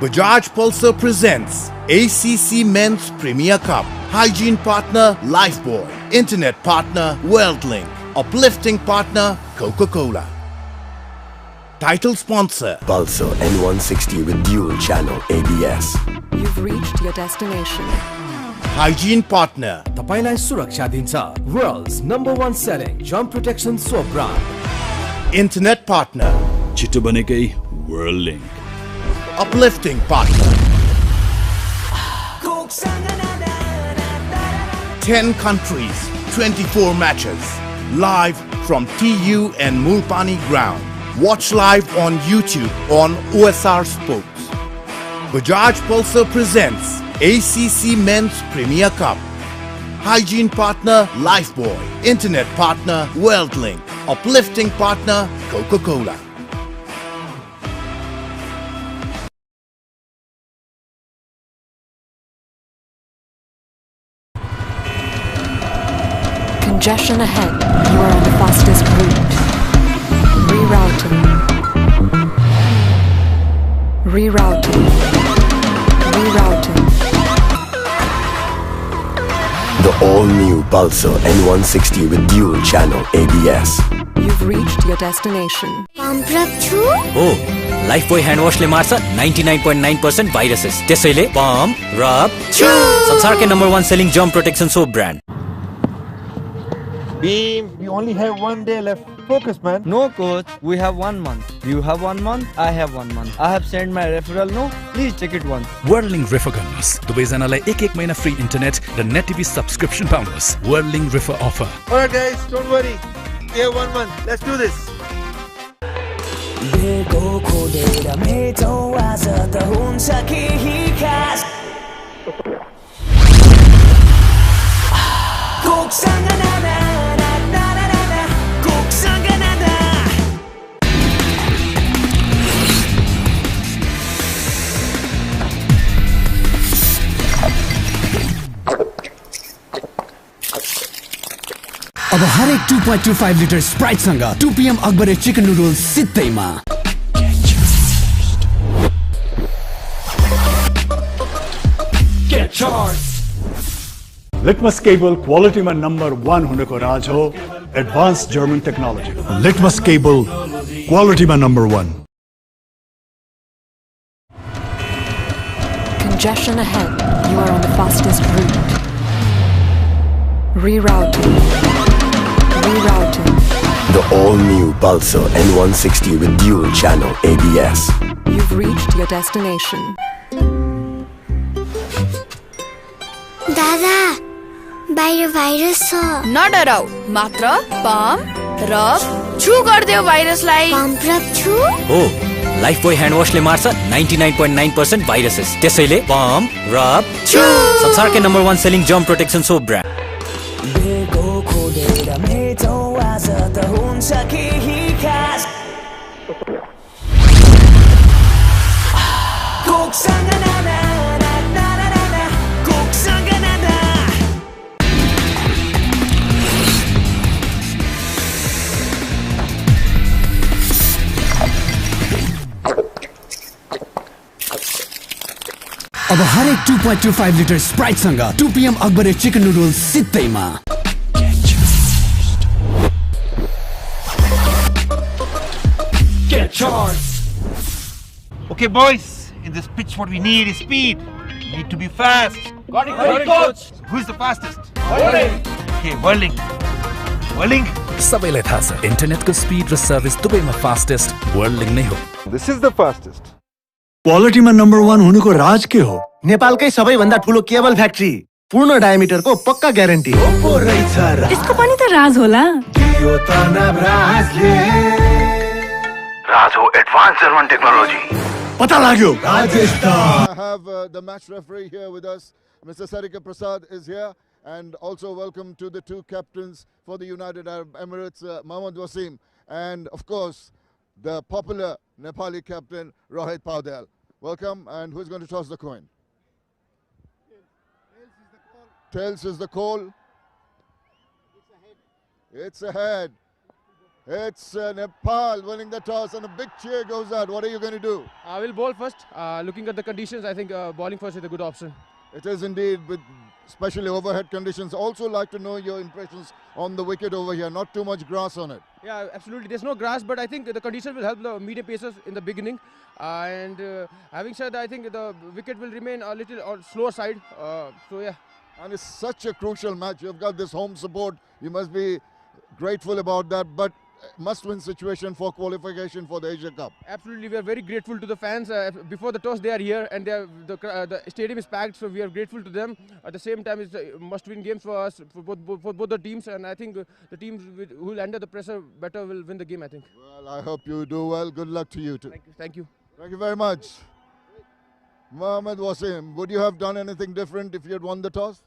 Bajaj Pulsar presents ACC Men's Premier Cup. Hygiene partner Lifebuoy. Internet partner WorldLink. Uplifting partner Coca-Cola. Title sponsor Pulsar N160 with dual channel ABS. You've reached your destination. Hygiene partner तपाईलाई सुरक्षा दिन्छ World's #1 selling germ protection soap brand. Internet partner छिटो बनेकै WorldLink. Uplifting partner 10 countries, 24 matches. Live from TU and Mulpani ground. Watch live on YouTube on OSR Sports. Bajaj Pulsar presents ACC Men's Premier Cup. Hygiene partner Lifebuoy. Internet partner WorldLink. Uplifting partner Coca-Cola. Congestion ahead. You are on the fastest route. Rerouting. Rerouting. Rerouting. The all-new Pulsar N160 with dual channel ABS. You've reached your destination. हो Lifebuoy hand वाशले मार्छ 99.9% viruses त्यसैले pump rub छु संसारकै #1 selling germ protection soap brand. Beam, we only have 1 day left. Focus, man. No, coach. We have 1 month. You have 1 month. I have 1 month. I have sent my referral. No, please check it once. WorldLink refer गर्नुहोस्. दुवैजनालाई एक महिना free internet र net TV subscription पाउनुहोस्. WorldLink refer offer. Alright, guys, don't worry. We have 1 month. Let's do this. अब हरेक 2.25 litre Sprite सँग 2 PM Akbare chicken noodles सित्तैमा. Get charged. Litmus cable quality में #1 होने को राज हो advanced German technology. Litmus cable quality में #1. Congestion ahead. You are on the fastest route. Rerouting. Rerouting. The all-new Pulsar N160 with dual channel ABS. You've reached your destination. दादा बाहिर virus छ. नडराऊ मात्र pump rub छु गर्दियो भाइरसलाई. Pump rub छु हो Lifebuoy hand वाशले मार्छ 99.9% भाइरसेस त्यसैले पम्प रब छु संसारकै #1 selling germ protection soap brand. अब हरेक 2.25 लिटर स्प्राइट सँग 2 PM अकबरे चिकन नुडल्स सित्तैमा. Get charged. Okay, boys, in this pitch, what we need is speed. We need to be fast. Got it, coach. Who's the fastest? WorldLink. Okay, WorldLink. WorldLink. सबैलाई थाहा छ इन्टरनेटको speed र service दुवैमा fastest WorldLink नै हो. This is the fastest. क्वालिटीमा #1 हुनुको राज के हो? नेपालकै सबैभन्दा ठुलो केबल फ्याक्ट्री. पूर्ण डायमिटरको पक्का ग्यारेन्टी. यसको पनि त राज होला. राज हो एडभान्स जर्मन टेक्नोलोजी. पता लाग्यो. I have the match referee here with us. Mr. Sarika Prasad is here. And also welcome to the 2 captains for the United Arab Emirates, Mohammad Wasim, and of course, the popular Nepali captain, Rohit Paudel. Welcome, and who's going to toss the coin? Tails is the call. It's ahead. It's Nepal winning the toss and a big cheer goes out. What are you going to do? I will bowl first. Looking at the conditions, I think bowling first is a good option. It is indeed, with especially overhead conditions. Also like to know your impressions on the wicket over here. Not too much grass on it. Yeah, absolutely. There's no grass, but I think the condition will help the medium pacers in the beginning. Having said that, I think the wicket will remain a little on slower side. So yeah. And it's such a crucial match. You've got this home support. You must be grateful about that. But must-win situation for qualification for the Asia Cup. Absolutely, we are very grateful to the fans. Before the toss, they are here, and the stadium is packed. So we are grateful to them. At the same time, it's a must-win game for us, for both the teams. And I think the teams who will under the pressure better will win the game, I think. Well, I hope you do well. Good luck to you too. Thank you. Thank you very much. Mohammad Wasim, would you have done anything different if you had won the toss?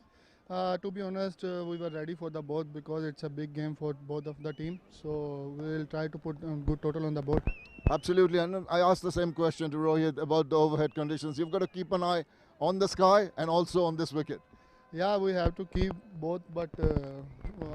To be honest, we were ready for the both because it's a big game for both of the team. So we will try to put a good total on the board. Absolutely, and I asked the same question to Rohit about the overhead conditions. You've got to keep an eye on the sky and also on this wicket. Yeah, we have to keep both, but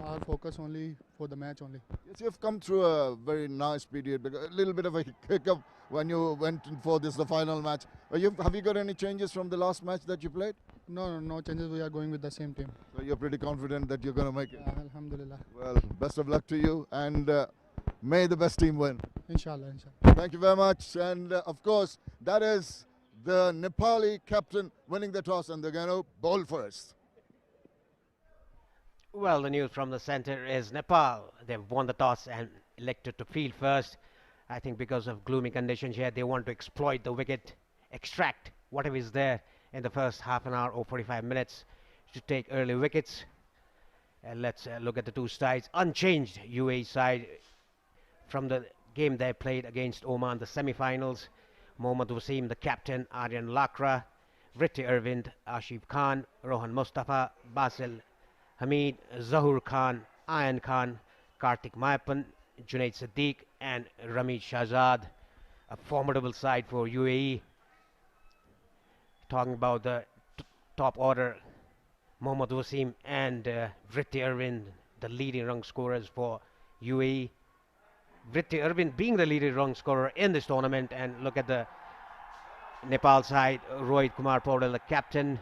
our focus only for the match only. Yes, you've come through a very nice period, a little bit of a hiccup when you went in for the final match. Have you got any changes from the last match that you played? No changes. We are going with the same team. So you're pretty confident that you're going to make it? Yeah, Alhamdulillah. Well, best of luck to you, and may the best team win. Inshallah. Thank you very much. And of course, that is the Nepali captain winning the toss, and they're going to bowl first. Well, the news from the center is Nepal. They've won the toss and elected to field first. I think because of gloomy conditions here, they want to exploit the wicket, extract whatever is there in the first half an hour or 45 minutes to take early wickets. Let's look at the two sides. Unchanged UAE side from the game they played against Oman, the semi-finals. Mohammad Wasim, the captain, Aryan Lakra, Vritti Arvind, Ashif Khan, Rohan Mustafa, Basil Hamid, Zahur Khan, Ayan Khan, Kartik Mayapan, Junaid Siddiq and Ramid Shahzad. A formidable side for UAE. Talking about the top order, Mohammad Wasim and Vritti Arvind, the leading run scorers for UAE. Vritti Arvind being the leading run scorer in this tournament. And look at the Nepal side, Rohit Kumar Paudel, the captain.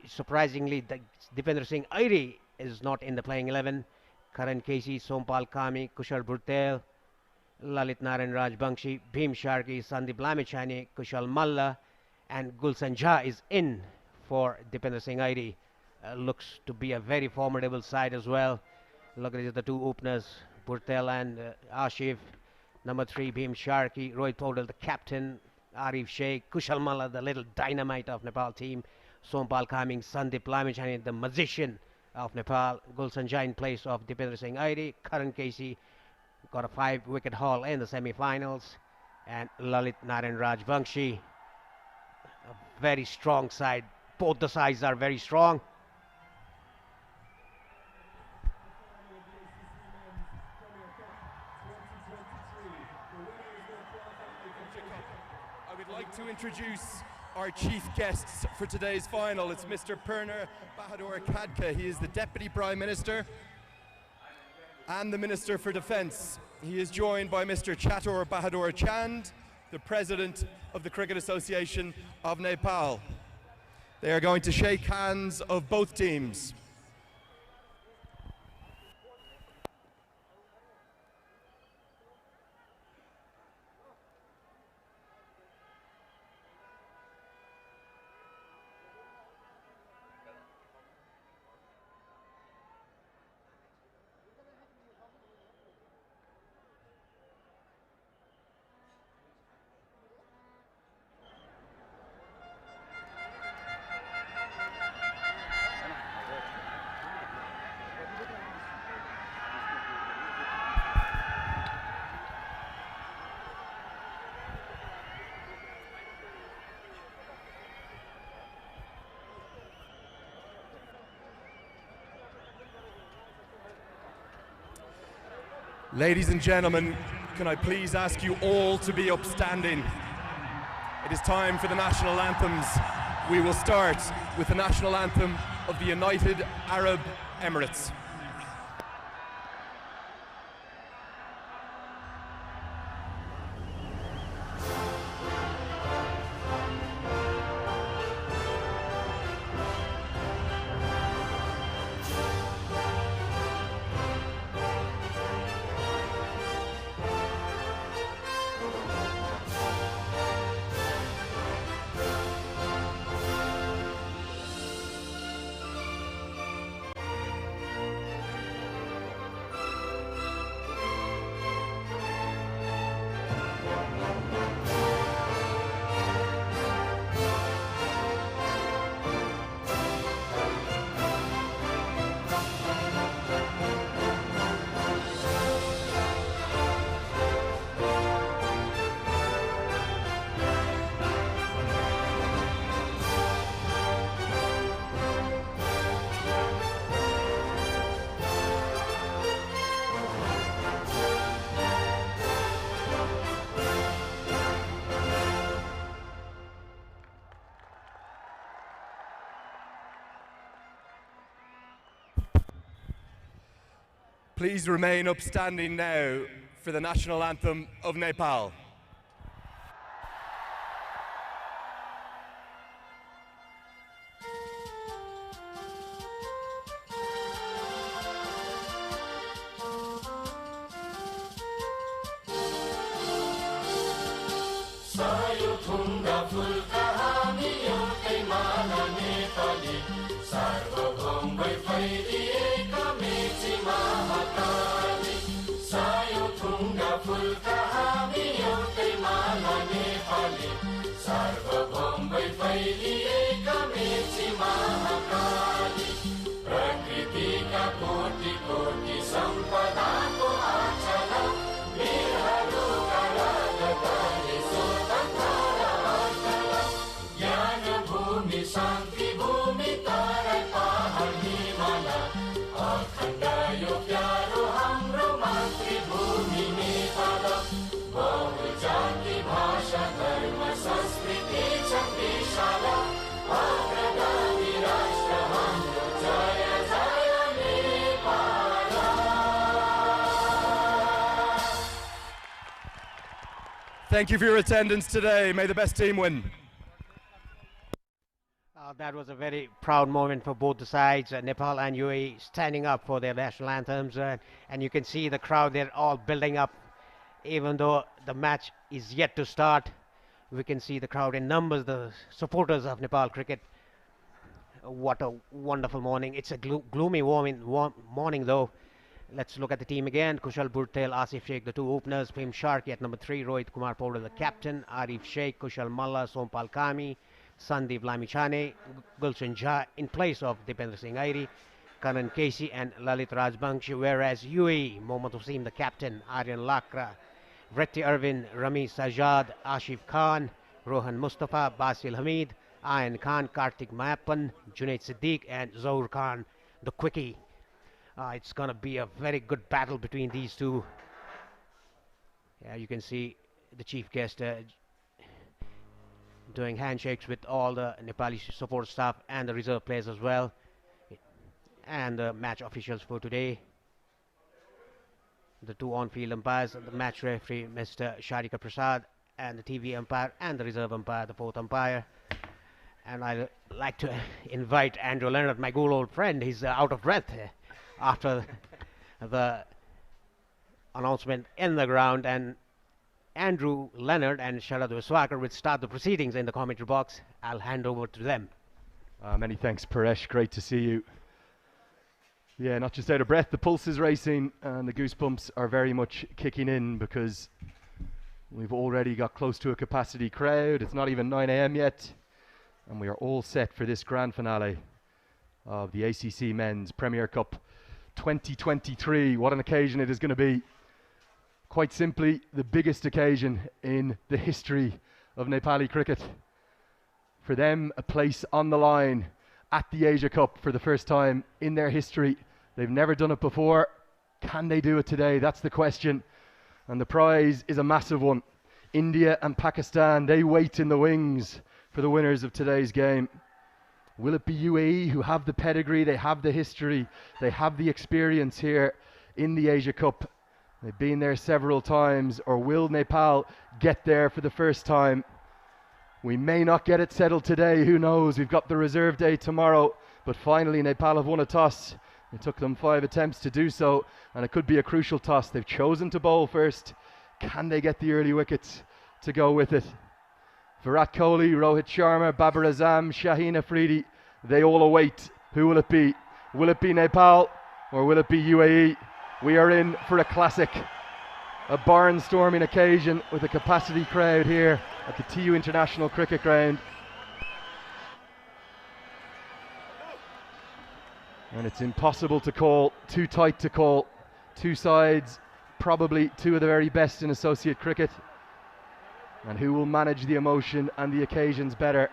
Surprisingly, the Dipendra Singh Airi is not in the playing 11. Karan Casey, Sompal Kami, Kushal Bhurtel, Lalit Narayan Rajbangshi, Bhim Sharki, Sandeep Lamichhane, Kushal Malla, and Gulshan Jha is in for Dipendra Singh Airi. Looks to be a very formidable side as well. Look at the two openers, Bhurtel and Ashif. Number 3, Bhim Sharki, Rohit Paudel, the captain, Arif Sheikh, Kushal Malla, the little dynamite of Nepal team, Sompal Kami, Sandeep Lamichhane, the magician of Nepal, Gulshan Jha in place of Dipendra Singh Airi. Karan Casey got a 5-wicket haul in the semi-finals, and Lalit Narayan Rajbangshi, a very strong side. Both the sides are very strong. I would like to introduce our chief guests for today's final. It's Mr. Purna Bahadur Khadka. He is the Deputy Prime Minister and the Minister for Defence. He is joined by Mr. Chatur Bahadur Chand, the President of the Cricket Association of Nepal. They are going to shake hands of both teams. Ladies and gentlemen, can I please ask you all to be upstanding? It is time for the national anthems. We will start with the national anthem of the United Arab Emirates. Please remain upstanding now for the national anthem of Nepal. Thank you for your attendance today. May the best team win. That was a very proud moment for both the sides, Nepal and UAE standing up for their national anthems, and you can see the crowd, they're all building up. Even though the match is yet to start, we can see the crowd in numbers, the supporters of Nepal cricket. What a wonderful morning. It's a gloomy morning though. Let's look at the team again. Kushal Burtel, Asif Sheikh, the two openers. Prem Sharkey at number 3. Rohit Kumar Paudel, the captain. Arif Sheikh, Kushal Malla, Sompal Kami, Sandeep Lamichhane, Gulshan Jha in place of Dipendra Singh Airi, Karan Casey and Lalit Rajbangshi. Whereas UAE, Mohammad Hussain, the captain. Aryan Lakra, Vritti Irvin, Rami Sajad, Ashif Khan, Rohan Mustafa, Basil Hamid, Ayan Khan, Kartik Mayappan, Junaid Siddiq and Zohar Khan, the quickie. It's going to be a very good battle between these two. Yeah, you can see the chief guest doing handshakes with all the Nepali support staff and the reserve players as well, and the match officials for today. The two on-field umpires, the match referee Mr. Sharika Prasad, and the TV umpire and the reserve umpire, the fourth umpire. And I'd like to invite Andrew Leonard, my good old friend. He's out of breath after the announcement in the ground, and Andrew Leonard and Sharad Viswakar will start the proceedings in the commentary box. I'll hand over to them. Many thanks, Paresh. Great to see you. Yeah, not just out of breath, the pulse is racing and the goosebumps are very much kicking in because we've already got close to a capacity crowd. It's not even 9 a.m. yet, and we are all set for this grand finale of the ACC Men's Premier Cup 2023. What an occasion it is going to be. Quite simply, the biggest occasion in the history of Nepali cricket. For them, a place on the line at the Asia Cup for the first time in their history. They've never done it before. Can they do it today? That's the question. And the prize is a massive one. India and Pakistan, they wait in the wings for the winners of today's game. Will it be UAE, who have the pedigree, they have the history, they have the experience here in the Asia Cup? They've been there several times. Or will Nepal get there for the first time? We may not get it settled today, who knows? We've got the reserve day tomorrow. But finally Nepal have won a toss. It took them 5 attempts to do so, and it could be a crucial toss. They've chosen to bowl first. Can they get the early wickets to go with it? Virat Kohli, Rohit Sharma, Babar Azam, Shaheen Afridi, they all await. Who will it be? Will it be Nepal or will it be UAE? We are in for a classic. A barnstorming occasion with a capacity crowd here at the TU International Cricket Ground. And it's impossible to call, too tight to call. Two sides, probably two of the very best in associate cricket. And who will manage the emotion and the occasions better?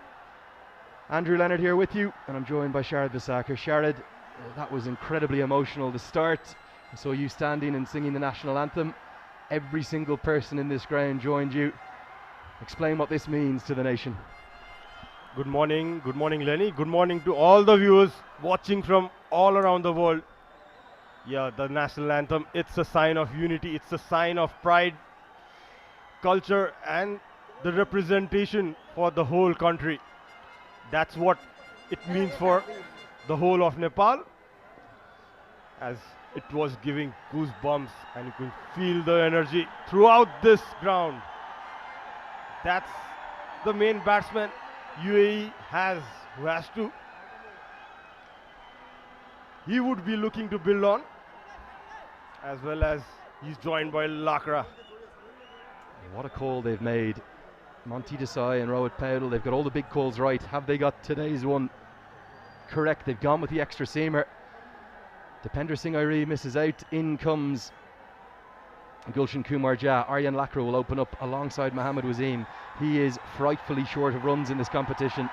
Andrew Leonard here with you, and I'm joined by Sharad Viswakar. Sharad, that was incredibly emotional. The start, I saw you standing and singing the national anthem. Every single person in this ground joined you. Explain what this means to the nation. Good morning, Lenny. Good morning to all the viewers watching from all around the world. Yeah, the national anthem, it's a sign of unity, it's a sign of pride, culture, and the representation for the whole country. That's what it means for the whole of Nepal, as it was giving goosebumps, and you can feel the energy throughout this ground. That's the main batsman UAE has, who has to. He would be looking to build on, as well as he's joined by Lakra. What a call they've made. Monty Desai and Rohit Paudel, they've got all the big calls right. Have they got today's one correct? They've gone with the extra seamer. Dipender Singh Airi misses out. In comes Gulshan Kumar Jha. Aryan Lakra will open up alongside Mohammad Wasim. He is frightfully short of runs in this competition.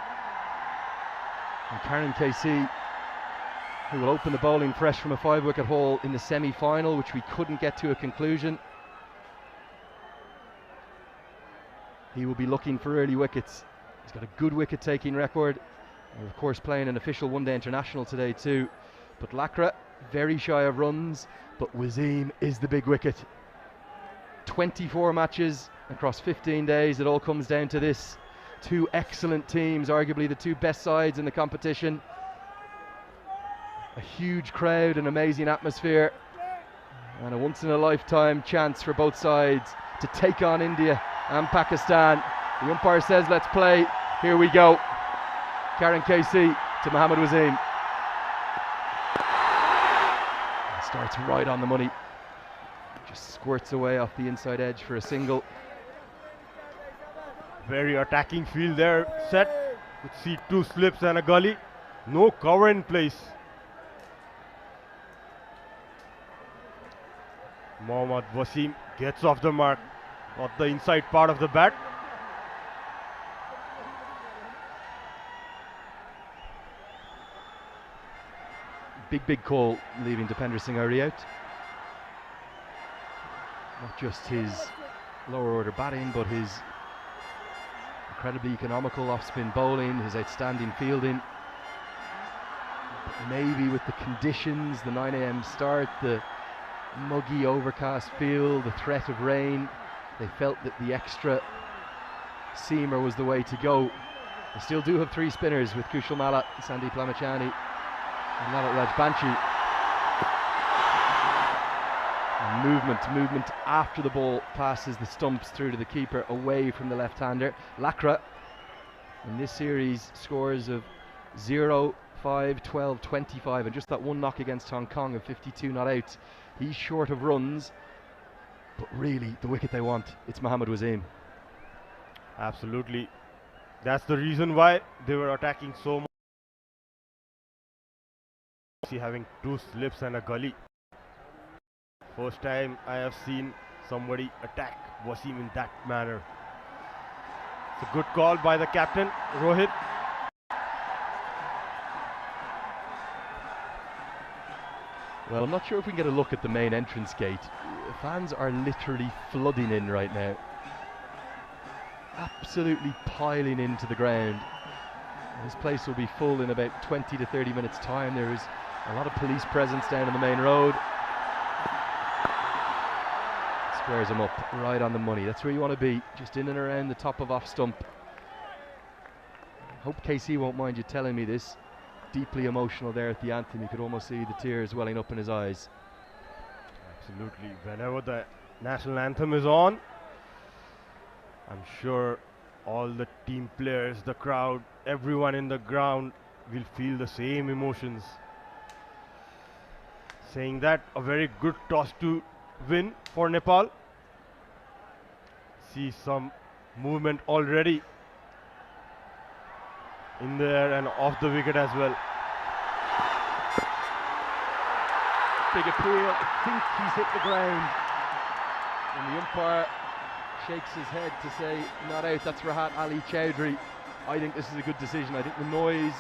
And Karan KC, who will open the bowling fresh from a 5-wicket haul in the semi-final, which we couldn't get to a conclusion. He will be looking for early wickets. He's got a good wicket-taking record. And of course playing an official one-day international today too. But Lakra, very shy of runs, but Wasim is the big wicket. 24 matches across 15 days. It all comes down to this. Two excellent teams, arguably the two best sides in the competition. A huge crowd, an amazing atmosphere, and a once-in-a-lifetime chance for both sides to take on India and Pakistan. The umpire says let's play. Here we go. Karan KC to Mohammad Wasim. Starts right on the money. Just squirts away off the inside edge for a single. Very attacking field there set. You see two slips and a gully. No cover in place. Mohammad Wasim gets off the mark, got the inside part of the bat. Big call leaving Dipender Singh Airi out. Not just his lower order batting, but his incredibly economical off-spin bowling, his outstanding fielding. But maybe with the conditions, the 9 AM start, the muggy overcast field, the threat of rain, they felt that the extra seamer was the way to go. They still do have 3 spinners with Kushal Malla, Sandeep Lamachani and Lalit Rajbanshi. And movement after the ball passes the stumps through to the keeper away from the left-hander. Lakra in this series scores of 0, 5, 12, 25, and just that one knock against Hong Kong of 52 not out. He's short of runs, but really the wicket they want, it's Mohammad Wasim. Absolutely. That's the reason why they were attacking so much. Having 2 slips and a gully. First time I have seen somebody attack Wasim in that manner. It's a good call by the captain, Rohit. Well, I'm not sure if we can get a look at the main entrance gate. Fans are literally flooding in right now. Absolutely piling into the ground. This place will be full in about 20 to 30 minutes time. There is a lot of police presence down on the main road. Squares him up right on the money. That's where you want to be, just in and around the top of off stump. Hope KC won't mind you telling me this. Deeply emotional there at the anthem. You could almost see the tears welling up in his eyes. Absolutely. Whenever the national anthem is on, I'm sure all the team players, the crowd, everyone in the ground will feel the same emotions. Saying that, a very good toss to win for Nepal. See some movement already in there and off the wicket as well. Big appeal. I think he's hit the ground. And the umpire shakes his head to say not out. That's Rahat Ali Chowdhury. I think this is a good decision. I think the noise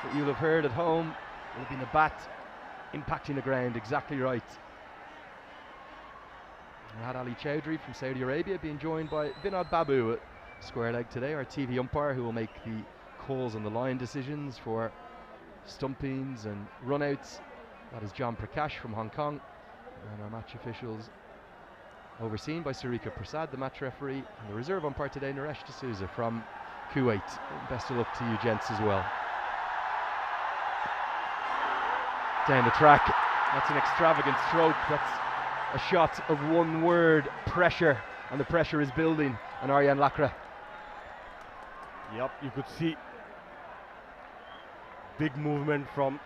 that you'll have heard at home will have been the bat impacting the ground. Exactly right. Rahat Ali Chowdhury from Saudi Arabia being joined by Vinod Babu at square leg today, our TV umpire, who will make the calls on the line decisions for stumpings and runouts That is John Prakash from Hong Kong, and our match officials overseen by Sarika Prasad, the match referee, and the reserve umpire today, Naresh D'Souza from Kuwait. Best of luck to you gents as well. Down the track, that's an extravagant stroke. That's a shot of one word, pressure, and the pressure is building on Aryan Lakra. Yep, you could see big movement from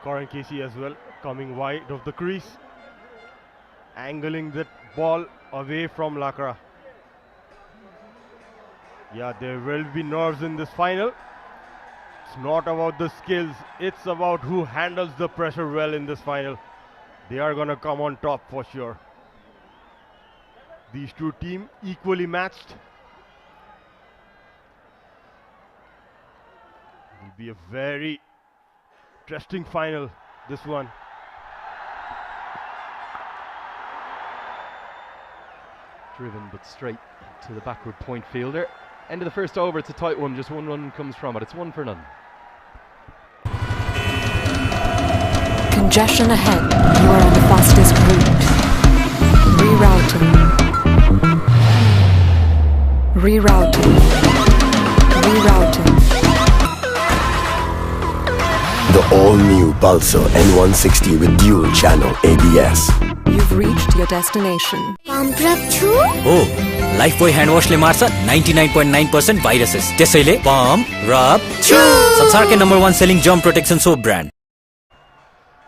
Karan Casey as well, coming wide of the crease, angling that ball away from Lakra. Yeah, there will be nerves in this final. It's not about the skills, it's about who handles the pressure well in this final. They are gonna come on top for sure. These two teams equally matched. It will be a very interesting final, this one. Driven but straight to the backward point fielder. End of the first over, it's a tight one, just one run comes from it. It's 1-0. Congestion ahead. You are on the fastest route. Rerouting. Rerouting. Rerouting. The all-new Pulsar N160 with dual channel ABS. You've reached your destination. Oh, Lifebuoy hand wash ले मार्छ 99.9% viruses. त्यसैले pump, rub, chew. संसारकै number 1 selling germ protection soap brand.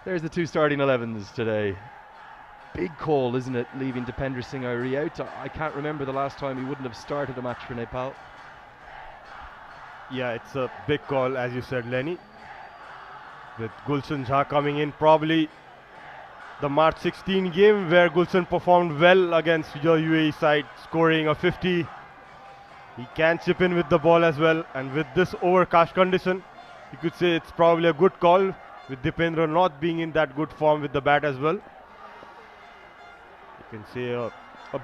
There's the two starting 11s today. Big call, isn't it, leaving Dipender Singh Airi out? I can't remember the last time he wouldn't have started a match for Nepal. Yeah, it's a big call, as you said, Lenny. With Gulshan Jha coming in, probably the March 16 game where Gulshan performed well against the UAE side, scoring a 50. He can chip in with the ball as well, and with this overcast condition, you could say it's probably a good call, with Dipendra not being in that good form with the bat as well. You can say a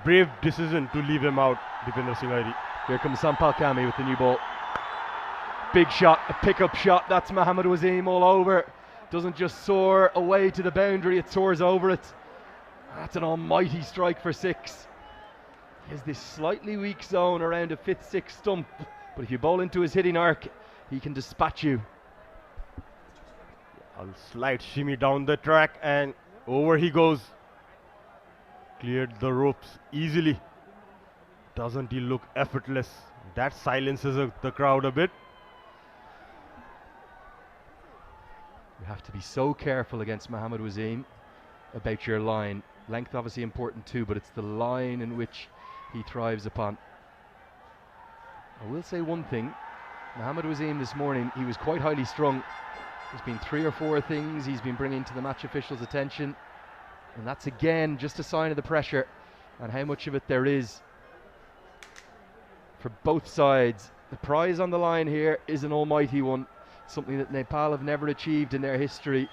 brave decision to leave him out, Dipendra Singh Airi. Here comes Sampal Kami with the new ball. Big shot, a pickup shot. That's Mohammad Wasim all over. Doesn't just soar away to the boundary, it soars over it. That's an almighty strike for 6. He has this slightly weak zone around a 5th, 6th stump, but if you bowl into his hitting arc, he can dispatch you. A slight shimmy down the track and over he goes. Cleared the ropes easily. Doesn't he look effortless? That silences the crowd a bit. You have to be so careful against Mohammad Wasim about your line. Length obviously important too, but it's the line in which he thrives upon. I will say one thing. Mohammad Wasim this morning, he was quite highly strung. There's been 3 or 4 things he's been bringing to the match officials' attention, and that's again just a sign of the pressure and how much of it there is for both sides. The prize on the line here is an almighty one, something that Nepal have never achieved in their history.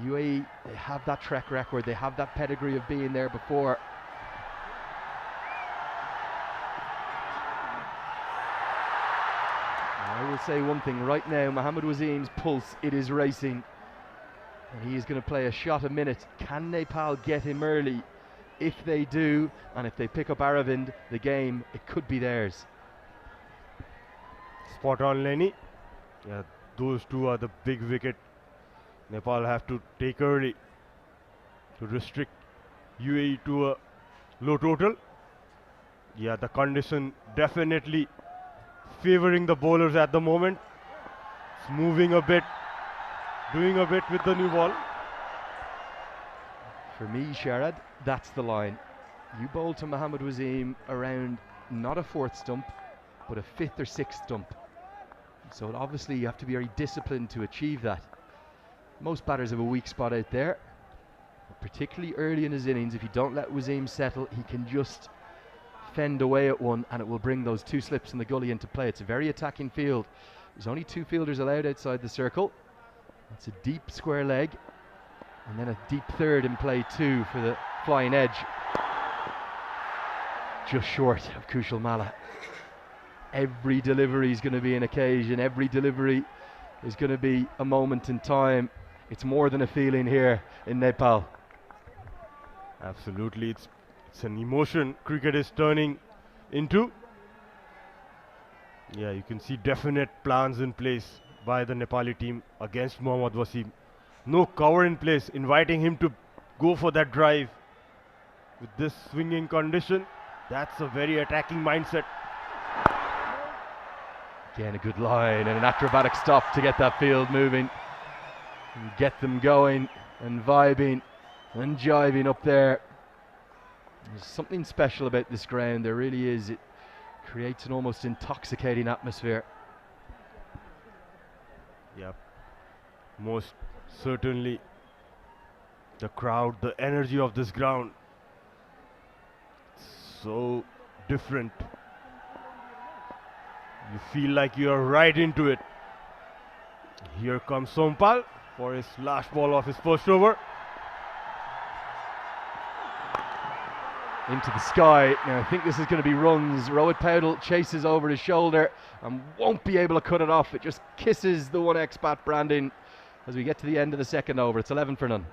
UAE, they have that track record, they have that pedigree of being there before. I will say one thing right now, Mohammad Wasim's pulse, it is racing, and he is going to play a shot a minute. Can Nepal get him early? If they do, and if they pick up Aravind, the game, it could be theirs. Spot on, Lenny. Yeah, those two are the big wicket Nepal have to take early to restrict UAE to a low total. Yeah, the condition definitely favoring the bowlers at the moment. It's moving a bit, doing a bit with the new ball. For me, Sharad, that's the line. You bowl to Mohammad Wasim around not a 4th stump, but a 5th or 6th stump. So obviously you have to be very disciplined to achieve that. Most batters have a weak spot out there, but particularly early in his innings. If you don't let Wasim settle, he can just fend away at one, and it will bring those 2 slips in the gully into play. It's a very attacking field. There's only 2 fielders allowed outside the circle. It's a deep square leg, and then a deep third in play too for the flying edge. Just short of Kushal Malla. Every delivery is going to be an occasion. Every delivery is going to be a moment in time. It's more than a feeling here in Nepal. Absolutely, it's an emotion cricket is turning into. Yeah, you can see definite plans in place by the Nepali team against Mohammad Wasim. No cover in place, inviting him to go for that drive with this swinging condition. That's a very attacking mindset. Again, a good line and an acrobatic stop to get that field moving and get them going and vibing and jiving up there. There's something special about this ground, there really is. It creates an almost intoxicating atmosphere. Yep, most certainly the crowd, the energy of this ground, so different. You feel like you are right into it. Here comes Sompal for his last ball of his first over. Into the sky. Now I think this is going to be runs. Rohit Paudel chases over his shoulder and won't be able to cut it off. It just kisses the 1xBat branding as we get to the end of the second over. It's 11 for none.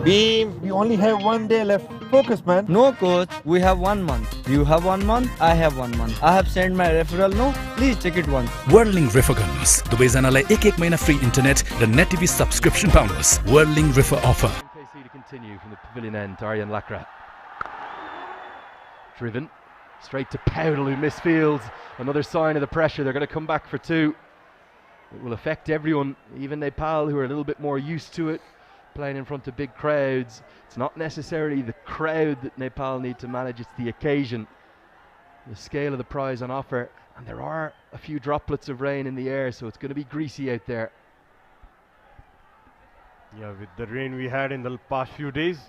Beam, we only have 1 day left. Focus, man. No, coach. We have 1 month. You have 1 month. I have 1 month. I have sent my referral. No, please check it once. Whirling Refer गर्नुहोस् दुवैजनालाई 1 महिना free internet र net TV subscription पाउनुहोस् Whirling Refer offer. ACC to continue from the pavilion end. Aryan Lakra driven straight to Paudel, who misfields. Another sign of the pressure. They're going to come back for 2. It will affect everyone, even Nepal, who are a little bit more used to it, playing in front of big crowds. It's not necessarily the crowd that Nepal need to manage, it's the occasion, the scale of the prize on offer, and there are a few droplets of rain in the air, so it's going to be greasy out there. Yeah, with the rain we had in the past few days,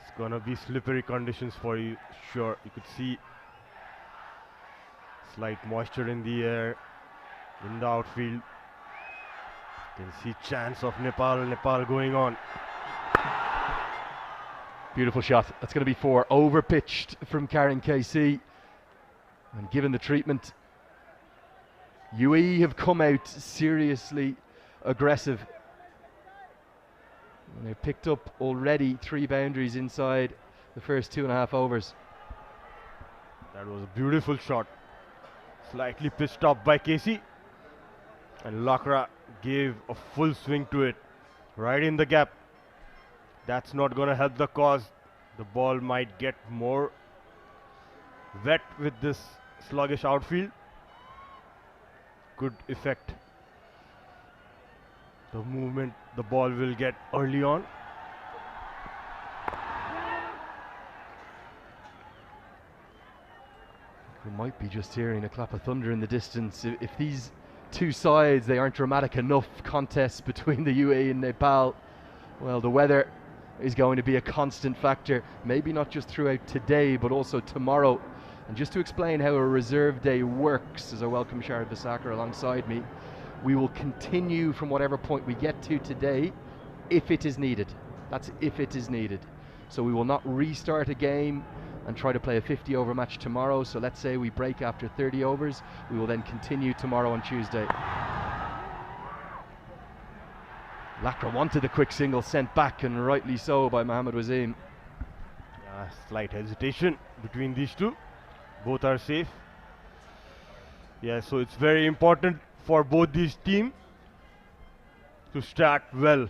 it's gonna be slippery conditions for you. Sure, you could see slight moisture in the air, in the outfield. You can see chance of Nepal going on. Beautiful shot. That's going to be 4. Over pitched from Karen KC, and given the treatment, UAE have come out seriously aggressive. And they've picked up already 3 boundaries inside the first 2.5 overs. That was a beautiful shot. Slightly pitched up by KC, and Lakra gave a full swing to it, right in the gap. That's not going to help the cause. The ball might get more wet with this sluggish outfield. Could affect the movement the ball will get early on. We might be just hearing a clap of thunder in the distance. If these 2 sides, they aren't dramatic enough contests between the UAE and Nepal, well, the weather is going to be a constant factor, maybe not just throughout today but also tomorrow. And just to explain how a reserve day works, as I welcome Sharad Visakar alongside me, we will continue from whatever point we get to today if it is needed. That's if it is needed. So we will not restart a game and try to play a 50 over match tomorrow. So let's say we break after 30 overs, we will then continue tomorrow on Tuesday. Lakra wanted the quick single sent back, and rightly so, by Mohammad Wasim. Slight hesitation between these two. Both are safe. Yeah, so it's very important for both these teams to start well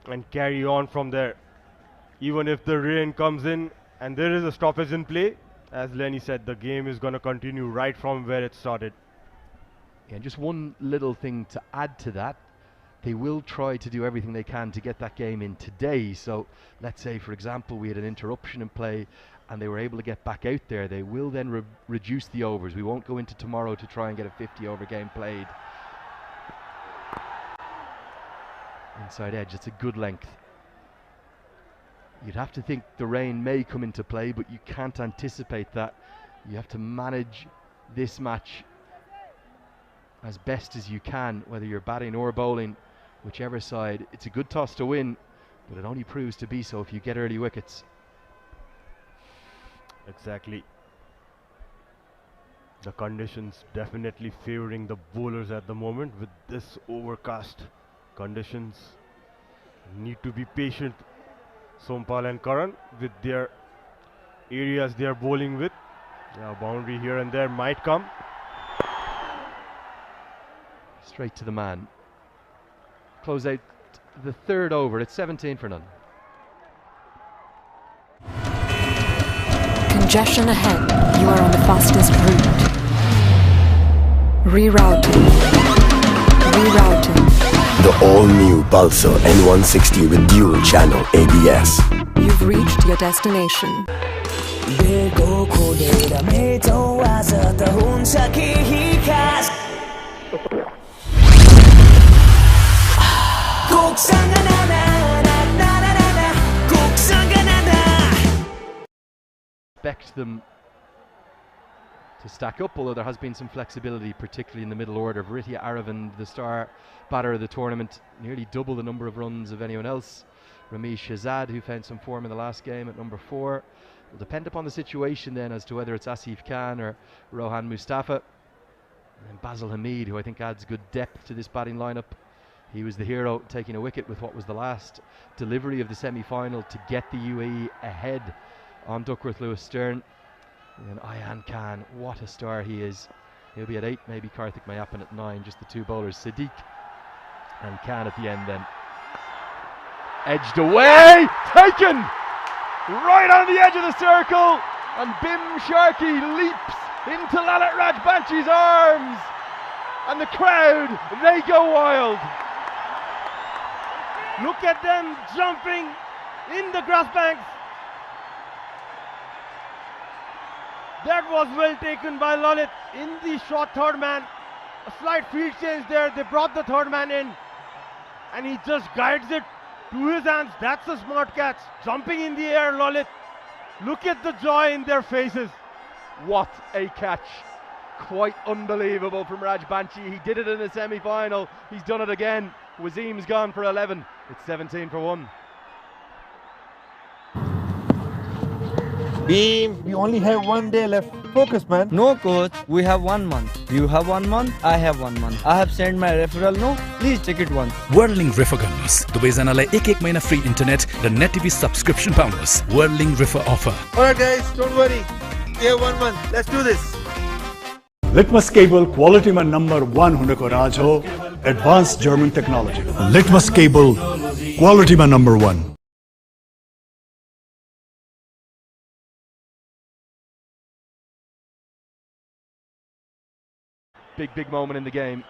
and carry on from there. Even if the rain comes in and there is a stoppage in play, as Lenny said, the game is going to continue right from where it started. Yeah, and just one little thing to add to that, they will try to do everything they can to get that game in today. So let's say, for example, we had an interruption in play and they were able to get back out there, they will then reduce the overs. We won't go into tomorrow to try and get a 50 over game played. inside edge. It's a good length. You'd have to think the rain may come into play, but you can't anticipate that. You have to manage this match as best as you can, whether you're batting or bowling, whichever side. It's a good toss to win, but it only proves to be so if you get early wickets. Exactly. The conditions definitely favoring the bowlers at the moment with this overcast conditions. Need to be patient, Sompal and Karan, with their areas they are bowling with. Yeah, boundary here and there might come. Straight to the man. Close out the third over. It's 17 for none. Congestion ahead. You are on the fastest route. Rerouting. Rerouting. The all-new Pulsar N160 with dual channel ABS. You've reached your destination. Expect them to stack up, although there has been some flexibility, particularly in the middle order. Vritia Aravind, the star batter of the tournament, nearly double the number of runs of anyone else. Ramesh Shahzad, who found some form in the last game at number 4. Will depend upon the situation then as to whether it's Asif Khan or Rohan Mustafa. And Basil Hamid, who I think adds good depth to this batting lineup. He was the hero, taking a wicket with what was the last delivery of the semi-final to get the UAE ahead on Duckworth Lewis Stern. And Ayan Khan, what a star he is. He'll be at 8, maybe Karthik Mayappan at 9, just the two bowlers, Sadiq and Khan at the end then. Edged away, taken! Right on the edge of the circle, and Bim Sharkey leaps into Lalit Rajbanchi's arms, and the crowd, they go wild. Look at them jumping in the grass banks. That was well taken by Lalit in the short third man. A slight field change there. They brought the third man in and he just guides it to his hands. That's a smart catch. Jumping in the air, Lalit. Look at the joy in their faces. What a catch. Quite unbelievable from Rajbanchi. He did it in the semi-final. He's done it again. Wasim's gone for 11. It's 17 for 1. Beam, we only have 1 day left. Focus, man. No, coach. We have 1 month. You have 1 month. I have 1 month. I have sent my referral. No, please check it once. Whirling River गर्नुहोस् दुवैजनालाई 1 महिना free internet र net TV subscription पाउनुहोस् Whirling River offer. Alright guys, don't worry. We have 1 month. Let's do this. Litmus cable quality में number 1 हुनेको राज हो advanced German technology. Litmus cable quality में number 1. Big moment in the game.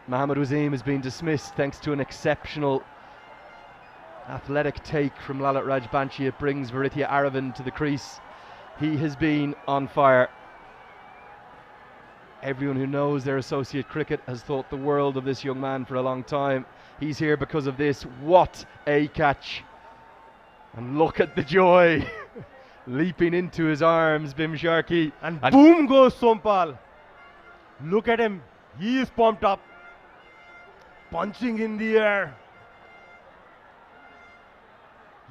Mohammad Wasim has been dismissed thanks to an exceptional athletic take from Lalit Rajbanchi. It brings Vritia Aravind to the crease. He has been on fire. Everyone who knows their associate cricket has thought the world of this young man for a long time. He's here because of this. What a catch. And look at the joy. Leaping into his arms, Bim Sharkey. And boom goes Sompal. Look at him. He is pumped up. Punching in the air.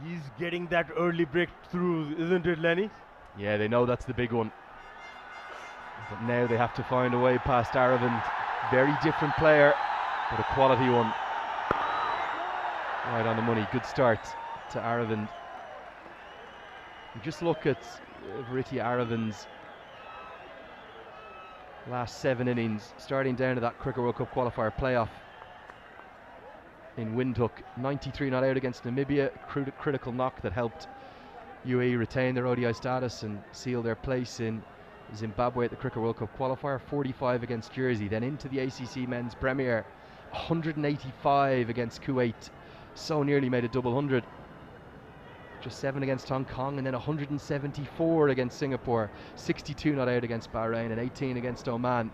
He's getting that early breakthrough, isn't it, Lenny? Yeah, they know that's the big one. But now they have to find a way past Aravind. Very different player, but a quality one. Right on the money. Good start to Aravind. You just look at Vritia Aravind's last 7 innings, starting down to that Cricket World Cup qualifier playoff in Windhoek. 93 not out against Namibia, critical knock that helped UAE retain their ODI status and seal their place in Zimbabwe at the Cricket World Cup qualifier. 45 against Jersey, then into the ACC Men's Premier. 185 against Kuwait, so nearly made a double 100. Just 7 against Hong Kong, and then 174 against Singapore. 62 not out against Bahrain, and 18 against Oman.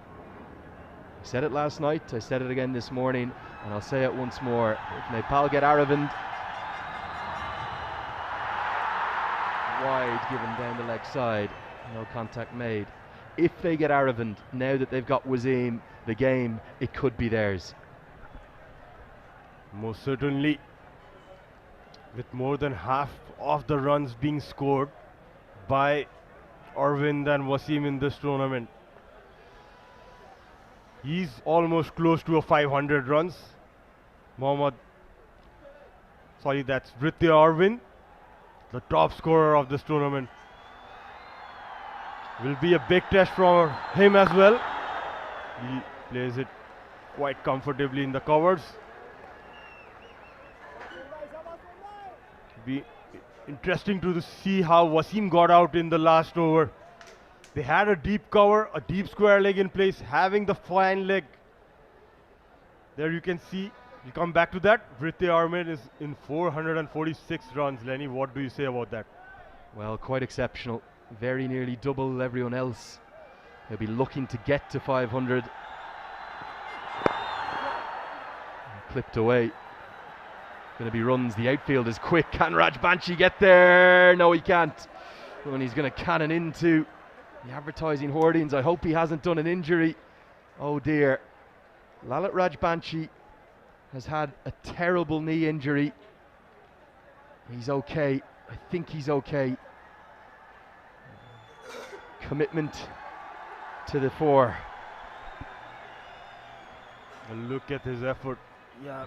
I said it last night, I said it again this morning, and I'll say it once more. If Nepal get Aravind wide, given down the leg side, no contact made. If they get Aravind, now that they've got Wasim, the game, it could be theirs. Most certainly, with more than half of the runs being scored by Arvind and Wasim in this tournament. He's almost close to a 500 runs. That's Vritya Arvind, the top scorer of this tournament. Will be a big test for him as well. He plays it quite comfortably in the covers. Be interesting to see how Wasim got out in the last over. They had a deep cover, a deep square leg in place, having the fine leg. There you can see, you come back to that, Vritya Arvind is in 446 runs. Lenny, what do you say about that? Well, quite exceptional. Very nearly double everyone else. He'll be looking to get to 500. Clipped away. Going to be runs. The outfield is quick. Can Rajbanshi get there? No, he can't. And he's going to cannon into the advertising hoardings. I hope he hasn't done an injury. Oh dear. Lalit Rajbanshi has had a terrible knee injury. He's okay. I think he's okay. Commitment to the fore. A look at his effort. Yeah,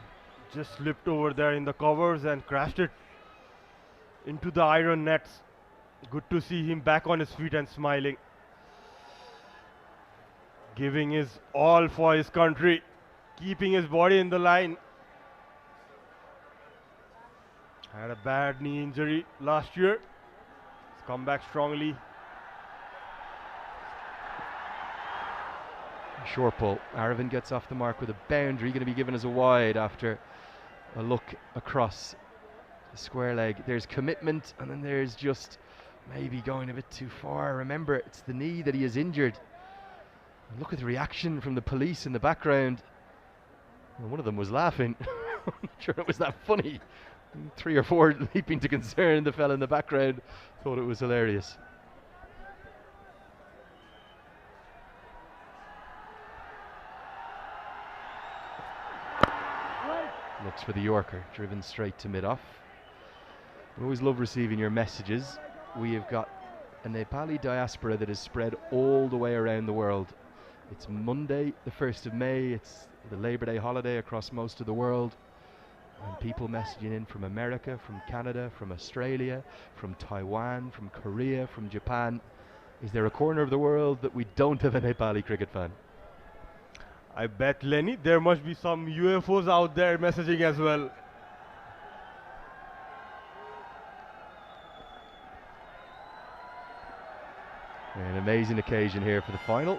just slipped over there in the covers and crashed it into the iron nets. Good to see him back on his feet and smiling. Giving his all for his country. Keeping his body in the line. Had a bad knee injury last year. He's come back strongly. Short pull. Aravind gets off the mark with a boundary, going to be given as a wide after a look across the square leg. There's commitment, and then there's just maybe going a bit too far. Remember, it's the knee that he is injured. And look at the reaction from the police in the background. Well, one of them was laughing. I'm not sure it was that funny. 3 or 4 leaping to concern. The fella in the background thought it was hilarious. Looks for the Yorker, driven straight to mid-off. We always love receiving your messages. We have got a Nepali diaspora that is spread all the way around the world. It's Monday, the 1st of May. It's the Labor Day holiday across most of the world. And people messaging in from America, from Canada, from Australia, from Taiwan, from Korea, from Japan. Is there a corner of the world that we don't have a Nepali cricket fan? I bet, Lenny, there must be some UFOs out there messaging as well. An amazing occasion here for the final,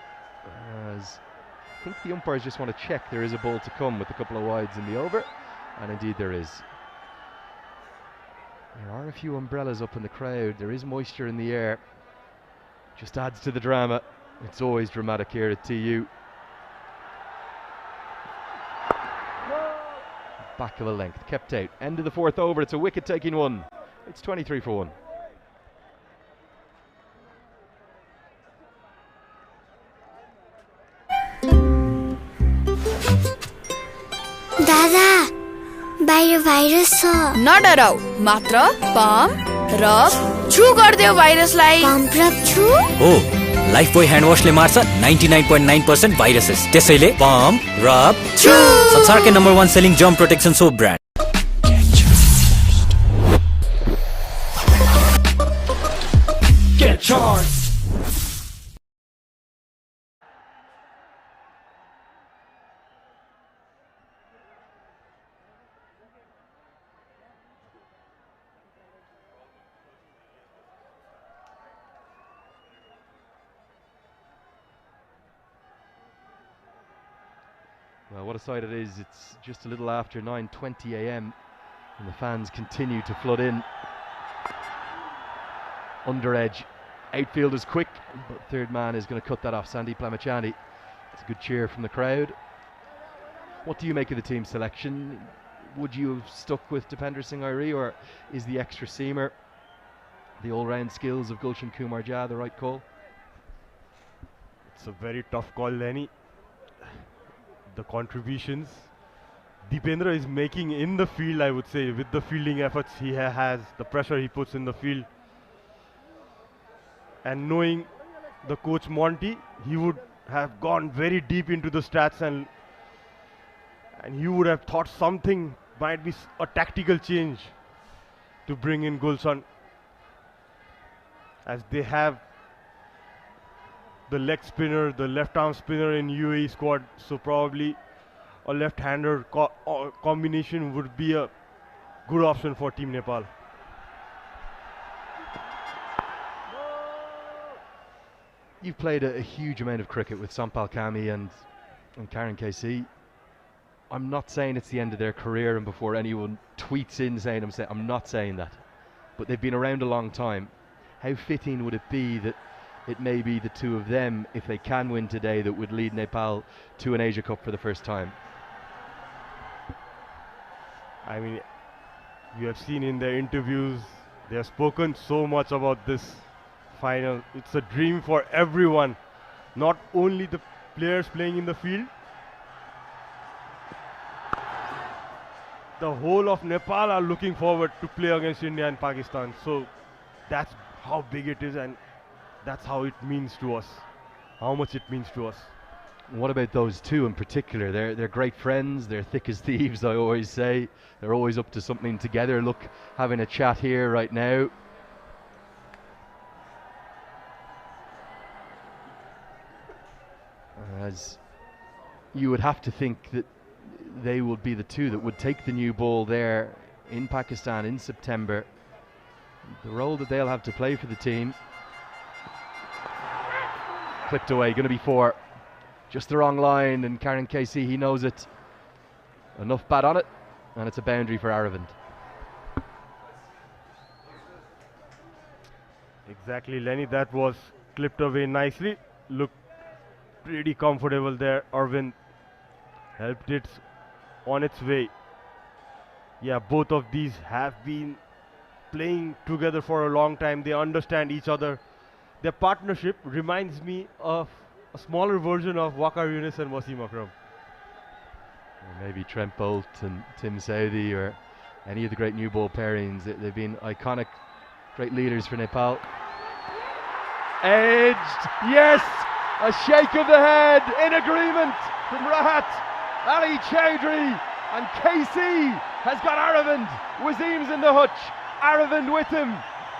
as I think the umpires just want to check there is a ball to come with a couple of wides in the over, and indeed there is. There are a few umbrellas up in the crowd. There is moisture in the air. Just adds to the drama. It's always dramatic here at TU. Back of a length, kept out. End of the 4th over. It's a wicket-taking one. It's 23 for 1. दादा बाहिर virus छ नडराउ मात्र pump rub छु गर्दियो भाइरसलाई pump rub छु हो Lifebuoy hand वाशले मार्छ 99.9% viruses त्यसैले पम्प रब छु संसारकै number 1 selling germ protection soap brand Get charged. Well, what a sight it is. It's just a little after 9:20 a.m. and the fans continue to flood in. Under edge. Outfield is quick, but third man is going to cut that off. Sandeep Lamachani It's a good cheer from the crowd. What do you make of the team selection? Would you have stuck with Dipender Singh Airi, or is the extra seamer, the all-round skills of Gulshan Kumar Jha, the right call? It's a very tough call, Lenny. The contributions Dipendra is making in the field, I would say, with the fielding efforts he has, the pressure he puts in the field, and knowing the coach Monty, he would have gone very deep into the stats, and he would have thought something might be a tactical change to bring in Gulshan, as they have the leg spinner, the left arm spinner in UAE squad, so probably a left-hander combination would be a good option for Team Nepal. You've played a huge amount of cricket with Sampal Kami and Karen KC. I'm not saying it's the end of their career, and before anyone tweets in saying I'm not saying that, but they've been around a long time. How fitting would it be that it may be the two of them, if they can win today, that would lead Nepal to an Asia Cup for the first time? I mean, you have seen in their interviews, they have spoken so much about this final. It's a dream for everyone, not only the players playing in the field. The whole of Nepal are looking forward to play against India and Pakistan. So that's how big it is, and that's how it means to us, how much it means to us. What about those two in particular? They're great friends, they're thick as thieves, I always say. They're always up to something together. Look, having a chat here right now. As you would have to think that they would be the two that would take the new ball there in Pakistan in September. The role that they'll have to play for the team. Clipped away, going to be 4. Just the wrong line, and Karen KC, he knows it. Enough bat on it, and it's a boundary for Aravind. Exactly, Lenny, that was clipped away nicely. Looked pretty comfortable there. Aravind helped it on its way. Yeah, both of these have been playing together for a long time. They understand each other. Their partnership reminds me of a smaller version of Waqar Younis and Wasim Akram. Or maybe Trent Bolt and Tim Southey, or any of the great new ball pairings. They've been iconic, great leaders for Nepal. Edged, yes! A shake of the head, in agreement from Rahat, Ali Chowdhury, and KC has got Aravind. Wasim's in the hutch, Aravind with him.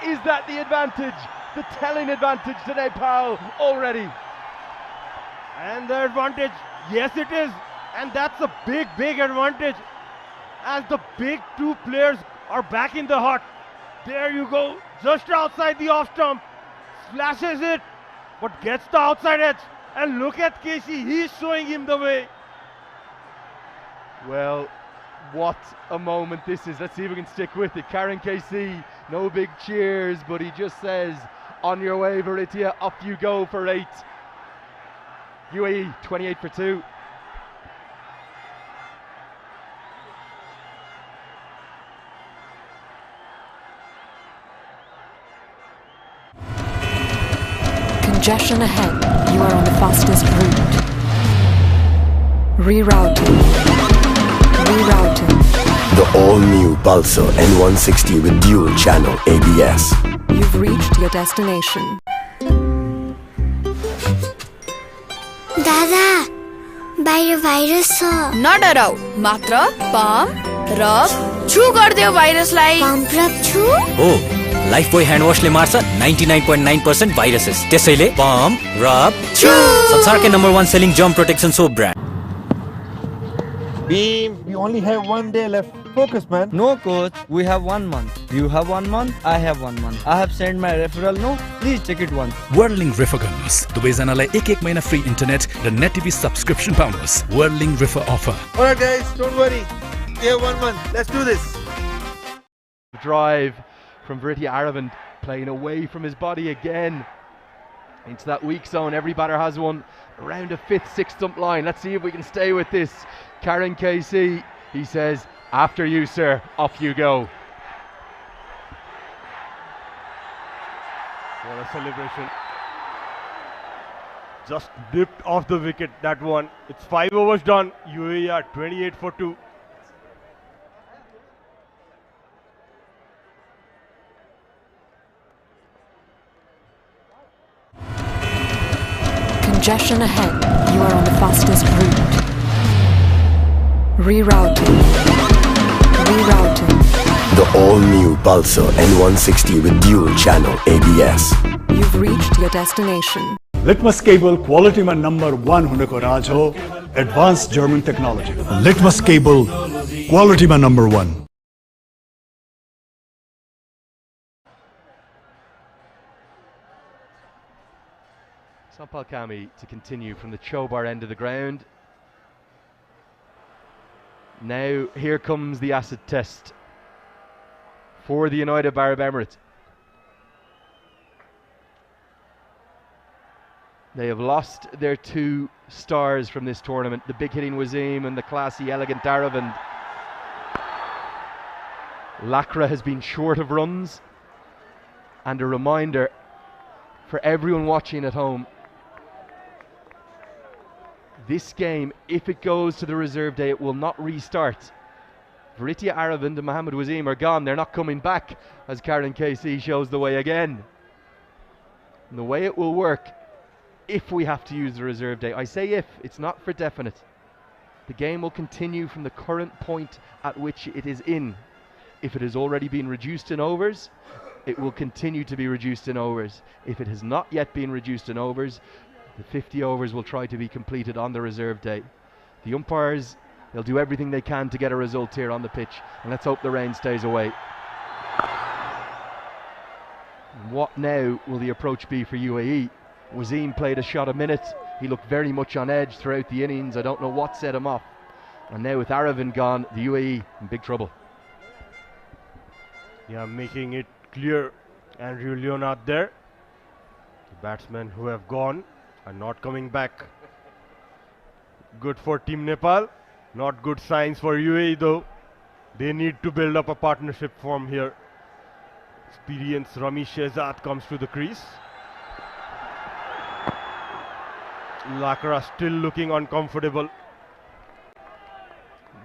Is that the advantage? The telling advantage to Nepal already. And the advantage, yes it is. And that's a big, big advantage, as the big two players are back in the hut. There you go, just outside the off stump. Splashes it, but gets the outside edge. And look at KC, he's showing him the way. Well, what a moment this is. Let's see if we can stick with it. Karen KC, no big cheers, but he just says, on your way, Varitia, up you go for 8. UAE, 28 for 2. Congestion ahead. You are on the fastest route. Rerouting. Rerouting. The all-new Pulsar N160 with dual channel ABS. You've reached your destination. दादा बाहिर virus छ नडराउ मात्र pump rub छु गर्दियो भाइरसलाई pump rub छु हो Lifebuoy hand वाशले मार्छ 99.9% viruses त्यसैले पम्प रब छु संसारकै number 1 selling germ protection soap brand Beam, we only have 1 day left. Focus, man. No, coach. We have 1 month. You have 1 month. I have 1 month. I have sent my referral. No, please check it once. Whirling River गर्नुस् दुवैजनालाई 1 महिना free internet र net TV subscription पाउनुस् Whirling River offer. Alright guys, don't worry. We have 1 month. Let's do this. Drive from Vritia Aravind, playing away from his body again. into that weak zone. Every batter has one around a 5th, 6th stump line. Let's see if we can stay with this. Karen KC, he says, after you, sir, off you go. What a celebration. Just dipped off the wicket, that one. It's 5 overs done. UAE are 28 for 2. Congestion ahead. You are on the fastest route. Rerouting. Rerouting. The all-new Pulsar N160 with dual channel ABS. You've reached your destination. Litmus cable quality में number 1 होने को राज हो advanced German technology. Litmus cable quality में number 1. Sampal Kami to continue from the Chobar end of the ground. Now here comes the acid test for the United Arab Emirates. They have lost their 2 stars from this tournament, the big hitting Wasim and the classy, elegant Aravind. Lakra has been short of runs, and a reminder for everyone watching at home, this game, if it goes to the reserve day, it will not restart. Vritia Aravind and Mohammed Wasim are gone. They're not coming back, as Karen KC shows the way again. And the way it will work, if we have to use the reserve day, I say if, it's not for definite. The game will continue from the current point at which it is in. If it has already been reduced in overs, it will continue to be reduced in overs. If it has not yet been reduced in overs, the 50 overs will try to be completed on the reserve day. The umpires, they'll do everything they can to get a result here on the pitch, and let's hope the rain stays away. What now will the approach be for UAE? Wasim played a shot a minute. He looked very much on edge throughout the innings. I don't know what set him off. And now with Aravind gone, the UAE in big trouble. Yeah, making it clear, Andrew Leonard there. The batsmen who have gone are not coming back. Good for Team Nepal. Not good signs for UAE though. They need to build up a partnership from here. Experienced Rami Shehzad comes to the crease. Lakra still looking uncomfortable.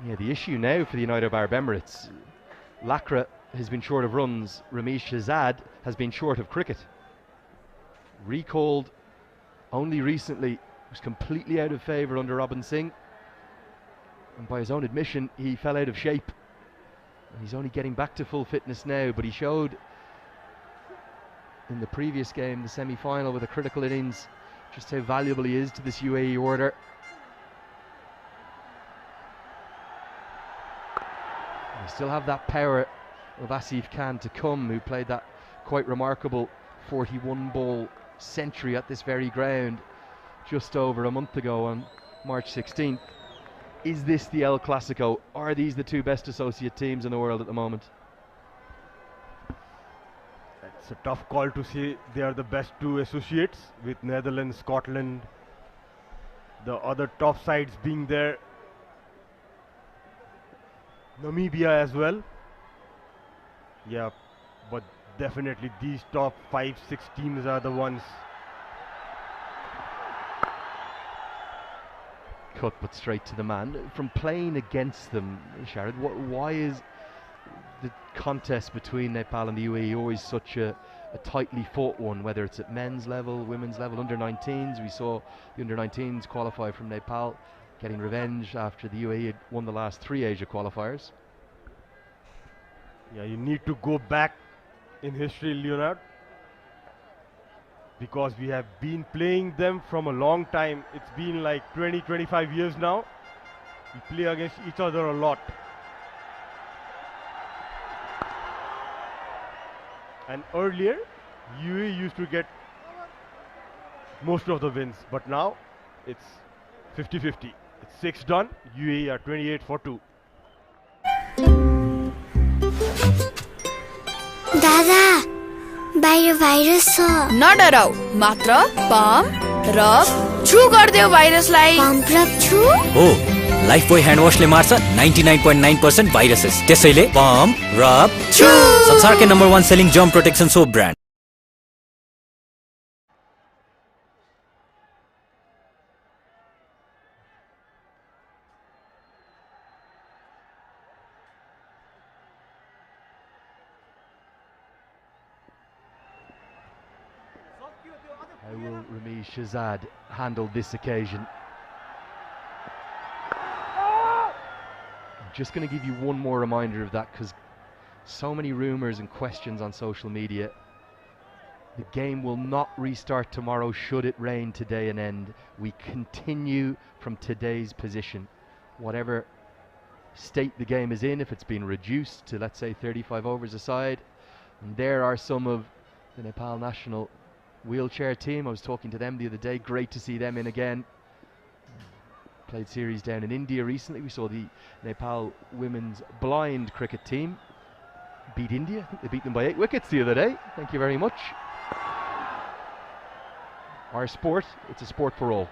Yeah, the issue now for the United Arab Emirates, Lakra has been short of runs. Ramesh Shehzad has been short of cricket. Recalled only recently, was completely out of favour under Robin Singh. And by his own admission, he fell out of shape. And he's only getting back to full fitness now, but he showed in the previous game, the semi-final, with a critical innings, just how valuable he is to this UAE order. They still have that power of Asif Khan to come, who played that quite remarkable 41-ball century at this very ground just over a month ago on March 16th. Is this the El Clasico? Are these the 2 best associate teams in the world at the moment? It's a tough call to say they are the best 2 associates, with Netherlands, Scotland, the other top sides being there. Namibia as well. Yeah, but definitely these top 5-6 teams are the ones. Cut but straight to the man. From playing against them, Sharad, why is the contest between Nepal and the UAE always such a tightly fought one, whether it's at men's level, women's level, under-19s? We saw the under-19s qualify from Nepal, getting revenge after the UAE had won the last 3 Asia qualifiers. Yeah, you need to go back in history, Leonard, because we have been playing them from a long time. It's been like 20-25 years now. We play against each other a lot. And earlier, UAE used to get most of the wins, but now it's 50-50. It's 6 done. UAE are 28 for 2. दादा बाहिर virus छ नडराउ मात्र pump rub छु गर्दियो भाइरसलाई pump rub छु हो Lifebuoy hand वाशले मार्छ 99.9% viruses त्यसैले पम्प रब छु संसारकै number 1 selling germ protection soap brand How will Rami Shahzad handle this occasion? I'm just going to give you one more reminder of that because so many rumours and questions on social media. The game will not restart tomorrow should it rain today and end. We continue from today's position. Whatever state the game is in, if it's been reduced to, let's say, 35 overs aside. And there are some of the Nepal national wheelchair team. I was talking to them the other day. Great to see them in again. Played series down in India recently. We saw the Nepal women's blind cricket team beat India. I think they beat them by 8 wickets the other day. Thank you very much. Our sport, it's a sport for all.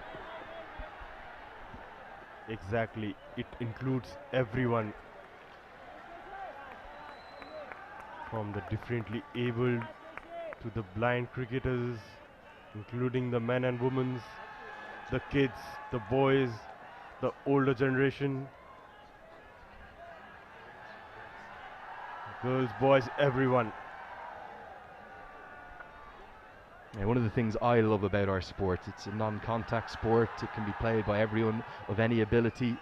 Exactly. It includes everyone, from the differently abled to the blind cricketers, including the men and women, the kids, the boys, the older generation, girls, boys, everyone. Yeah, one of the things I love about our sport, it's a non-contact sport. It can be played by everyone of any ability,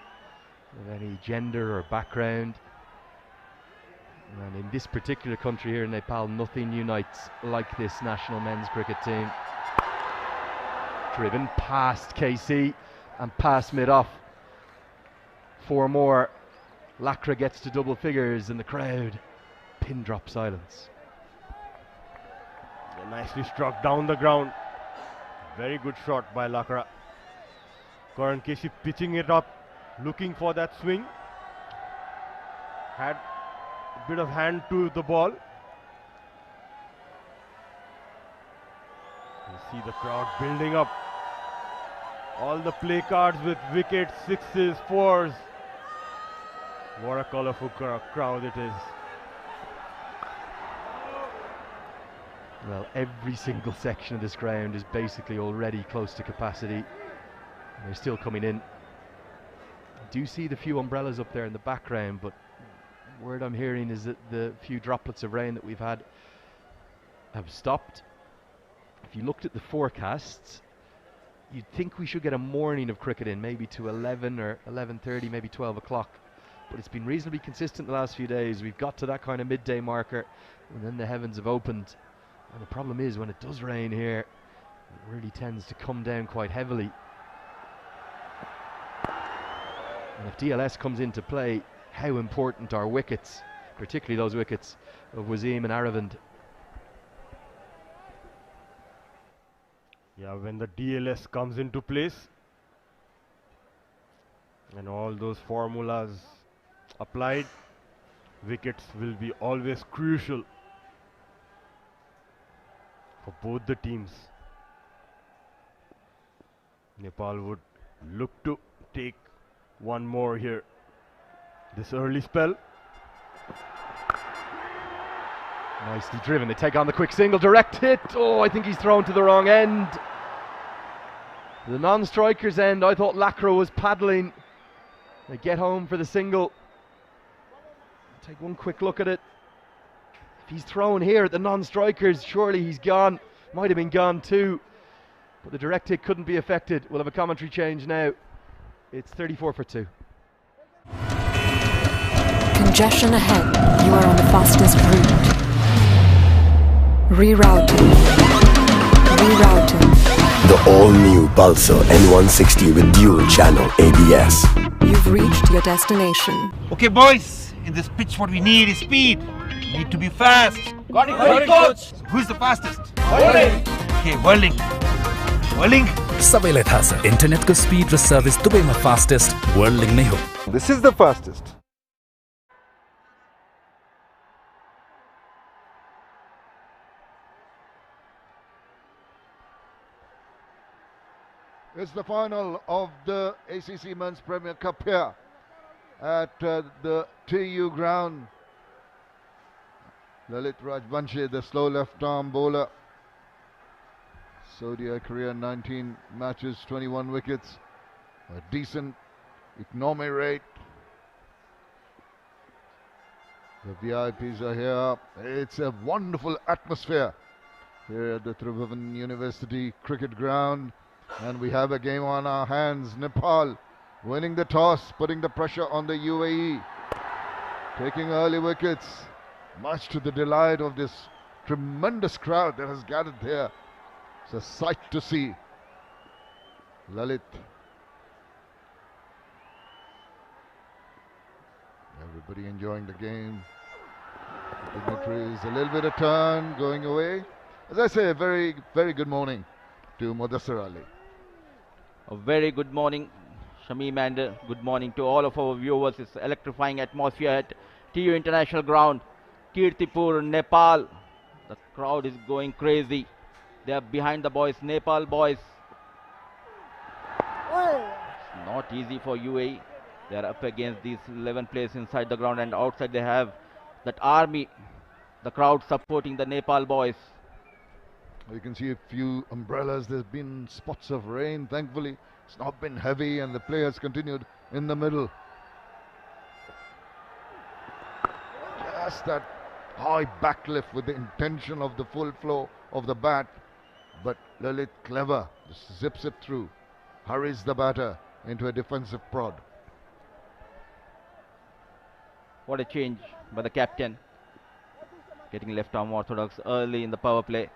of any gender or background. And in this particular country here in Nepal, nothing unites like this national men's cricket team. Driven past KC and past mid-off. 4 more. Lakra gets to double figures and the crowd pin drop silence. Nicely struck down the ground. Very good shot by Lakra. Karan Keshi pitching it up, looking for that swing. Had a bit of hand to the ball. You see the crowd building up. All the play cards with wickets, 6s, 4s. What a colourful crowd it is. Well, every single section of this ground is basically already close to capacity. They're still coming in. I do see the few umbrellas up there in the background, but word I'm hearing is that the few droplets of rain that we've had have stopped. If you looked at the forecasts, you'd think we should get a morning of cricket in, maybe to 11 or 11:30, maybe 12 o'clock. But it's been reasonably consistent the last few days. We've got to that kind of midday marker, and then the heavens have opened. And the problem is, when it does rain here, it really tends to come down quite heavily. And if DLS comes into play, how important are wickets, particularly those wickets of Wasim and Aravind. Yeah, when the DLS comes into place and all those formulas applied, wickets will be always crucial for both the teams. Nepal would look to take one more here. This early spell. Nicely driven. They take on the quick single, direct hit. Oh, I think he's thrown to the wrong end. The non-striker's end, I thought Lakra was paddling. They get home for the single. Take one quick look at it. If he's thrown here at the non-strikers, surely he's gone. Might have been gone too. But the direct hit couldn't be affected. We'll have a commentary change now. It's 34 for 2. Congestion ahead. You are on the fastest route. Rerouting. Rerouting. The all-new Pulsar N160 with dual channel ABS. You've reached your destination. Okay, boys, in this pitch, what we need is speed. We need to be fast. Got it, coach. Who's the fastest? Whirling. Okay, whirling. Whirling. सबैलाई थाहा छ इन्टरनेटको speed र service दुवैमा fastest वर्ल्डिङ नै हो. This is the fastest. It's the final of the ACC Men's Premier Cup here at the TU ground. Lalit Rajbanshi, the slow left-arm bowler. Saudi career 19 matches, 21 wickets. A decent economy rate. The VIPs are here. It's a wonderful atmosphere here at the Tribhuvan University cricket ground. And we have a game on our hands. Nepal winning the toss, putting the pressure on the UAE. Taking early wickets, much to the delight of this tremendous crowd that has gathered here. It's a sight to see. Lalit. Everybody enjoying the game. Dignitaries, a little bit of turn going away. As I say, a very, very good morning to Mudassir Ali. A very good morning, Shamim, and good morning to all of our viewers. It's electrifying atmosphere at TU International Ground, Kirtipur, Nepal. The crowd is going crazy. They are behind the boys, Nepal boys. It's not easy for UAE. They are up against these 11 players inside the ground, and outside they have that army, the crowd supporting the Nepal boys. You can see a few umbrellas. There's been spots of rain. Thankfully, it's not been heavy, and the play has continued in the middle. Just that high backlift with the intention of the full flow of the bat. But Lalit, clever, just zips it through, hurries the batter into a defensive prod. What a change by the captain. Getting left arm orthodox early in the power play.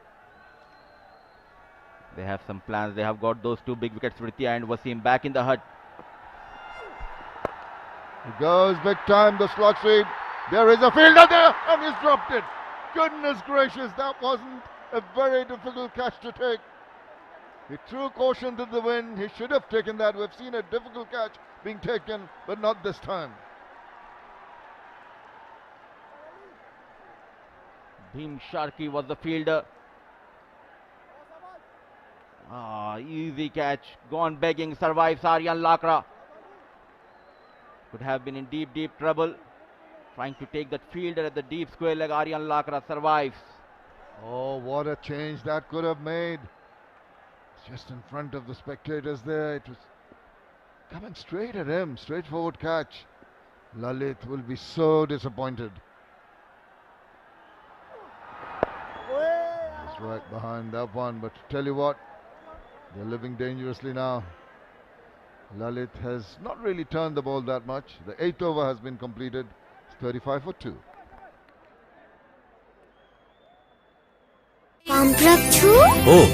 They have some plans. They have got those two big wickets, Vritia and Wasim, back in the hut. He goes big time, the slot sweep. There is a fielder there, and he's dropped it. Goodness gracious, that wasn't a very difficult catch to take. He threw caution to the wind. He should have taken that. We've seen a difficult catch being taken, but not this time. Bhim Sharkey was the fielder. Easy catch, gone begging, survives Aryan Lakra. Could have been in deep, deep trouble. Trying to take that fielder at the deep square leg. Aryan Lakra survives. Oh, what a change that could have made. Just in front of the spectators there. It was coming straight at him. Straightforward catch. Lalit will be so disappointed. He's right behind that one, but tell you what, they're living dangerously now. Lalit has not really turned the ball that much. The 8th over has been completed. It's 35 for 2. Oh,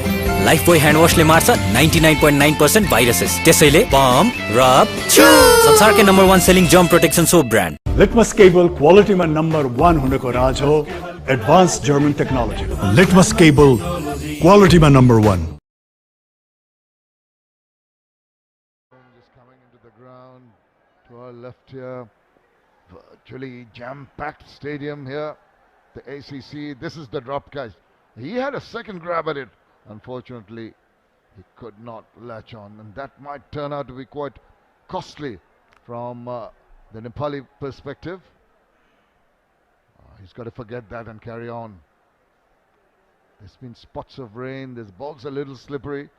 Lifebuoy hand wash ले मार्छ 99.9% viruses. त्यसैले pump, rub, chew. संसारकै number 1 selling germ protection soap brand. Litmus cable quality में number 1 हुनेको राज हो advanced German technology. Litmus cable quality में number 1. Just coming into the ground to our left here. Virtually jam-packed stadium here. The ACC. This is the drop catch. He had a second grab at it. Unfortunately, he could not latch on, and that might turn out to be quite costly from the Nepali perspective. He's got to forget that and carry on. There's been spots of rain. This ball's a little slippery.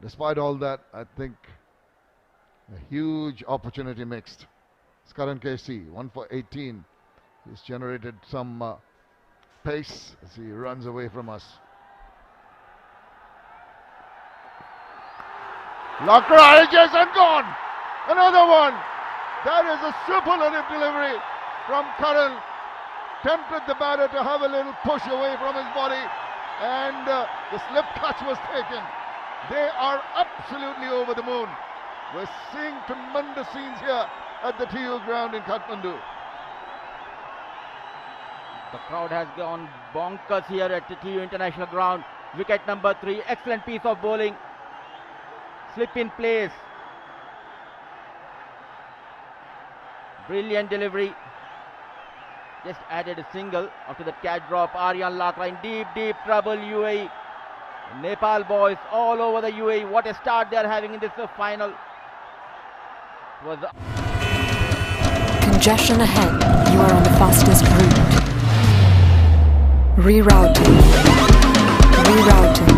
Despite all that, I think a huge opportunity mixed. It's Karan KC, 1 for 18. He's generated some pace as he runs away from us. Lakra edges and gone. Another one. That is a superlative delivery from Karan. Tempted the batter to have a little push away from his body, and the slip catch was taken. They are absolutely over the moon. We're seeing tremendous scenes here at the TU ground in Kathmandu. The crowd has gone bonkers here at the TU International Ground. Wicket number 3, excellent piece of bowling. Slip in place. Brilliant delivery. Just added a single after the catch drop. Aryan Lakra in deep, deep trouble. UAE Nepal boys all over the UAE. What a start they are having in this final. Was Congestion ahead. You are on the fastest route. Rerouting. Rerouting.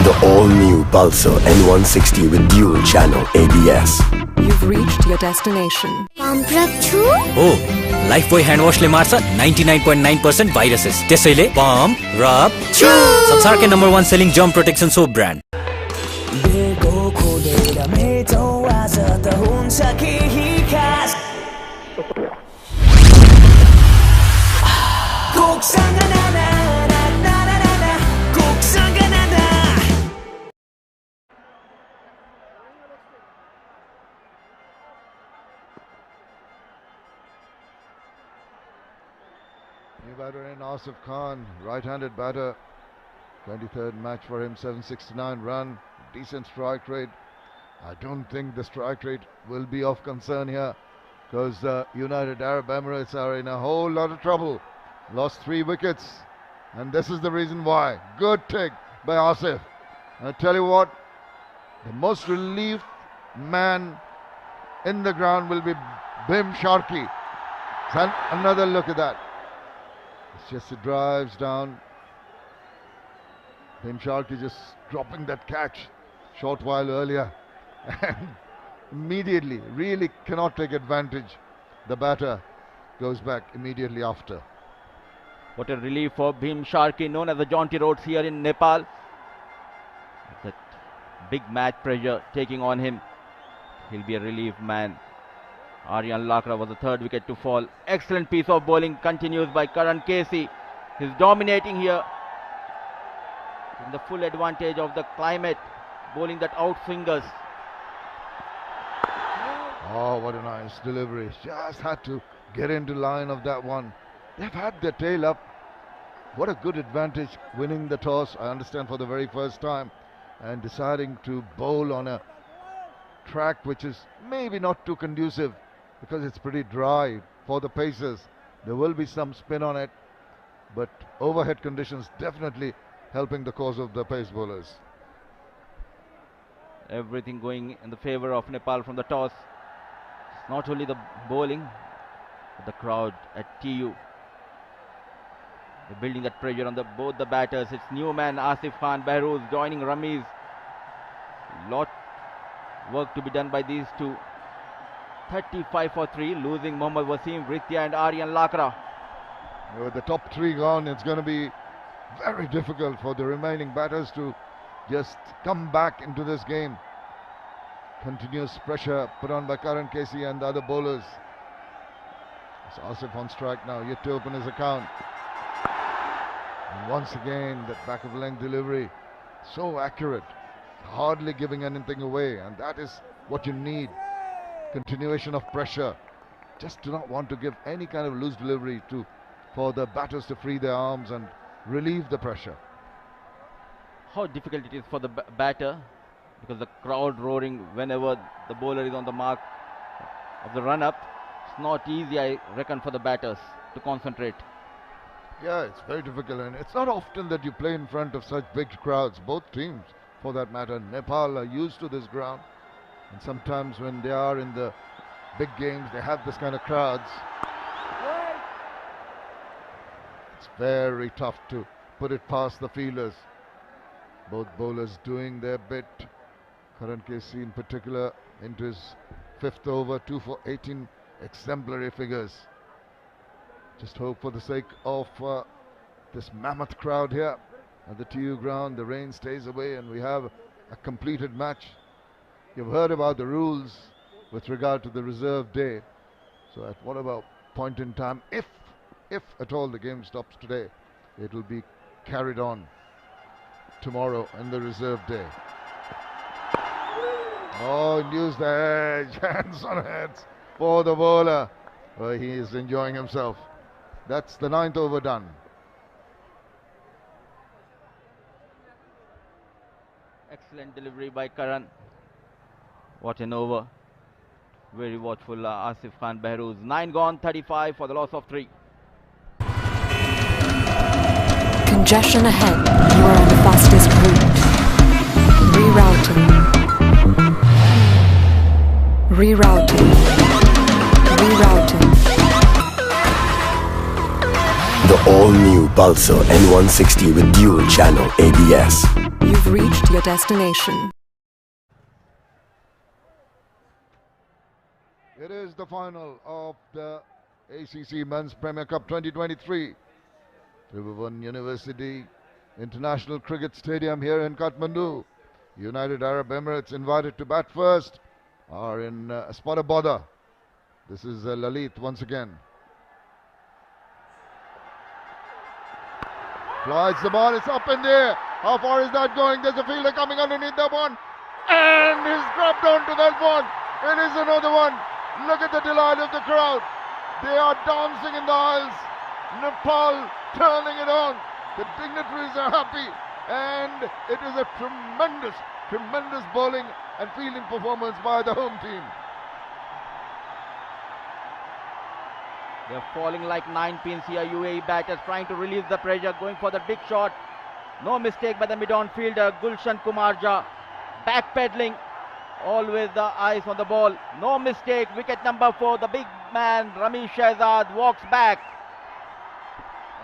The all-new Pulsar N160 with dual channel ABS. You've reached your destination. Oh, Lifebuoy hand wash ले मार्छ 99.9% viruses. त्यसैले pump, rub, chew. संसारकै number 1 selling germ protection soap brand. New batter in Asif Khan, right-handed batter. 23rd match for him, 769 run, decent strike rate. I don't think the strike rate will be of concern here because United Arab Emirates are in a whole lot of trouble. Lost 3 wickets and this is the reason why. Good take by Asif. I tell you what, the most relieved man in the ground will be Bhim Sharkey. And another look at that. It's just it drives down. Bhim Sharkey just dropping that catch short while earlier and immediately really cannot take advantage. The batter goes back immediately after. What a relief for Bhim Sharkey, known as the Jaunty Roads here in Nepal. That big match pressure taking on him. He'll be a relief man. Aryan Lakra was the 3rd wicket to fall. Excellent piece of bowling continues by Karan Casey. He's dominating here. In the full advantage of the climate, bowling that outswingers. Oh, what a nice delivery. Just had to get into line of that one. They've had their tail up. What a good advantage winning the toss, I understand, for the very first time, and deciding to bowl on a track which is maybe not too conducive because it's pretty dry for the pacers. There will be some spin on it, but overhead conditions definitely helping the cause of the pace bowlers. Everything going in the favor of Nepal from the toss. It's not only the bowling, but the crowd at TU. They're building that pressure on both the batters. It's new man Asif Khan Behrouz joining Ramiz. Lot work to be done by these two. 35 for 3, losing Mohammad Wasim, Britya and Aryan Lakra. With the top 3 gone, it's going to be very difficult for the remaining batters to just come back into this game. Continuous pressure put on by Karan Casey and the other bowlers. It's Asif on strike now, yet to open his account. And once again, that back of length delivery, so accurate, hardly giving anything away, and that is what you need. Continuation of pressure. Just do not want to give any kind of loose delivery for the batters to free their arms and relieve the pressure. How difficult it is for the batter, because the crowd roaring whenever the bowler is on the mark of the run-up. It's not easy, I reckon, for the batters to concentrate. Yeah, it's very difficult, and it's not often that you play in front of such big crowds. Both teams, for that matter, Nepal are used to this ground, and sometimes when they are in the big games, they have this kind of crowds. It's very tough to put it past the fielders. Both bowlers doing their bit. Karan Casey in particular into his 5th over, 2 for 18, exemplary figures. Just hope for the sake of this mammoth crowd here at the TU ground, the rain stays away and we have a completed match. You've heard about the rules with regard to the reserve day. So at whatever point in time, if at all the game stops today, it will be carried on tomorrow in the reserve day. Oh, use the edge, hands on heads for the bowler. Well, he is enjoying himself. That's the 9th over done. Excellent delivery by Karan. What an over. Very watchful Asif Khan Behrouz. 9 gone, 35 for the loss of 3. Congestion ahead. You are on the fastest route. Rerouting. Rerouting. The all-new Pulsar N160 with dual channel ABS. You've reached your destination. It is the final of the ACC Men's Premier Cup 2023. Tribhuvan University International Cricket Stadium here in Kathmandu. United Arab Emirates invited to bat first are in a spot of bother. This is Lalit once again. Flies the ball, it's up in there. How far is that going? There's a fielder coming underneath that one. And he's grabbed onto that one. It is another one. Look at the delight of the crowd. They are dancing in the aisles. Nepal turning it on. The dignitaries are happy. And it is a tremendous bowling and fielding performance by the home team. They're falling like 9 pins here. UAE batters trying to release the pressure, going for the big shot. No mistake by the mid-on fielder, Gulshan Kumarja. Backpedaling, always the eyes on the ball. No mistake, wicket number 4. The big man, Ramesh Shehzad, walks back.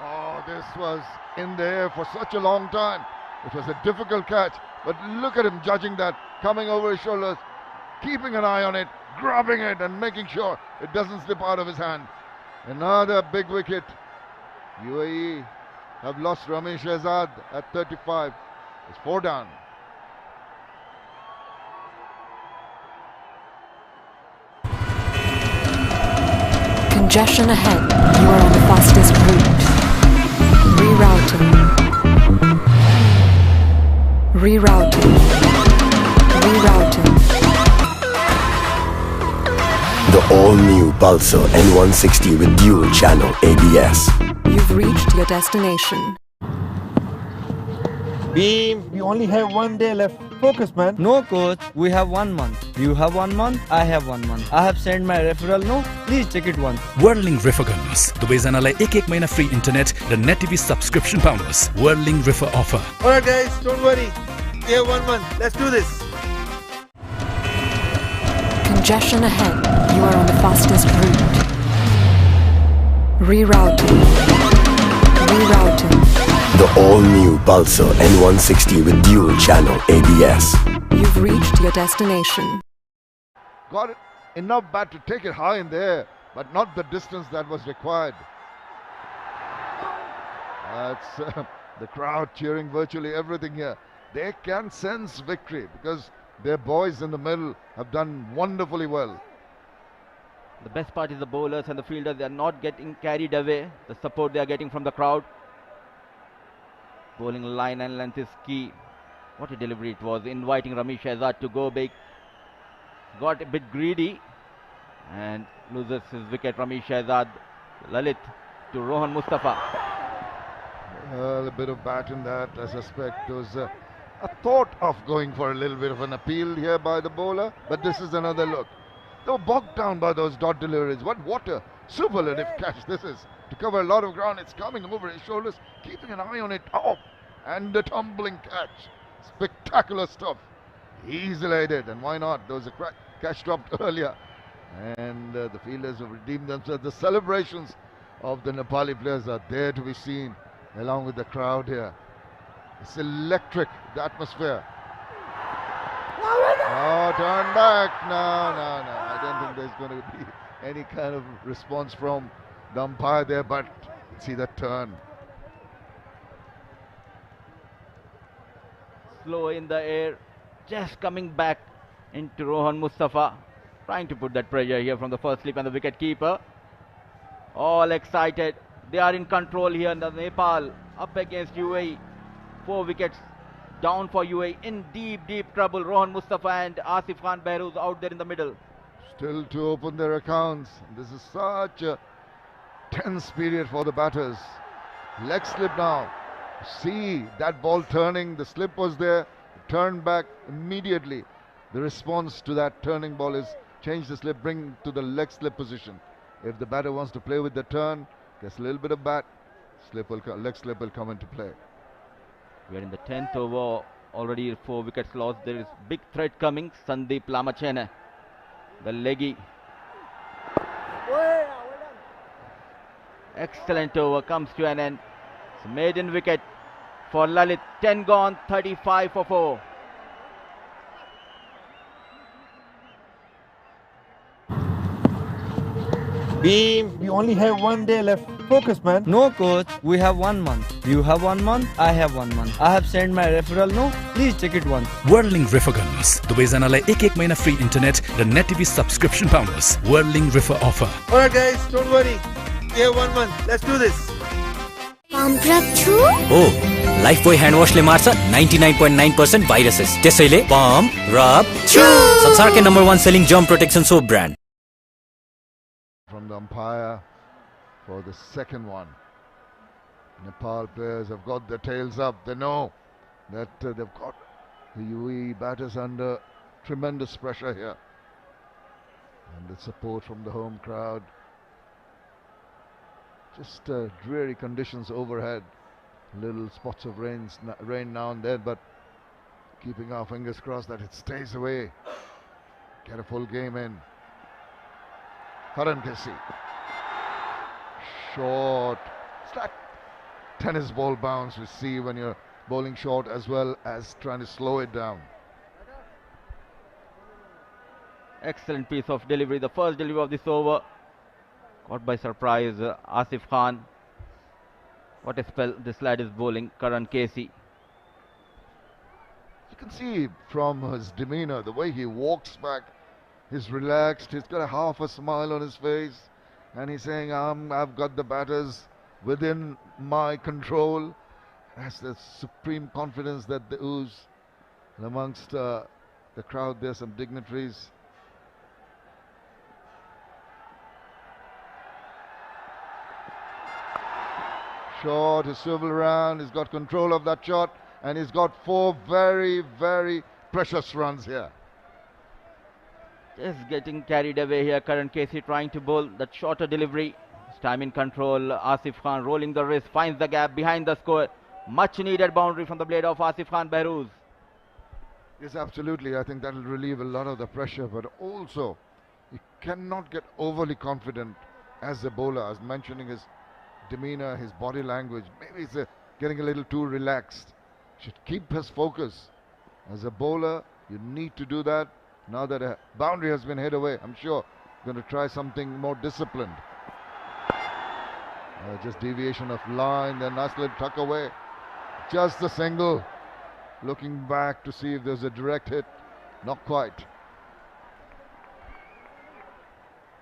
Oh, this was in the air for such a long time. It was a difficult catch, but look at him judging that, coming over his shoulders, keeping an eye on it, grabbing it and making sure it doesn't slip out of his hand. Another big wicket. UAE have lost Ramesh Shehzad at 35. It's 4 down. Congestion ahead. You are on the fastest route. Rerouting. Rerouting. Rerouting. The all-new Pulsar N160 with dual channel ABS. You've reached your destination. Beam, we only have 1 day left. Focus, man. No, coach. We have 1 month. You have 1 month. I have 1 month. I have sent my referral. No, please check it once. Whirling refer गर्नुहोस् दुवैजनालाई एक महिना free internet र net TV subscription पाउनुहोस् whirling refer offer. Alright guys, don't worry. We have 1 month. Let's do this. Congestion ahead. You are on the fastest route. Rerouting. Rerouting. The all-new Pulsar N160 with dual channel ABS. You've reached your destination. Got it enough bat to take it high in the air, but not the distance that was required. That's the crowd cheering virtually everything here. They can sense victory because their boys in the middle have done wonderfully well. The best part is the bowlers and the fielders. They are not getting carried away. The support they are getting from the crowd. Bowling line and length is key. What a delivery it was, inviting Ramesh Shehzad to go big. Got a bit greedy and loses his wicket. Ramesh Shehzad, Lalit to Rohan Mustafa. A bit of bat in that, I suspect. There was a thought of going for a little bit of an appeal here by the bowler, but this is another look. They were bogged down by those dot deliveries. What a superlative catch this is. To cover a lot of ground, it's coming over his shoulders, keeping an eye on it. Oh, and a tumbling catch. Spectacular stuff. Easily laid it, and why not? There was a catch dropped earlier. And the fielders have redeemed themselves. The celebrations of the Nepali players are there to be seen, along with the crowd here. It's electric, the atmosphere. Oh, turn back. No. I don't think there's going to be any kind of response from the umpire there, but see that turn. Slow in the air, just coming back into Rohan Mustafa. Trying to put that pressure here from the first slip and the wicket keeper. All excited. They are in control here in the Nepal up against UAE. 4 wickets down for UAE in deep trouble. Rohan Mustafa and Asif Khan Behruz out there in the middle. Still to open their accounts. This is such a tense period for the batters. Leg slip now. See that ball turning. The slip was there. Turned back immediately. The response to that turning ball is change the slip, bring to the leg slip position. If the batter wants to play with the turn, gets a little bit of bat, leg slip will come into play. We are in the 10th over, already 4 wickets lost. There is big threat coming. Sandeep Lamachene the leggy. Excellent over comes to an end. It's a maiden wicket for Lalit. 10 gone, 35 for 4. Beam, we only have 1 day left. Focus, man. No, coach. We have 1 month. You have 1 month. I have 1 month. I have sent my referral. No, please check it once. Whirling Refer गर्नुहोस् दुवैजनालाई एक महिना free internet र net TV subscription पाउनुहोस् Whirling Refer offer. Alright guys, don't worry. We have 1 month. Let's do this. Pump rub chu? हो Lifebuoy hand वाशले मार्छ 99.9% viruses त्यसैले पम्प रब छु संसारकै number 1 selling germ protection soap brand From the umpire for the second one. Nepal players have got their tails up. They know that they've got the UAE batters under tremendous pressure here. And the support from the home crowd. Just dreary conditions overhead. Little spots of rain now and then, but keeping our fingers crossed that it stays away. Get a full game in. Karan Kessi. Short. It's like tennis ball bounce you see when you're bowling short as well as trying to slow it down. Excellent piece of delivery. The first delivery of this over. Caught by surprise, Asif Khan. What a spell this lad is bowling, Karan Kessi. You can see from his demeanor, the way he walks back, he's relaxed, he's got a half a smile on his face, and he's saying, I've got the batters within my control. That's the supreme confidence that they ooze. And amongst the crowd, there's some dignitaries. Short, he's swivel around, he's got control of that shot, and he's got 4 very, very precious runs here. Just getting carried away here. Karan Kessi trying to bowl that shorter delivery. This time in control. Asif Khan rolling the wrist, finds the gap behind the score. Much needed boundary from the blade of Asif Khan Behrooz. Yes, absolutely. I think that will relieve a lot of the pressure, but also he cannot get overly confident as a bowler. I was mentioning his demeanor, his body language. Maybe he's getting a little too relaxed. Should keep his focus. As a bowler, you need to do that. Now that a boundary has been hit away, I'm sure going to try something more disciplined. Just deviation of line, then nice little tuck away. Just a single. Looking back to see if there's a direct hit. Not quite.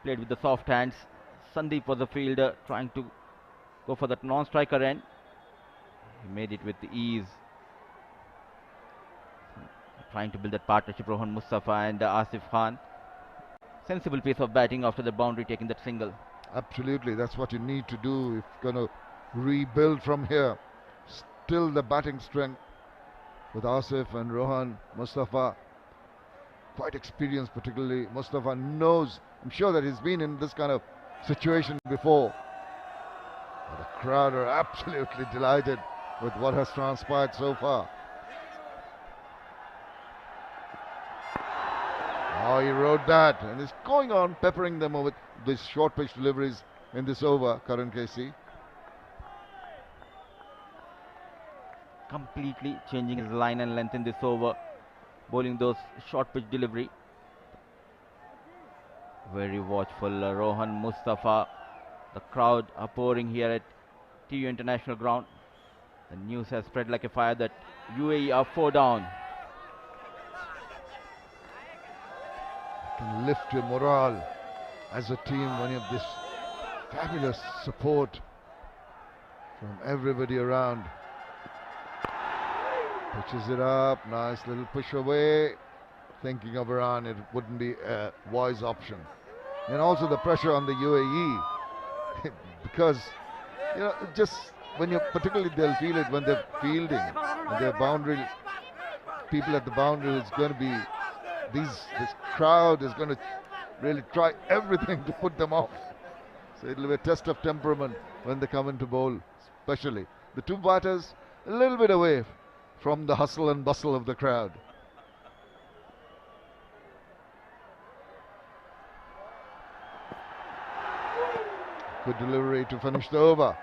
Played with the soft hands. Sandeep was the fielder trying to go for that non-striker end. He made it with ease. Trying to build that partnership, Rohan Mustafa and Asif Khan. Sensible piece of batting after the boundary, taking that single. Absolutely, that's what you need to do if you're going to rebuild from here. Still the batting strength with Asif and Rohan Mustafa. Quite experienced, particularly. Mustafa knows, I'm sure that he's been in this kind of situation before. But the crowd are absolutely delighted with what has transpired so far. Oh, he rode that and is going on peppering them with these short pitch deliveries in this over, Karan Kessi. Completely changing his line and length in this over, bowling those short pitch delivery. Very watchful Rohan Mustafa. The crowd are pouring here at TU International Ground. The news has spread like a fire that UAE are 4 down. Can lift your morale as a team when you have this fabulous support from everybody around. Pitches it up, nice little push away. Thinking of Iran, it wouldn't be a wise option. And also the pressure on the UAE because, you know, just when you're, particularly they'll feel it when they're fielding and their boundary, people at the boundary is going to be, this crowd is going to really try everything to put them off. So it'll be a test of temperament when they come into bowl, especially. The two batters a little bit away from the hustle and bustle of the crowd. Good delivery to finish the over.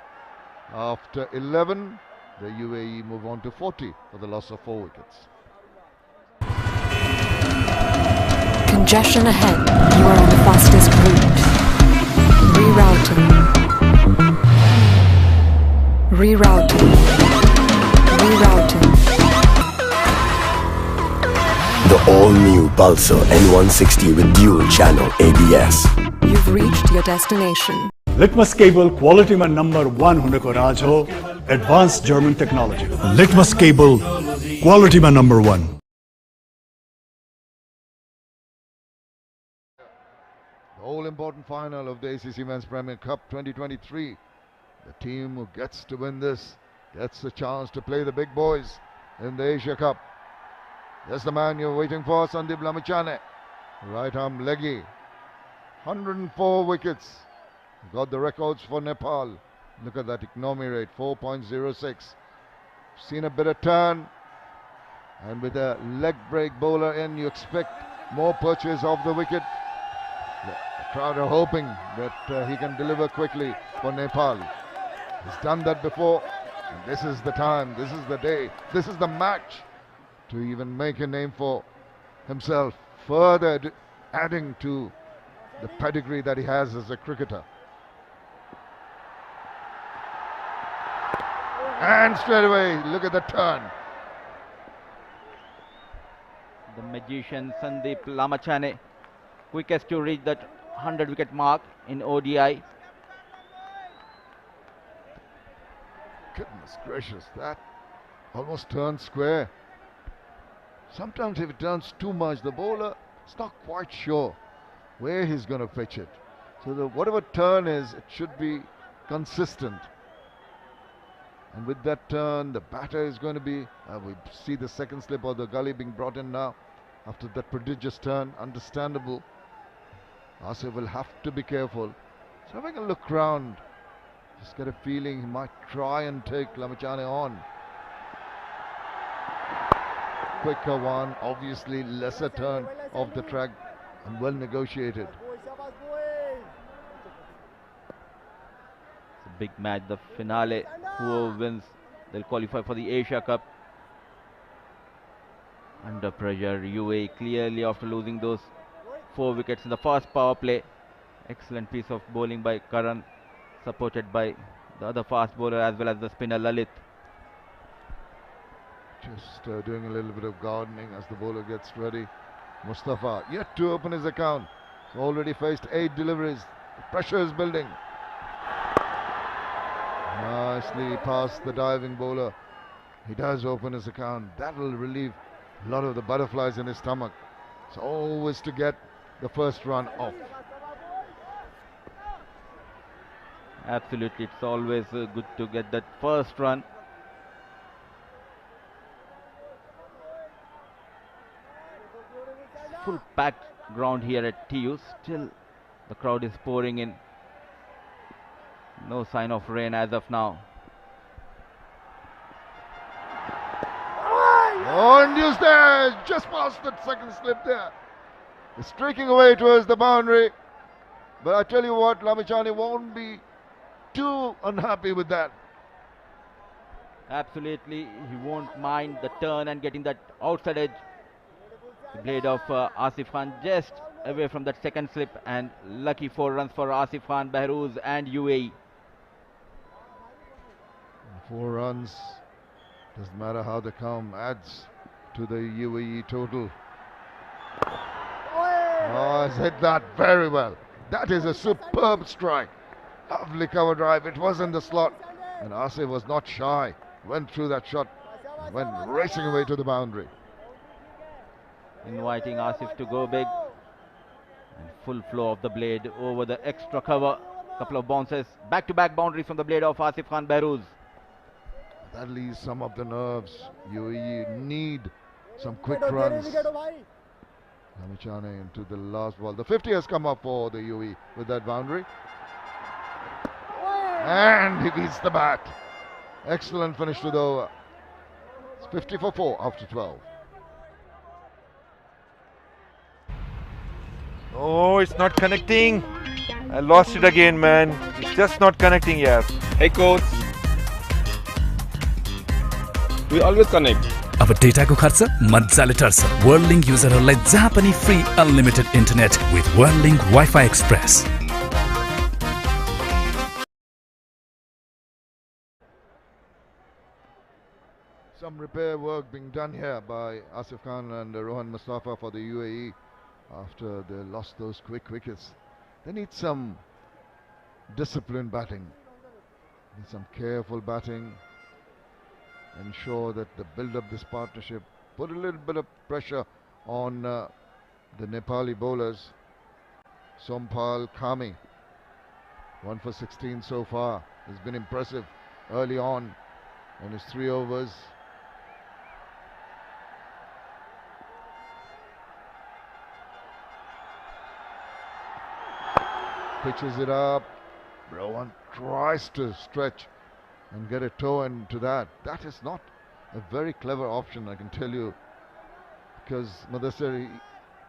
After 11, the UAE move on to 40 for the loss of 4 wickets. Congestion ahead. You are on the fastest route. Rerouting. Rerouting. Rerouting. The all-new Pulsar N160 with dual channel ABS. You've reached your destination. Litmus cable quality में number 1 होने को राज हो advanced German technology. Litmus cable quality में number 1. The all-important final of the ACC Men's Premier Cup 2023. The team who gets to win this gets the chance to play the big boys in the Asia Cup. There's the man you're waiting for, Sandeep Lamichhane. Right arm leggy. 104 wickets. Got the records for Nepal. Look at that economy rate, 4.06. Seen a bit of turn. And with a leg break bowler in, you expect more purchase of the wicket. The crowd are hoping that he can deliver quickly for Nepal. He's done that before. And this is the time, this is the day, this is the match to even make a name for himself, further adding to the pedigree that he has as a cricketer. And straight away, look at the turn. The magician Sandeep Lamichhane, quickest to reach that 100 wicket mark in ODI. Goodness gracious, that almost turned square. Sometimes if it turns too much, the bowler is not quite sure where he's going to pitch it. So whatever turn is, it should be consistent. And with that turn, the batter is going to be, we see the second slip of the gully being brought in now. After that prodigious turn, understandable. Asif will have to be careful. So having a look round, just get a feeling he might try and take Lamichhane on. Quicker one, obviously lesser turn of the track and well negotiated. It's a big match, the finale. Whoever wins, they'll qualify for the Asia Cup. Under pressure, UAE clearly after losing those 4 wickets in the first power play. Excellent piece of bowling by Karan, supported by the other fast bowler as well as the spinner Lalit. Just doing a little bit of gardening as the bowler gets ready. Mustafa yet to open his account. He's already faced 8 deliveries. The pressure is building. Nicely past the diving bowler. He does open his account. That will relieve a lot of the butterflies in his stomach. It's always to get the first run off. Absolutely, it's always good to get that first run. Full packed ground here at TU. Still the crowd is pouring in. No sign of rain as of now. Oh, and he's there, just past that second slip there. He's streaking away towards the boundary. But I tell you what, Lamichhane won't be too unhappy with that. Absolutely, he won't mind the turn and getting that outside edge. The blade of Asif Khan just away from that second slip, and lucky 4 runs for Asif Khan, Behrouz and UAE. 4 runs, doesn't matter how they come, adds to the UAE total. Oh, he's hit that very well. That is a superb strike. Lovely cover drive. It was in the slot, and Asif was not shy. Went through that shot, went racing away to the boundary. Inviting Asif to go big. And full flow of the blade over the extra cover. Couple of bounces. Back-to-back boundaries from the blade of Asif Khan, Behrouz. That leaves some of the nerves. UAE need some quick runs. Lamichhane into the last ball. The 50 has come up for the UAE with that boundary. And he beats the bat. Excellent finish to the over. It's 50 for 4 after 12. Oh, it's not connecting. I lost it again, man. It's just not connecting yet. Hey coach. We always connect. अब डेटाको खर्च मजाले टर्छ वर्ल्डलिंक युजरहरूलाई जहाँ पनि free unlimited internet with WorldLink WiFi express. Some repair work being done here by Asif Khan and Rohan Mustafa for the UAE after they lost those quick wickets. They need some disciplined batting, need some careful batting, ensure that they build up this partnership, put a little bit of pressure on the Nepali bowlers. Sompal Kami, 1 for 16 so far, has been impressive early on in his 3 overs. Pitches it up. Rowan tries to stretch and get a toe into that. That is not a very clever option, I can tell you, because Mudassir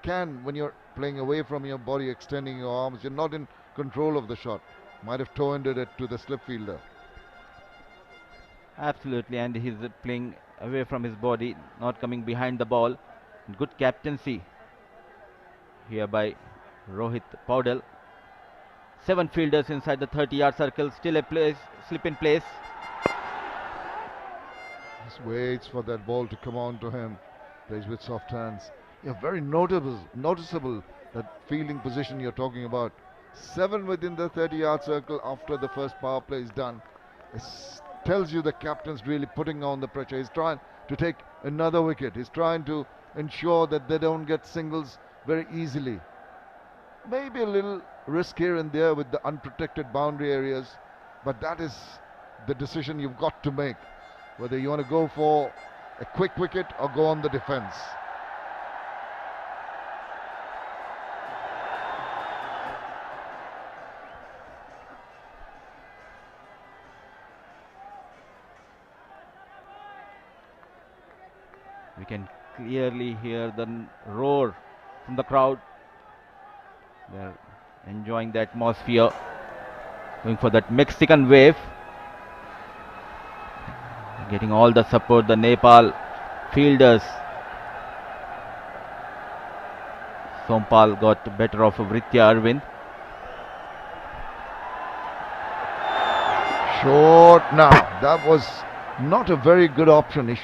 can, when you're playing away from your body, extending your arms, you're not in control of the shot. Might have toe-ended it to the slip fielder. Absolutely, and he's playing away from his body, not coming behind the ball. Good captaincy here by Rohit Paudel. 7 fielders inside the 30-yard circle, still a slip in place. Just waits for that ball to come on to him. Plays with soft hands. Yeah, very noticeable that fielding position you're talking about. 7 within the 30-yard circle after the first power play is done. It tells you the captain's really putting on the pressure. He's trying to take another wicket. He's trying to ensure that they don't get singles very easily. Maybe a little risk here and there with the unprotected boundary areas, but that is the decision you've got to make, whether you want to go for a quick wicket or go on the defense. We can clearly hear the roar from the crowd. They're enjoying the atmosphere, going for that Mexican wave, getting all the support, the Nepal fielders. Sompal got better of Vritya Arvind. Short now. That was not a very good option.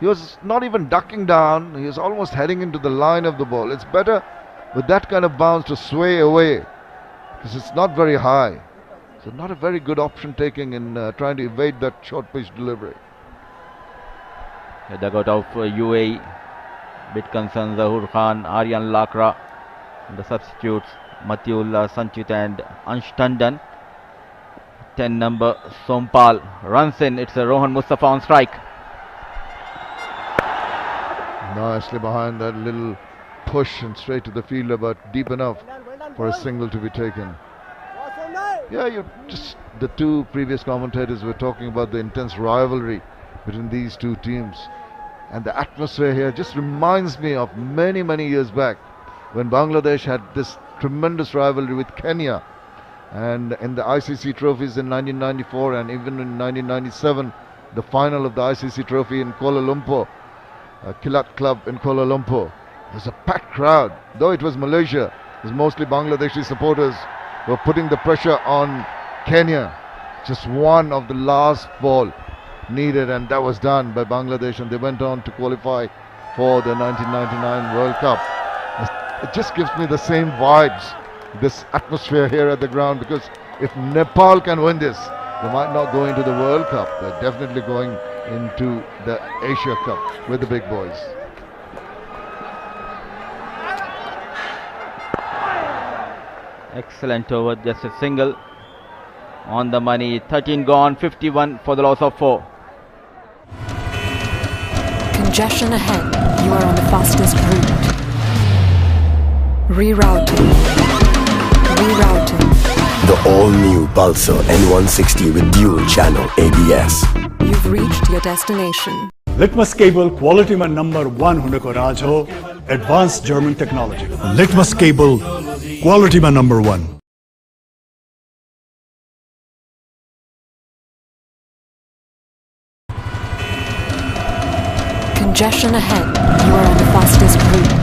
He was not even ducking down. He was almost heading into the line of the ball. It's better with that kind of bounce to sway away, because it's not very high. So not a very good option taking in trying to evade that short pitch delivery. The dugout of UAE, bit concerned Zahur Khan, Aryan Lakra, and the substitutes Matiullah Sanchit and Ansh Tandon. 10 number Sompal runs in. It's a Rohan Mustafa on strike. Nicely behind that little push and straight to the fielder, but deep enough for a single to be taken. Yeah, the two previous commentators were talking about the intense rivalry between these two teams, and the atmosphere here just reminds me of many years back when Bangladesh had this tremendous rivalry with Kenya, and in the ICC trophies in 1994 and even in 1997, the final of the ICC trophy in Kuala Lumpur, Kilat Club in Kuala Lumpur. There's a packed crowd. Though it was Malaysia, it was mostly Bangladeshi supporters who were putting the pressure on Kenya. Just one of the last ball needed, and that was done by Bangladesh, and they went on to qualify for the 1999 World Cup. It just gives me the same vibes, this atmosphere here at the ground, because if Nepal can win this, they might not go into the World Cup. They're definitely going into the Asia Cup with the big boys. Excellent over, just a single on the money. 13 gone, 51 for the loss of 4. Congestion ahead. You are on the fastest route. Rerouting. The all-new Pulsar N160 with dual channel ABS. You've reached your destination. Litmus cable quality में number 1 होने को राज हो advanced German technology. Litmus cable quality में number 1. Congestion ahead. You are on the fastest route.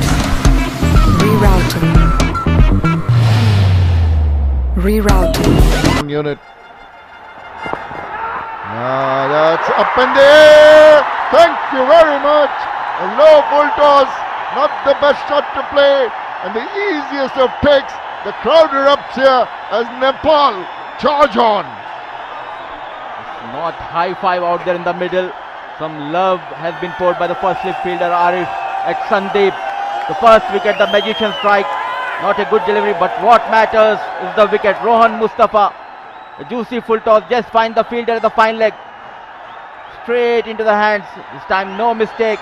Rerouting. Rerouting. Unit. That's up in the air. Thank you very much. A low full toss. Not the best shot to play. And the easiest of takes. The crowd erupts here as Nepal charge on. Not high five out there in the middle. Some love has been poured by the first slip fielder Arif at Sandeep. The first wicket, the magician strike. Not a good delivery, but what matters is the wicket. Rohan Mustafa, a juicy full toss, just find the fielder at the fine leg. Straight into the hands. This time no mistake.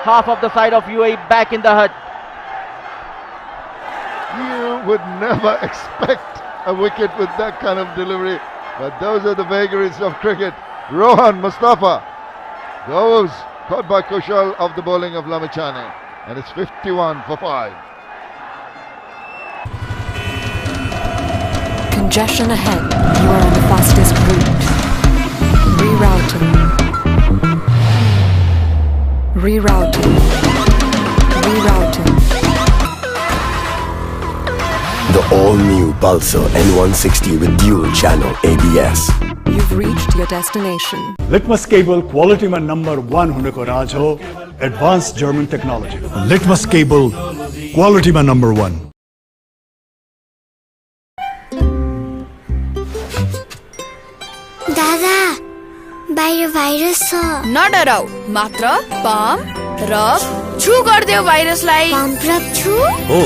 Half of the side of UAE back in the hut. You would never expect a wicket with that kind of delivery. But those are the vagaries of cricket. Rohan Mustafa goes, caught by Kushal of the bowling of Lamichhane. And it's 51 for 5. Congestion ahead. You are on the fastest route. Rerouting. Rerouting. Rerouting. The all-new Pulsar N160 with dual channel ABS. You've reached your destination. Litmus cable quality में number 1 होने को राज हो advanced German technology. Litmus cable quality में number 1. दादा बाहिर virus छ नडराउ मात्र pump rub छु गर्दियो भाइरसलाई पम्प रब छु हो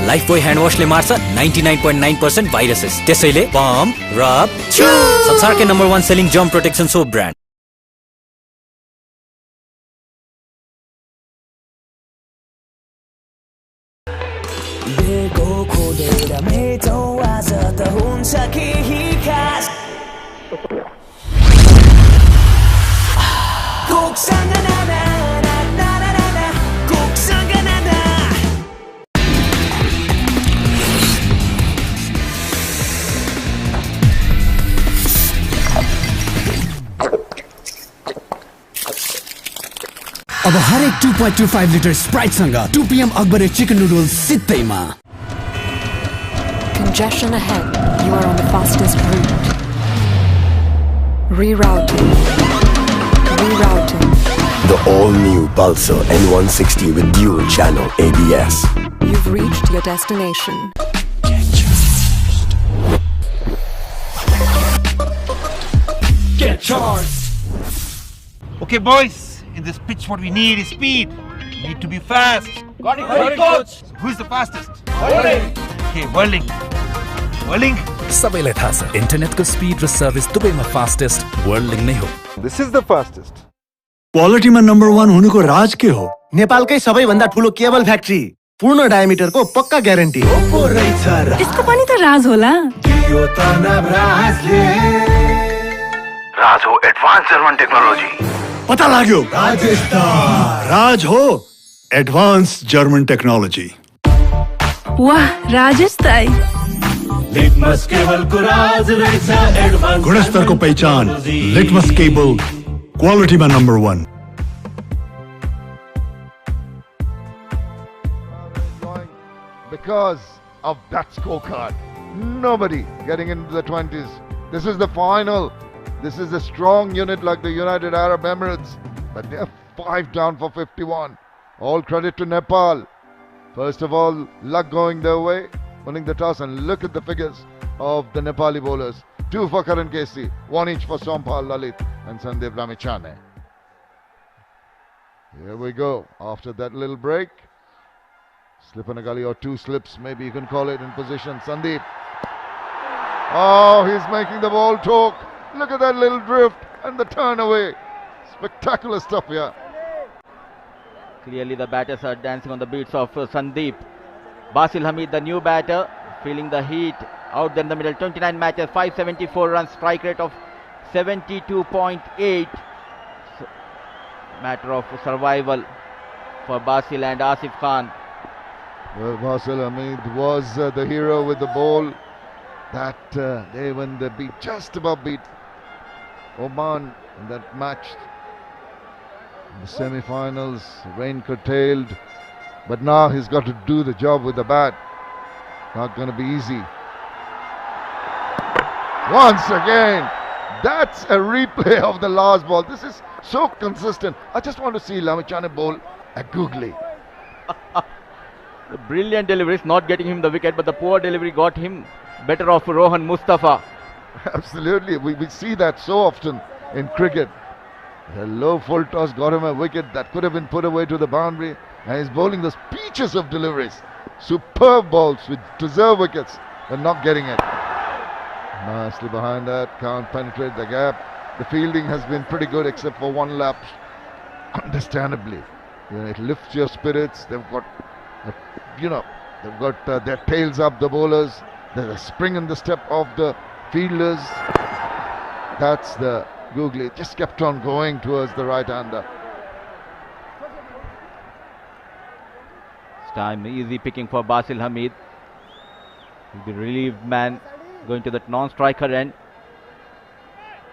लाइफ बोय ह्यान्ड वाशले मार्छ 99.9% भाइरसेस त्यसैले पम्प रब छु संसारकै number 1 selling germ protection soap brand बेको खोलेर मेटौ आज त हुन्छ केही खास कोकसँग नाना नाना नाना कोकसँग नाना अब हरेक 2.25 लिटर स्प्राइटसँग 2 PM अकबरे चिकन नुडल्स सित्तैमा Congestion ahead. You are on the fastest route. Rerouting. Rerouting. The all-new Pulsar N160 with dual channel ABS. You've reached your destination. Get charged! Okay, boys, in this pitch, what we need is speed. We need to be fast. Got it, coach. So who's the fastest? Whirling. Okay, whirling. Whirling. सबैलाई थाहा छ इन्टरनेटको speed र service दुवैमा fastest वर्ल्डिङ नै हो This is the fastest. Quality में number 1 होने को राज के हो नेपालकै सबैभन्दा ठुलो केबल फ्याक्ट्री पूर्ण डायमिटरको पक्का ग्यारेन्टी इसको पनि त राज होला राज हो एडवान्स जर्मन टेक्नोलोजी पता लाग्यो राज हो एडवान्स जर्मन टेक्नोलोजी वाह राजेश दाइ लिटमस केबल को राज रहेछ एडवान्स गुणस्तर को पहचान लिटमस केबल क्वालिटी में number 1. Because of that scorecard. Nobody getting into the 20s. This is the final. This is a strong unit like the United Arab Emirates. But they're 5 down for 51. All credit to Nepal. First of all, luck going their way, winning the toss, and look at the figures of the Nepali bowlers. 2 for Karan Casey, 1 each for Sompal Lalit and Sandeep Lamichhane. Here we go. After that little break, slip in a gully or 2 slips, maybe you can call it, in position. Sandeep. Oh, he's making the ball talk. Look at that little drift and the turn away. Spectacular stuff here. Clearly the batters are dancing on the beats of Sandeep. Basil Hamid, the new batter, feeling the heat out there in the middle. 29 matches, 574 runs, strike rate of 72.8. Matter of survival for Basil and Asif Khan. Well, Basil Hamid was the hero with the ball that day when they just about beat Oman in that match. The semi-finals, rain curtailed, but now he's got to do the job with the bat. Not going to be easy. Once again, that's a replay of the last ball. This is so consistent. I just want to see Lamichhane bowl a googly. The brilliant delivery is not getting him the wicket, but the poor delivery got him better off Rohan Mustafa. Absolutely, we see that so often in cricket. A low full toss got him a wicket that could have been put away to the boundary, and he's bowling those peaches of deliveries. Superb balls with deserved wickets, but not getting it. Nicely behind that, can't penetrate the gap. The fielding has been pretty good except for one lapse, understandably. It lifts your spirits. They've got, their tails up, the bowlers. There's a spring in the step of the fielders. That's the googly. It just kept on going towards the right-hander. This time easy picking for Basil Hamid. The relieved man going to that non-striker end.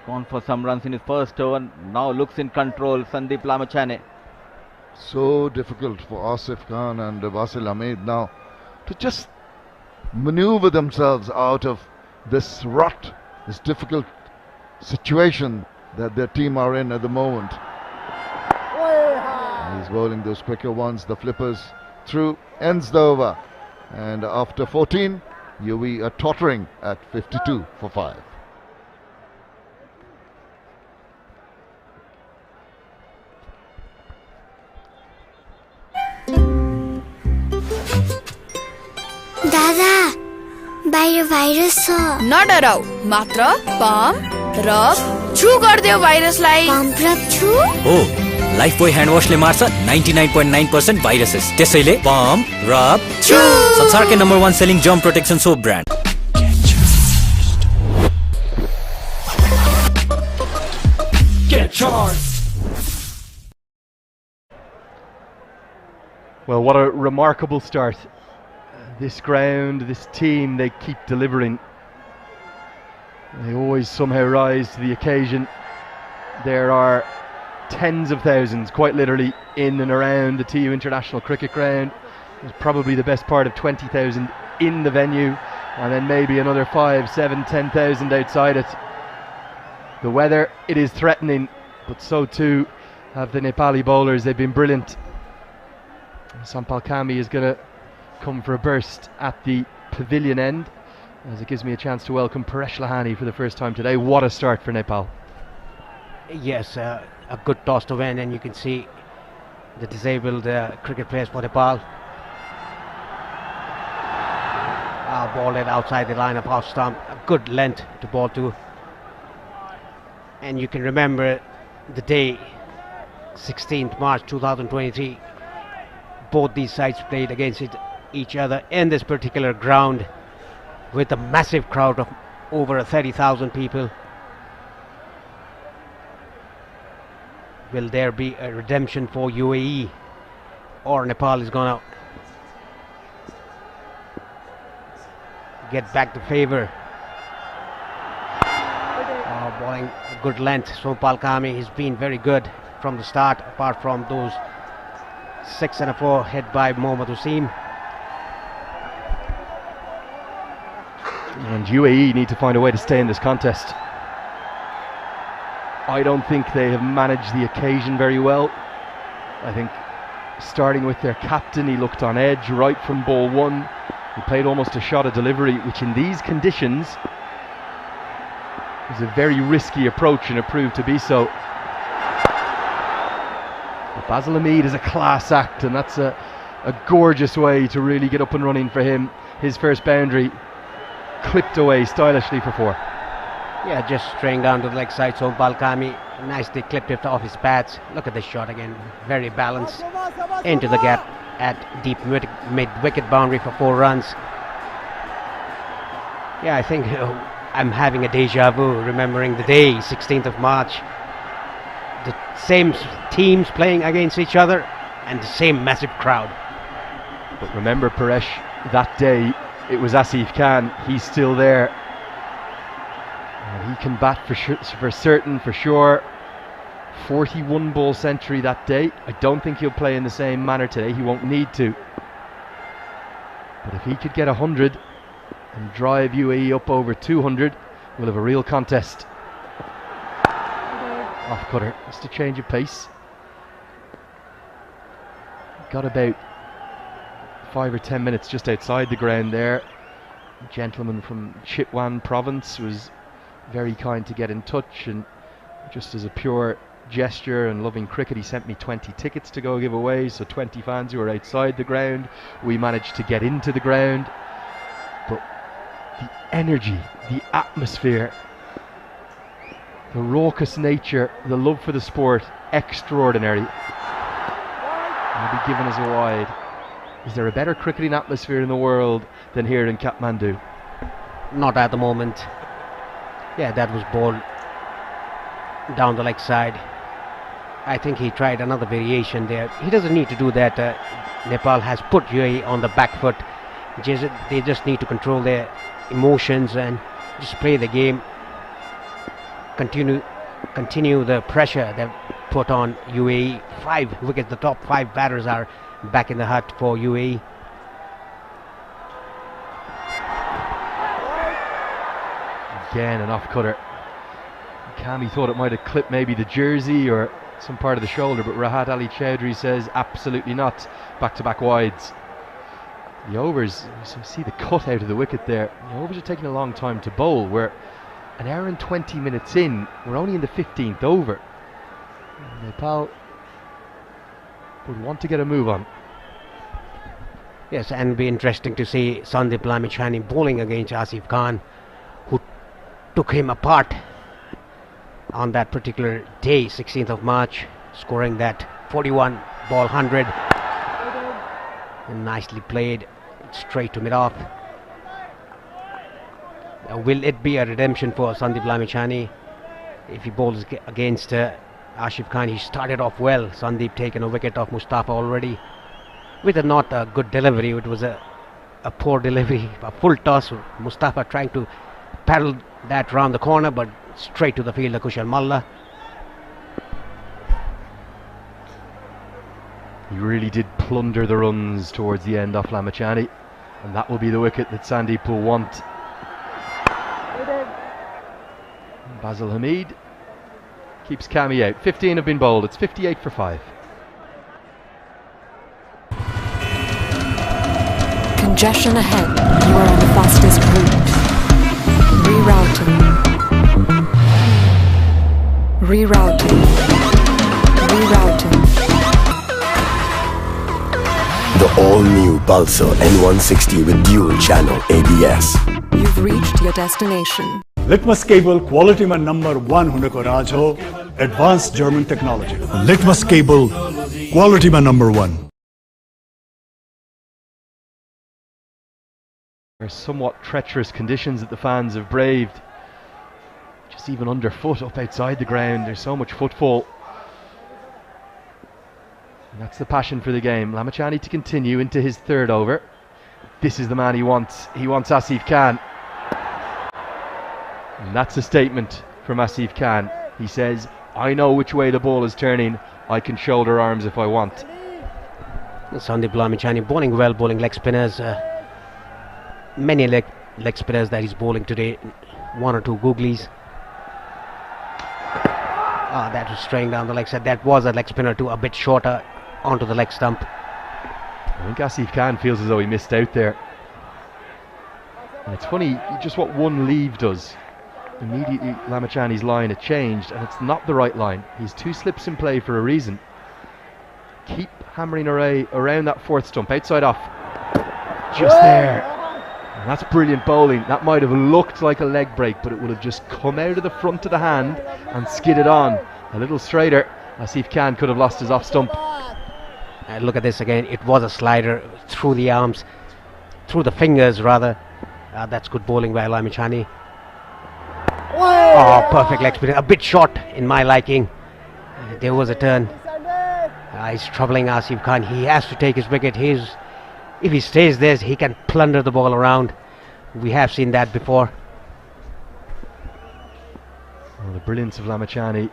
Gone for some runs in his first over. Now looks in control, Sandeep Lamachhane. So difficult for Asif Khan and Basil Hamid now to just maneuver themselves out of this rut, this difficult situation that their team are in at the moment. He's bowling those quicker ones, the flippers through, ends the over. And after 14, UAE are tottering at 52 for 5. दादा बाहिर virus छ नडराउ मात्र pump rub छु गर्दियो भाइरसलाई pump rub छु हो Lifebuoy hand वाशले मार्छ 99.9% viruses त्यसैले पम्प रब छु संसारकै number 1 selling germ protection soap brand Get charged. Well, what a remarkable start. This ground, this team, they keep delivering. They always somehow rise to the occasion. There are tens of thousands, quite literally, in and around the TU International Cricket Ground. There's probably the best part of 20,000 in the venue, and then maybe another 5, 7, 10,000 outside it. The weather, it is threatening, but so too have the Nepali bowlers. They've been brilliant. Sampal Kami is going to come for a burst at the pavilion end, as it gives me a chance to welcome Paresh Lahani for the first time today. What a start for Nepal. Yes, a good toss to win, and you can see the disabled cricket players for Nepal. Ball it outside the line of off stump, a good length to ball to. And you can remember the day, 16th March 2023, both these sides played against each other in this particular ground with a massive crowd of over 30,000 people. Will there be a redemption for UAE, or Nepal is going to get back the favor? Bowling a good length. Sampal Kami has been very good from the start, apart from those 6 and a 4 hit by Mohammad Wasim. And UAE need to find a way to stay in this contest. I don't think they have managed the occasion very well. I think starting with their captain, he looked on edge right from ball one. He played almost a shot of delivery, which in these conditions is a very risky approach, and it proved to be so. But Basil Hamid is a class act, and that's a gorgeous way to really get up and running for him. His first boundary clipped away stylishly for 4. Yeah, just straying down to the leg side. Sampal Kami nicely clipped it off his pads. Look at this shot again, very balanced into the gap at deep mid-wicket boundary for 4 runs. Yeah, I think I'm having a deja vu, remembering the day, 16th of March. The same teams playing against each other and the same massive crowd. But remember, Paresh, that day it was Asif Khan. He's still there. And he can bat for certain, for sure. 41 ball century that day. I don't think he'll play in the same manner today. He won't need to. But if he could get 100 and drive UAE up over 200, we'll have a real contest. Off cutter, just a change of pace. Got about 5 or 10 minutes just outside the ground there. A gentleman from Chitwan province was very kind to get in touch, and just as a pure gesture and loving cricket, he sent me 20 tickets to go give away. So 20 fans who were outside the ground. We managed to get into the ground, but the energy, the atmosphere, the raucous nature, the love for the sport, extraordinary. I'll be giving us a wide. Is there a better cricketing atmosphere in the world than here in Kathmandu? Not at the moment. Yeah, that was ball down the leg side. I think he tried another variation there. He doesn't need to do that. Nepal has put UAE on the back foot. They just need to control their emotions and just play the game. Continue the pressure they've put on UAE. 5 wickets, the top 5 batters are back in the hut for UAE. Again, an off cutter. Kami thought it might have clipped maybe the jersey or some part of the shoulder, but Rahat Ali Chowdhury says absolutely not. Back-to-back wides. The overs, you see the cut out of the wicket there. The overs are taking a long time to bowl. We're an hour and 20 minutes in. We're only in the 15th over. Nepal would want to get a move on. Yes, and it'll be interesting to see Sandeep Lamichhane bowling against Asif Khan, who took him apart on that particular day, 16th of March, scoring that 41 ball 100. And nicely played, straight to mid-off. Will it be a redemption for Sandeep Lamichhane if he bowls against Asif Khan? He started off well. Sandeep taken a wicket off Mustafa already with a not a good delivery. It was a poor delivery, a full toss. Mustafa trying to paddle that round the corner, but straight to the fielder Kushal Malla. He really did plunder the runs towards the end off Lamichhane, and that will be the wicket that Sandeep will want. Basil Hamid keeps Kami out. 15 have been bowled. It's 58 for 5. Congestion ahead. You are on the fastest route. Rerouting. Rerouting. Rerouting. The all-new Pulsar N160 with dual channel ABS. You've reached your destination. Litmus cable quality में number 1 होने को राज हो advanced German technology. Litmus cable quality में number 1. There are somewhat treacherous conditions that the fans have braved. Just even underfoot up outside the ground. There's so much footfall. And that's the passion for the game. Lamichhane to continue into his 3rd over. This is the man he wants. He wants Asif Khan. And that's a statement from Asif Khan. He says, I know which way the ball is turning. I can shoulder arms if I want. Sandeep Lamichhane bowling well, bowling leg spinners. Many leg spinners that he's bowling today. 1 or 2 googlies. That was straying down the leg side. That was a leg spinner too, a bit shorter onto the leg stump. I think Asif Khan feels as though he missed out there. And it's funny, just what one leave does. Immediately Lamichhane's line had changed, and it's not the right line. He's 2 slips in play for a reason. Keep hammering away around that 4th stump, outside off. Just there. And that's brilliant bowling. That might have looked like a leg break, but it would have just come out of the front of the hand and skidded on. A little straighter. Asif Khan could have lost his off stump. Look at this again. It was a slider through the arms, through the fingers rather. That's good bowling by Lamichhane. Oh, perfect leg spin. A bit short in my liking. There was a turn. He's troubling Asif Khan. He has to take his wicket. If he stays there, he can plunder the ball around. We have seen that before. Well, the brilliance of Lamichhane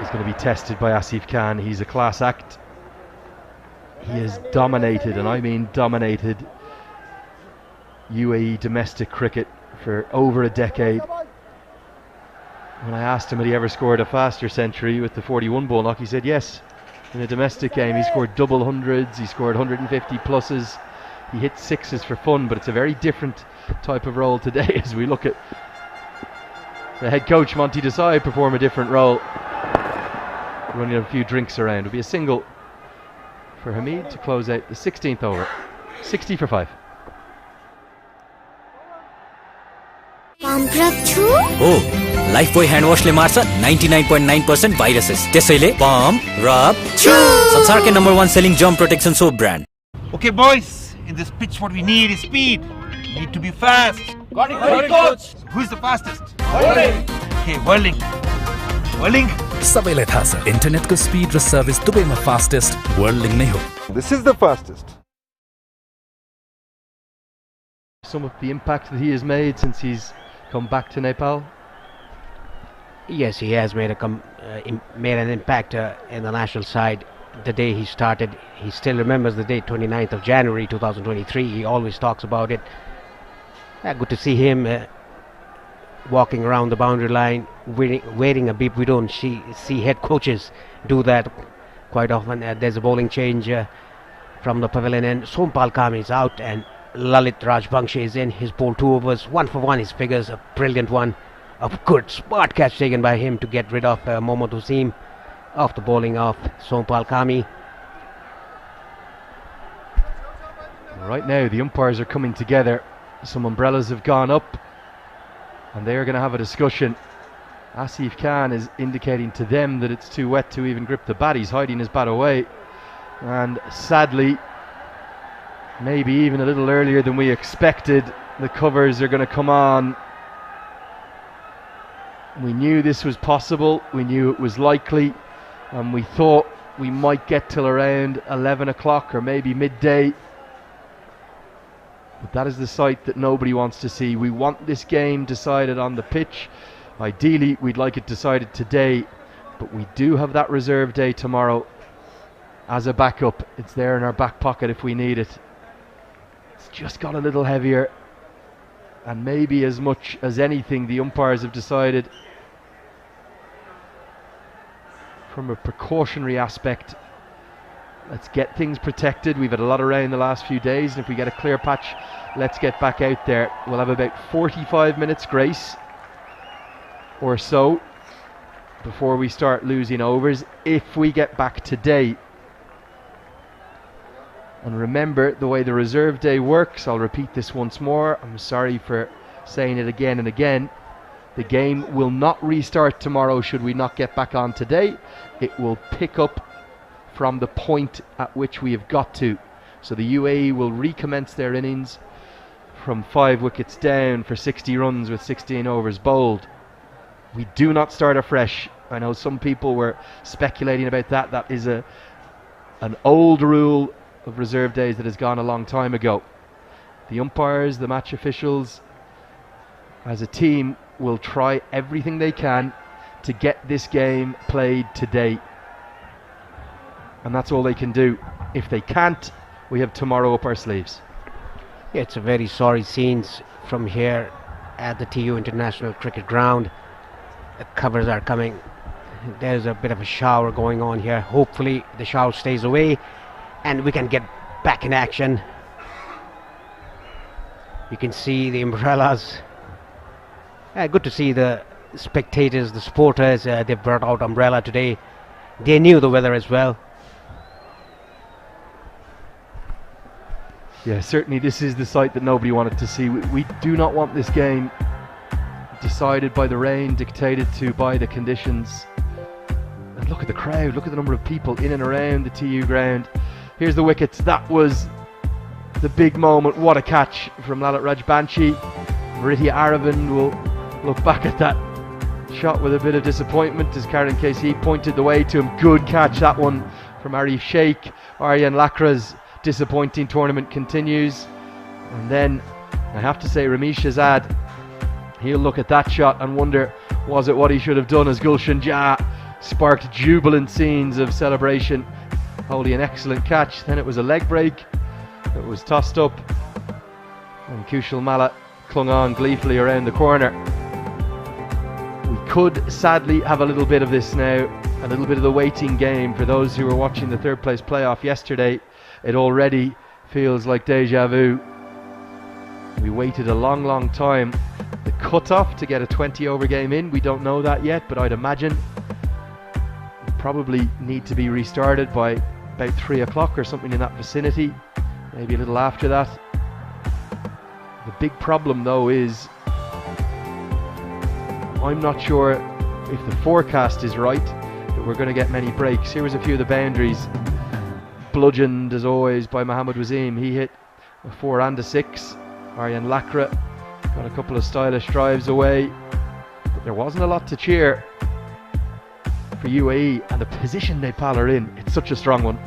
going to be tested by Asif Khan. He's a class act. He has dominated, and I mean dominated, UAE domestic cricket for over a decade. When I asked him had he ever scored a faster century with the 41 ball knock, he said yes. In a domestic game he scored double hundreds, he scored 150 pluses, he hit sixes for fun, but it's a very different type of role today as we look at the head coach Monty Desai perform a different role, running a few drinks around. It'll be a single for Hamid to close out the 16th over. 60 for 5. Oh, Lifebuoy hand wash ले मार्छ 99.9% viruses. त्यसैले pump, rub, chew. संसारकै number 1 selling germ protection soap brand. Okay, boys, in this pitch, what we need is speed. We need to be fast. Got it, coach. Who's the fastest? Whirling. Okay, whirling. Whirling. सबैलाई थाहा छ इन्टरनेटको speed र service दुवैमा fastest whirling नै हो. This is the fastest. Some of the impact that he has made since he's come back to Nepal. Yes, he has made an impact in the national side. The day he started, he still remembers the day, 29th of January 2023. He always talks about it. Good to see him walking around the boundary line, waiting a bit. We don't see head coaches do that quite often. There's a bowling change from the pavilion end. Sompal Kami is out and Lalit Rajbangshi is in. He's bowled 2 overs, 1 for 1. His figures, a brilliant one. A good smart catch taken by him to get rid of Mohammad Wasim off the bowling of Sompal Kami. Right now the umpires are coming together. Some umbrellas have gone up and they are going to have a discussion. Asif Khan is indicating to them that it's too wet to even grip the bat. He's hiding his bat away, and sadly, maybe even a little earlier than we expected, the covers are going to come on. We knew this was possible, we knew it was likely, and we thought we might get till around 11 o'clock or maybe midday. But that is the sight that nobody wants to see. We want this game decided on the pitch. Ideally, we'd like it decided today, but we do have that reserve day tomorrow as a backup. It's there in our back pocket if we need it. It's just got a little heavier, and maybe as much as anything, the umpires have decided from a precautionary aspect, let's get things protected. We've had a lot of rain the last few days, and if we get a clear patch, let's get back out there. We'll have about 45 minutes grace or so before we start losing overs if we get back today. And remember the way the reserve day works, I'll repeat this once more, I'm sorry for saying it again and again. The game will not restart tomorrow should we not get back on today. It will pick up from the point at which we have got to. So the UAE will recommence their innings from 5 wickets down for 60 runs with 16 overs bowled. We do not start afresh. I know some people were speculating about that. That is an old rule of reserve days that has gone a long time ago. The umpires, the match officials, as a team, will try everything they can to get this game played today. And that's all they can do. If they can't, we have tomorrow up our sleeves. Yeah, it's a very sorry scenes from here at the TU International Cricket Ground. The covers are coming. There's a bit of a shower going on here. Hopefully the shower stays away and we can get back in action. You can see the umbrellas. Good to see the spectators, the supporters. They've brought out umbrella today. They knew the weather as well. Yeah, certainly this is the sight that nobody wanted to see. We do not want this game decided by the rain, dictated to by the conditions. And look at the crowd, look at the number of people in and around the TU ground. Here's the wickets. That was the big moment. What a catch from Lalit Rajbangshi. Maritia Aravind will look back at that shot with a bit of disappointment as Karen KC pointed the way to him. Good catch, that one from Arif Sheikh. Aryan Lakra's disappointing tournament continues. And then I have to say Ramesh Shahzad, he'll look at that shot and wonder, was it what he should have done, as Gulshan Jah sparked jubilant scenes of celebration. Holy, an excellent catch. Then it was a leg break. It was tossed up, and Kushal Malla clung on gleefully around the corner. We could sadly have a little bit of this now, a little bit of the waiting game. For those who were watching the third place playoff yesterday, it already feels like deja vu. We waited a long time. The cut-off to get a 20 over game in, we don't know that yet, but I'd imagine it probably need to be restarted by about 3 o'clock or something in that vicinity, maybe a little after that. The big problem though is I'm not sure if the forecast is right that we're going to get many breaks. Here was a few of the boundaries, bludgeoned as always by Mohammed Wasim. He hit a 4 and a 6. Aryan Lakra got a couple of stylish drives away, but there wasn't a lot to cheer for UAE, and the position Nepal are in, it's such a strong one.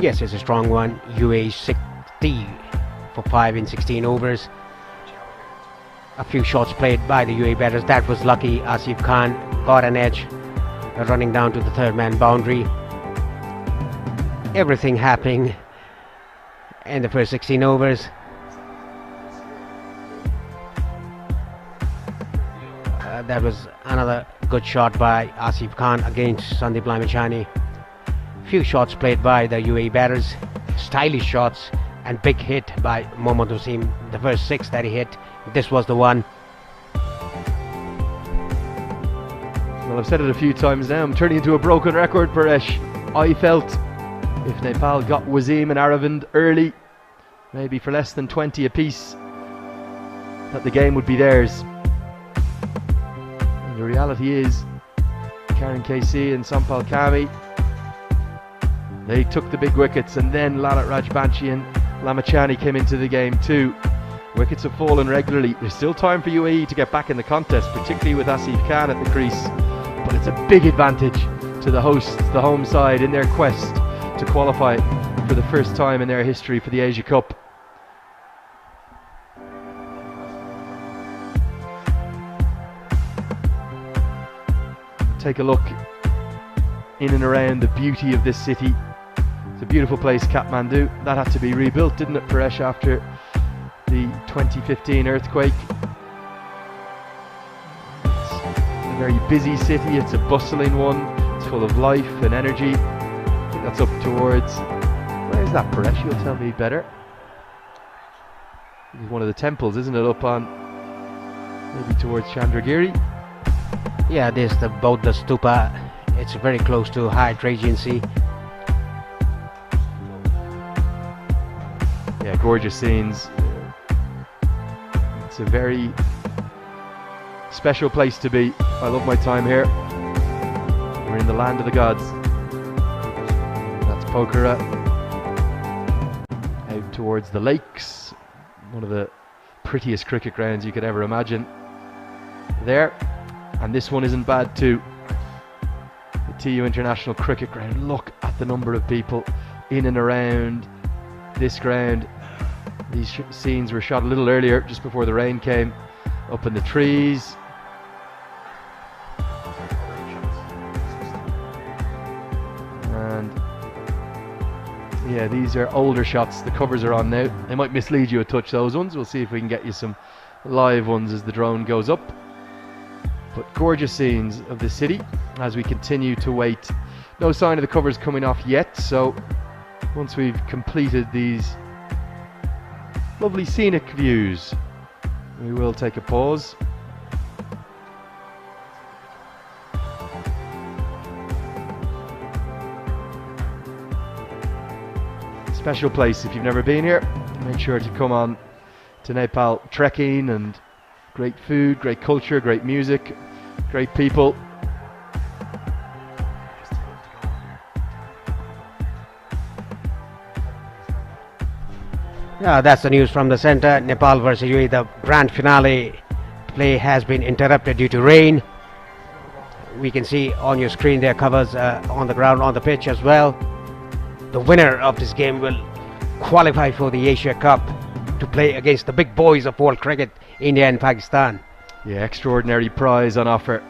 Yes, it's a strong one. UAE 60 for 5 in 16 overs. A few shots played by the UAE batters. That was lucky. Asif Khan got an edge, running down to the third man boundary. Everything happening in the first 16 overs. That was another good shot by Asif Khan against Sandeep Lamachani. Few shots played by the UAE batters, stylish shots, and big hit by Mohammad Wasim. The first 6 that he hit, this was the one. Well, I've said it a few times now, I'm turning into a broken record, Paresh. I felt if Nepal got Wasim and Aravind early, maybe for less than 20 apiece, that the game would be theirs. The reality is, Karen KC and Sampal Kami, they took the big wickets, and then Lalit Rajbanshi and Lamachani came into the game too. Wickets have fallen regularly. There's still time for UAE to get back in the contest, particularly with Asif Khan at the crease, but it's a big advantage to the hosts, the home side, in their quest to qualify for the first time in their history for the Asia Cup. Take a look in and around the beauty of this city. It's a beautiful place, Kathmandu. That had to be rebuilt, didn't it, Paresh, after the 2015 earthquake? It's a very busy city, it's a bustling one, it's full of life and energy. I think that's up towards, where is that, Paresh? You'll tell me better. It's one of the temples, isn't it, up on, maybe towards Chandragiri? Yeah, this is the Buddha Stupa. It's very close to Hyatt Regency. Yeah, gorgeous scenes. It's a very special place to be. I love my time here. We're in the land of the gods. That's Pokhara. Out towards the lakes. One of the prettiest cricket grounds you could ever imagine. There. And this one isn't bad too. The TU International Cricket Ground. Look at the number of people in and around this ground. These scenes were shot a little earlier, just before the rain came. Up in the trees. And yeah, these are older shots. The covers are on now. They might mislead you a touch, those ones. We'll see if we can get you some live ones as the drone goes up. But gorgeous scenes of the city as we continue to wait. No sign of the covers coming off yet, so once we've completed these lovely scenic views, we will take a pause. Special place if you've never been here. Make sure to come on to Nepal trekking, and great food, great culture, great music, great people. Yeah, that's the news from the center. Nepal versus UAE. The grand finale play has been interrupted due to rain. We can see on your screen there covers on the ground, on the pitch as well. The winner of this game will qualify for the Asia Cup to play against the big boys of world cricket, India and Pakistan. Yeah, extraordinary prize on offer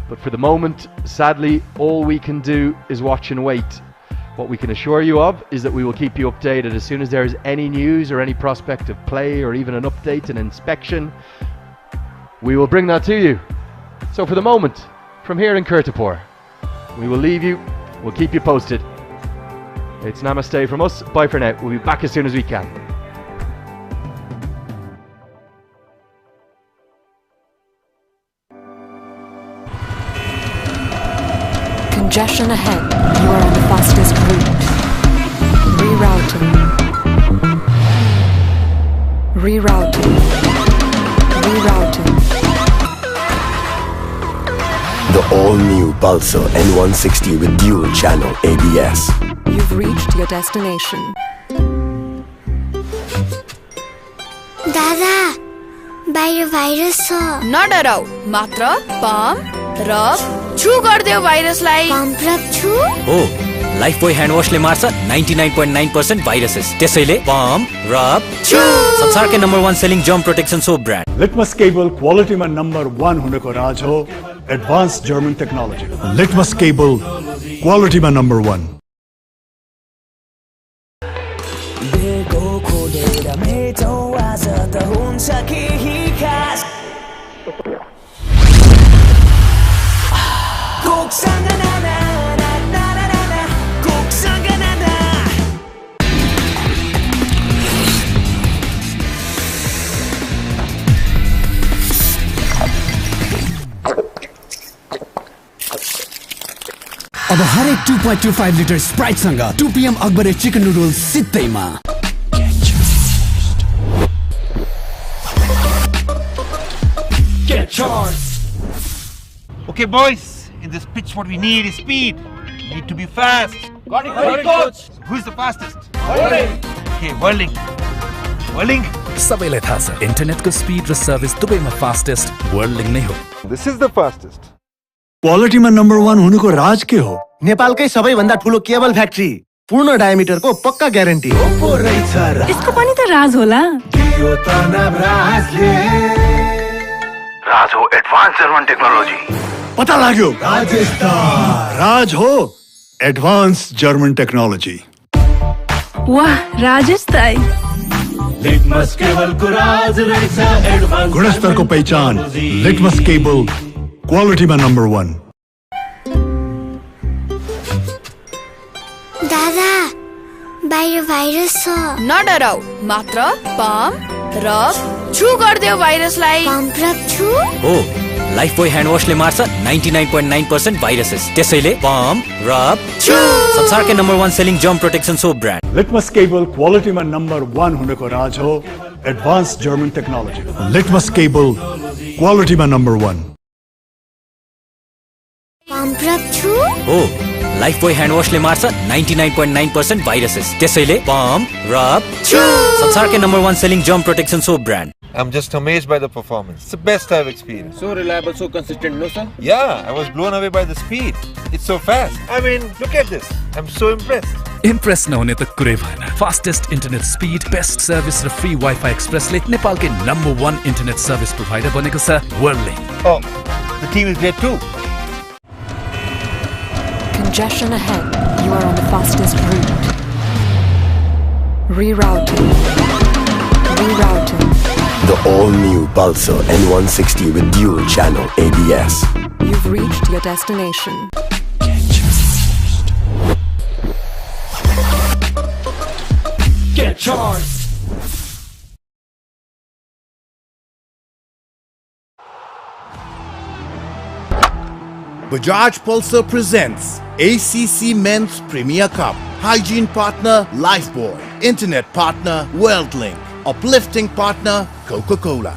But for the moment, sadly, all we can do is watch and wait. What we can assure you of is that we will keep you updated as soon as there is any news or any prospect of play or even an update, an inspection. We will bring that to you. So for the moment, from here in Kirtipur, we will leave you. We'll keep you posted. It's namaste from us. Bye for now. We'll be back as soon as we can. Congestion ahead. You are on the fastest route. Rerouting. Rerouting. Rerouting. The all-new Pulsar N160 with dual channel ABS. You've reached your destination. दादा बाहिर virus छ नडराऊ मात्र pump rub छु गर्दियो भाइरसलाई pump rub छु हो Lifebuoy hand वाशले मार्छ 99.9% viruses त्यसैले पम्प रब छु संसारकै number 1 selling germ protection soap brand Litmus cable क्वालिटीमा नम्बर 1 हुनको राज हो advance German technology Litmus cable क्वालिटीमा नम्बर 1 बेको खोलेर मेटौँ आज त हुन्छ केही खास कोकसँग नाना कोकसँग नाना अब हरेक 2.25 लिटर स्प्राइट सँग 2 PM अकबरे चिकन नुडल्स सित्तैमा Get charged. Okay, boys. In this pitch, what we need is speed. We need to be fast. Got it, coach. Who's the fastest? Whirling. Okay, whirling. Whirling. सबैलाई थाहा छ इन्टरनेटको speed र service दुवैमा fastest whirling नै हो This is the fastest. क्वालिटीमा number 1 हुनुको राज के हो नेपालकै सबैभन्दा ठुलो केबल फ्याक्ट्री पूर्ण डायमिटरको पक्का ग्यारेन्टी यसको पनि त राज होला राज हो एडभान्स जर्मन टेक्नोलोजी पता लाग्यो राज हो एडभान्स जर्मन टेक्नोलोजी वाह राजेश दाइ लिटमस केबलको राज रहेछ एडभान्स गुणस्तरको पहिचान लिटमस केबल क्वालिटीमा नम्बर 1 दादा बाहिर भाइरस छ नडराऊ मात्र पम्प रब छु गर्दियो भाइरसलाई पम्प रब छु हो लाइफबोय ह्यान्ड वाशले मार्छ 99.9% भाइरसेस त्यसैले पम्प रब छु संसारकै number 1 selling germ protection soap brand Litmus cable क्वालिटीमा नम्बर 1 हुनुको राज हो advance German technology Litmus cable क्वालिटीमा नम्बर 1 पम्प रब छु हो लाइफबोय ह्यान्ड वाशले मार्छ 99.9% भाइरसेस त्यसैले पम्प रब छु संसारकै number 1 selling germ protection soap brand I'm just amazed by the performance. It's the best I've experienced. So reliable, so consistent, no sir? Yeah, I was blown away by the speed. It's so fast. I mean, look at this. I'm so impressed. Impress नहुने त कुरै भएन fastest internet speed best service र free WiFi एक्सप्रेसले नेपालकै number 1 internet service provider बनेको छ whirling. Oh, the team is there too. Congestion ahead. You are on the fastest route. Rerouting. Rerouting. The all-new Pulsar N160 with dual channel ABS. You've reached your destination. Get charged. Bajaj Pulsar presents ACC Men's Premier Cup. Hygiene partner Lifebuoy. Internet partner WorldLink. Uplifting partner Coca-Cola.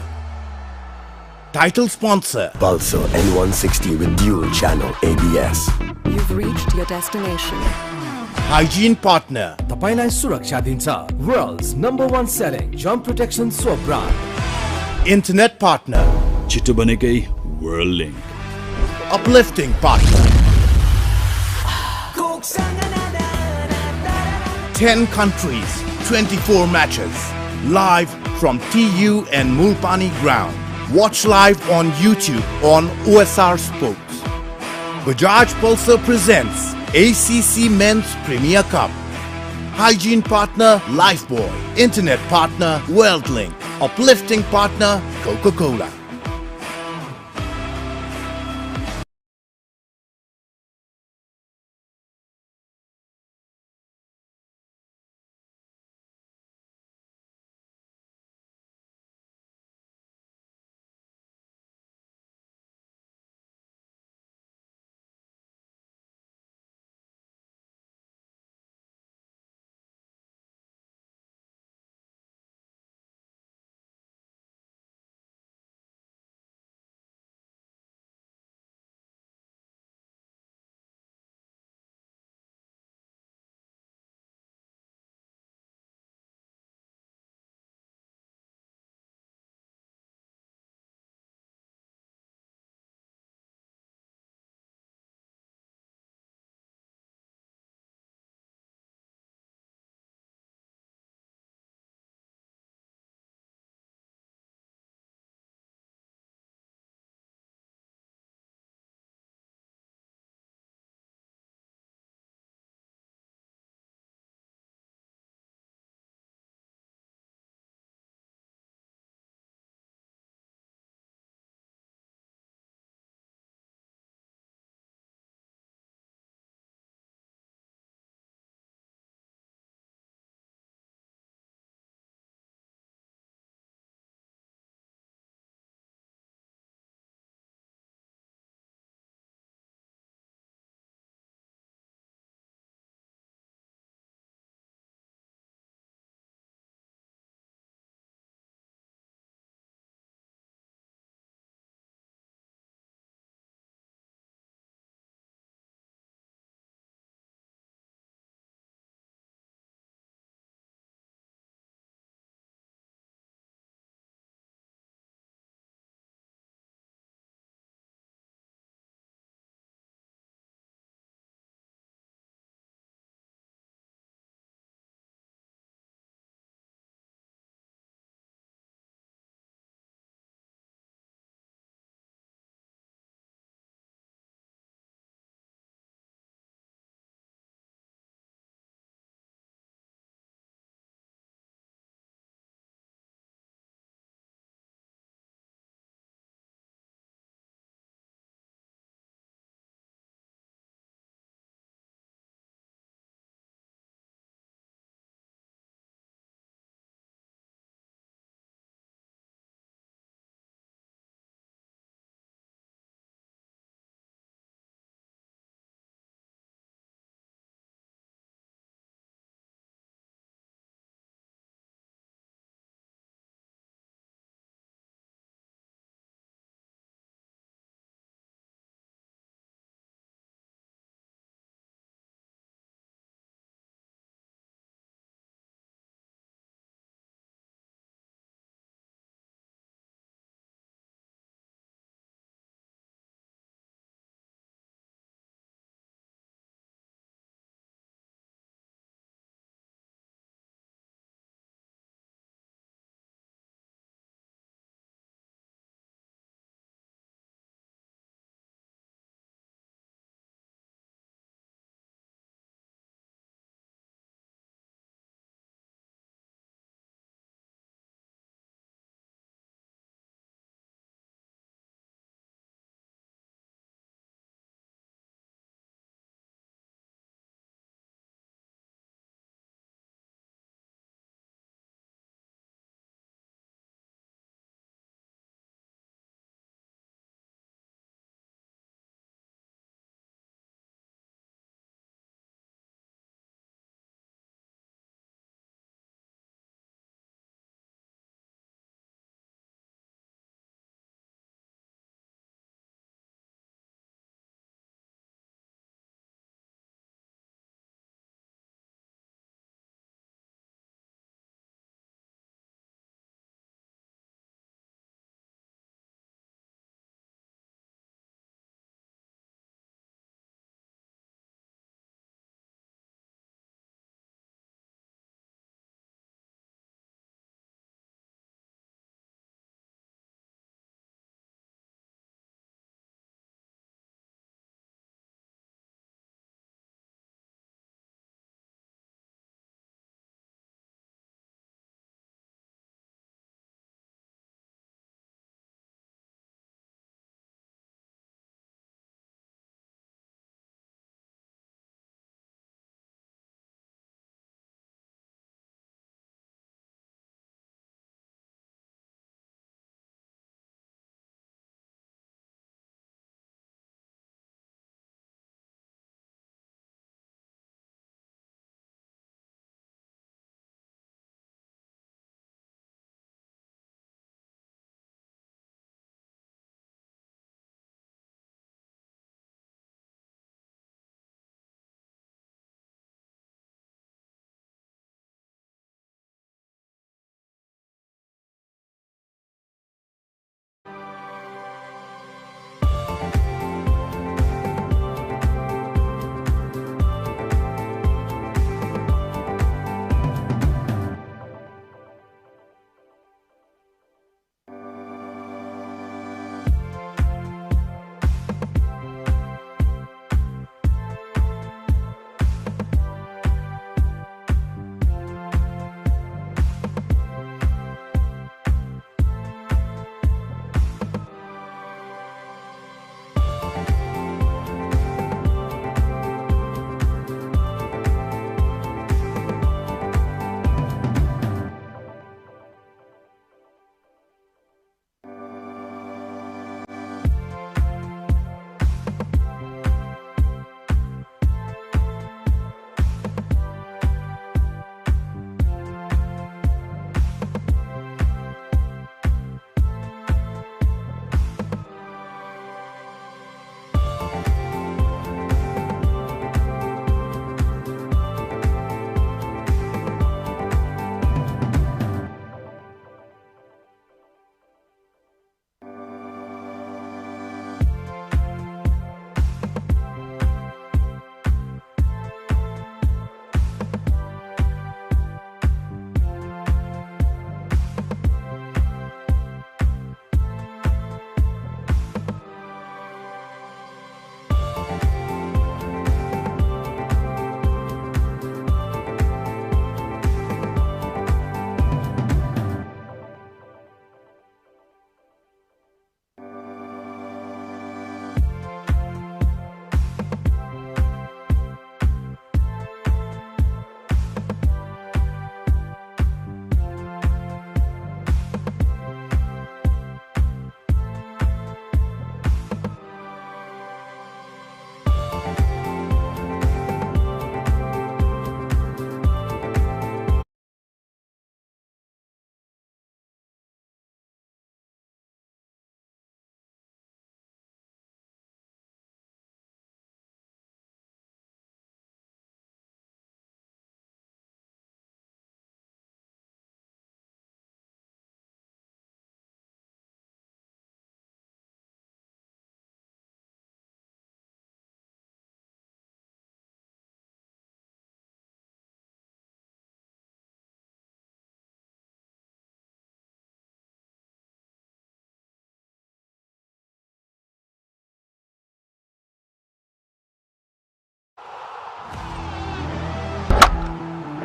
Title sponsor Pulsar N160 with dual channel ABS. You've reached your destination. Hygiene partner तपाईलाई सुरक्षा दिन्छ World's #1 selling germ protection soap brand. Internet partner छिटो बनेकै WorldLink. Uplifting partner 10 countries, 24 matches. Live from TU and Mulpani ground. Watch live on YouTube on OSR Sports. Bajaj Pulsar presents ACC Men's Premier Cup. Hygiene partner Lifebuoy. Internet partner WorldLink. Uplifting partner Coca-Cola.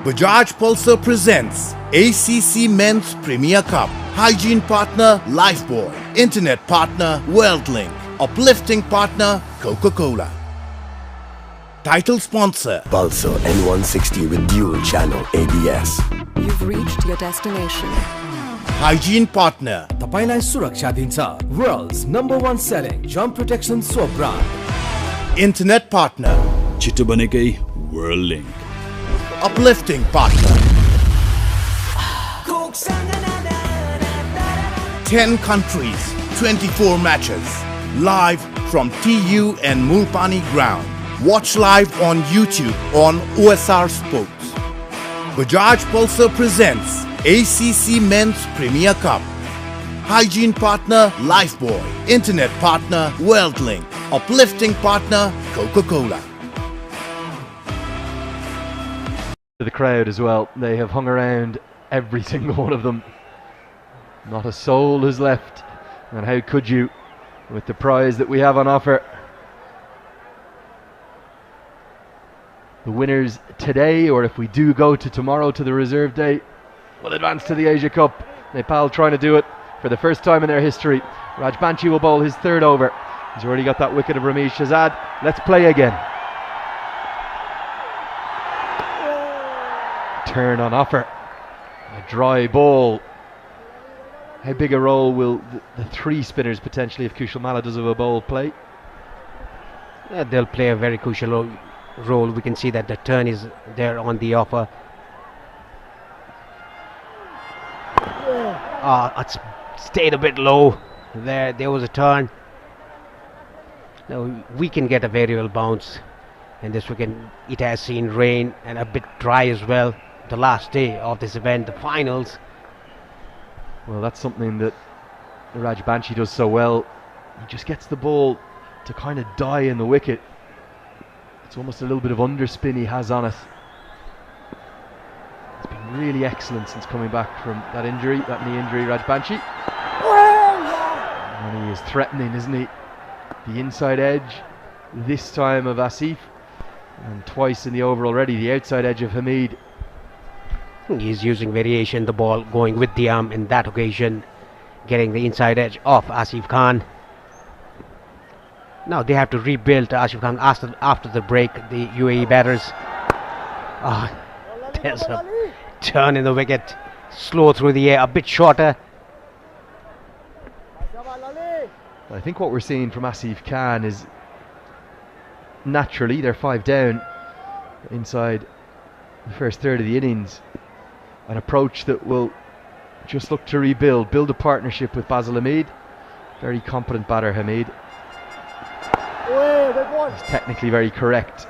Bajaj Pulsar presents ACC Men's Premier Cup. Hygiene partner Lifebuoy. Internet partner WorldLink. Uplifting partner Coca-Cola. Title sponsor Pulsar N160 with dual channel ABS. You've reached your destination. Hygiene partner तपाईलाई सुरक्षा दिन्छ World's #1 selling jump protection soap brand. Internet partner छिटो बनेकै WorldLink. Uplifting partner 10 countries, 24 matches. Live from TU and Mulpani ground. Watch live on YouTube on OSR Sports. Bajaj Pulsar presents ACC Men's Premier Cup. Hygiene partner Lifebuoy. Internet partner WorldLink. Uplifting partner Coca-Cola. To the crowd as well, they have hung around every single one of them. Not a soul is left, and how could you with the prize that we have on offer? The winners today, or if we do go to tomorrow to the reserve day, will advance to the Asia Cup. Nepal trying to do it for the first time in their history. Rajbanshi will bowl his third over. He's already got that wicket of Ramesh Shahzad. Let's play again. Turn on offer. A dry ball. How big a role will the three spinners potentially, if Kushal Malla does have a bowl, play? Yeah, they'll play a very crucial role. We can see that the turn is there on the offer. It's stayed a bit low. There was a turn. Now we can get a variable bounce, and this weekend it has seen rain and a bit dry as well. The last day of this event, the finals. Well, that's something that Rajbanshi does so well. He just gets the ball to kind of die in the wicket. It's almost a little bit of underspin he has on it. It's been really excellent since coming back from that injury, that knee injury, Rajbanshi. And he is threatening, isn't he? The inside edge, this time of Asif, and twice in the over already, the outside edge of Hamid. He's using variation, the ball going with the arm in that occasion, getting the inside edge off Asif Khan. Now they have to rebuild Asif Khan after the break, the UAE batters. There's a turn in the wicket, slow through the air, a bit shorter. I think what we're seeing from Asif Khan is, naturally they're 5 down inside the first third of the innings. An approach that will just look to build a partnership with Basil Hamid. Very competent batter, Hamid. He's technically very correct.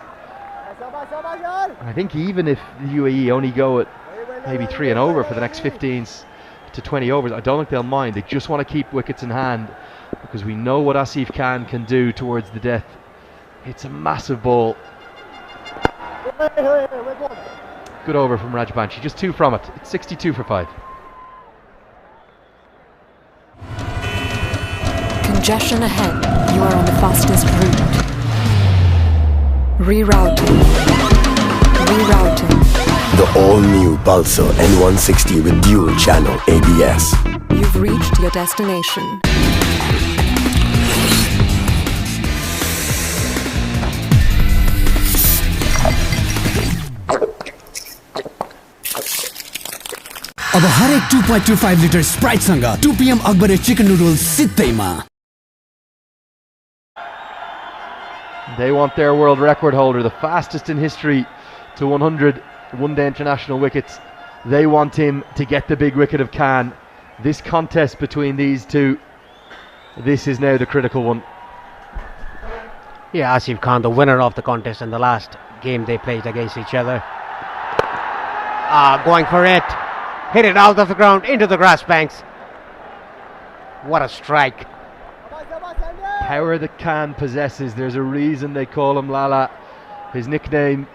I think even if the UAE only go at maybe 3 and over for the next 15 to 20 overs, I don't think they'll mind. They just want to keep wickets in hand, because we know what Asif Khan can do towards the death. It's a massive ball. Good over from Rajbanshi, just 2 from it. It's 62 for 5. Congestion ahead. You are on the fastest route. Rerouting. The all-new Pulsar N160 with dual channel ABS. You've reached your destination. अब हरेक 2.25 litre Sprite सँग 2 PM Akbare chicken noodles सित्तैमा. They want their world record holder, the fastest in history to 100 one-day international wickets. They want him to get the big wicket of Khan. This contest between these two, this is now the critical one. Yeah, Asif Khan, the winner of the contest in the last game they played against each other. Going for it. Hit it out of the ground into the grass banks. What a strike. Power that Khan possesses. There's a reason they call him Lala. His nickname,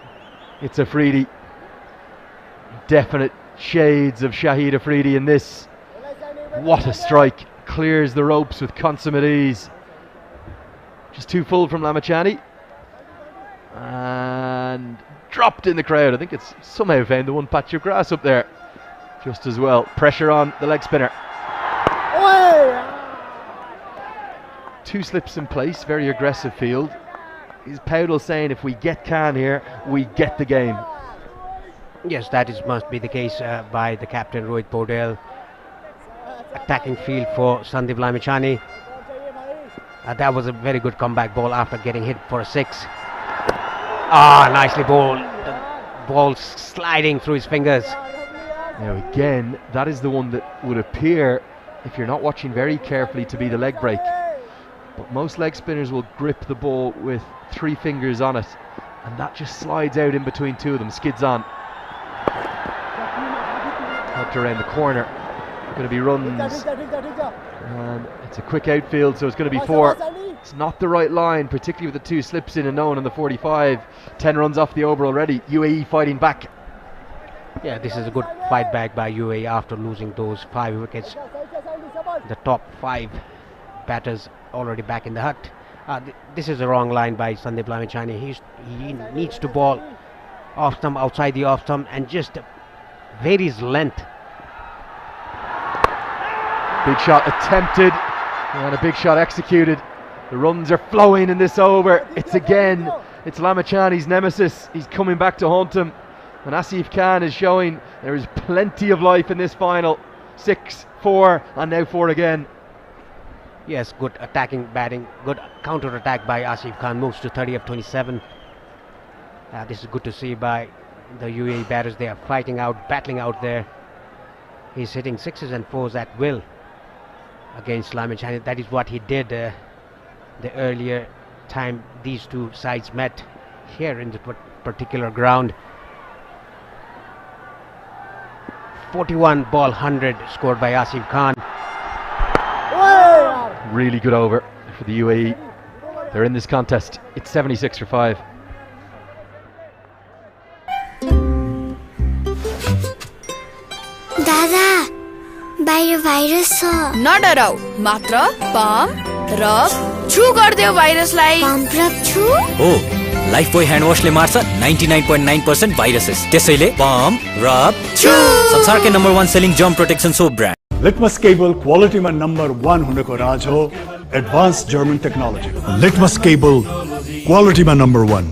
it's Afridi. Definite shades of Shahid Afridi in this. What a strike. Clears the ropes with consummate ease. Just too full from Lamachani. And dropped in the crowd. I think it's somehow found the one patch of grass up there just as well. Pressure on the leg spinner. Two slips in place, very aggressive field. Is Powdell saying if we get Khan here, we get the game? Yes, must be the case by the captain Rohit Podel. Attacking field for Sandeep Lamichhane. That was a very good comeback ball after getting hit for a 6. Nicely bowled. The ball sliding through his fingers. Now again, that is the one that would appear, if you're not watching very carefully, to be the leg break. But most leg spinners will grip the ball with 3 fingers on it, and that just slides out in between 2 of them, skids on. Helped around the corner. Going to be runs. And it's a quick outfield, so it's going to be 4. It's not the right line, particularly with the 2 slips in and known on the 45. 10 runs off the over already. UAE fighting back. Yeah, this is a good fight back by UAE after losing those 5 wickets. The top 5 batters already back in the hut. This is a wrong line by Sandeep Lamichhane. He needs to ball off stump, outside the off stump, and just vary his length. Big shot attempted and a big shot executed. The runs are flowing in this over. It's Lamichhane's nemesis. He's coming back to haunt him. And Asif Khan is showing there is plenty of life in this final. 6, 4, and now 4 again. Yes, good attacking batting, good counter attack by Asif Khan. Moves to 30 of 27. This is good to see by the UAE batters. They are fighting out, battling out there. He's hitting 6s and 4s at will against Lamichhane. That is what he did the earlier time these 2 sides met here in the particular ground. 41 ball 100 scored by Asif Khan. Really good over for the UAE. They're in this contest. It's 76 for 5. दादा बाहिर virus छ नडराउ मात्र pump rub छु गर्दियो भाइरसलाई pump rub छु हो Lifebuoy hand वाशले मार्छ 99.9% viruses त्यसैले पम्प रब छु संसारकै number 1 selling germ protection soap brand Litmus cable क्वालिटीमा नम्बर 1 हुनको राज हो advance German technology Litmus cable क्वालिटीमा number 1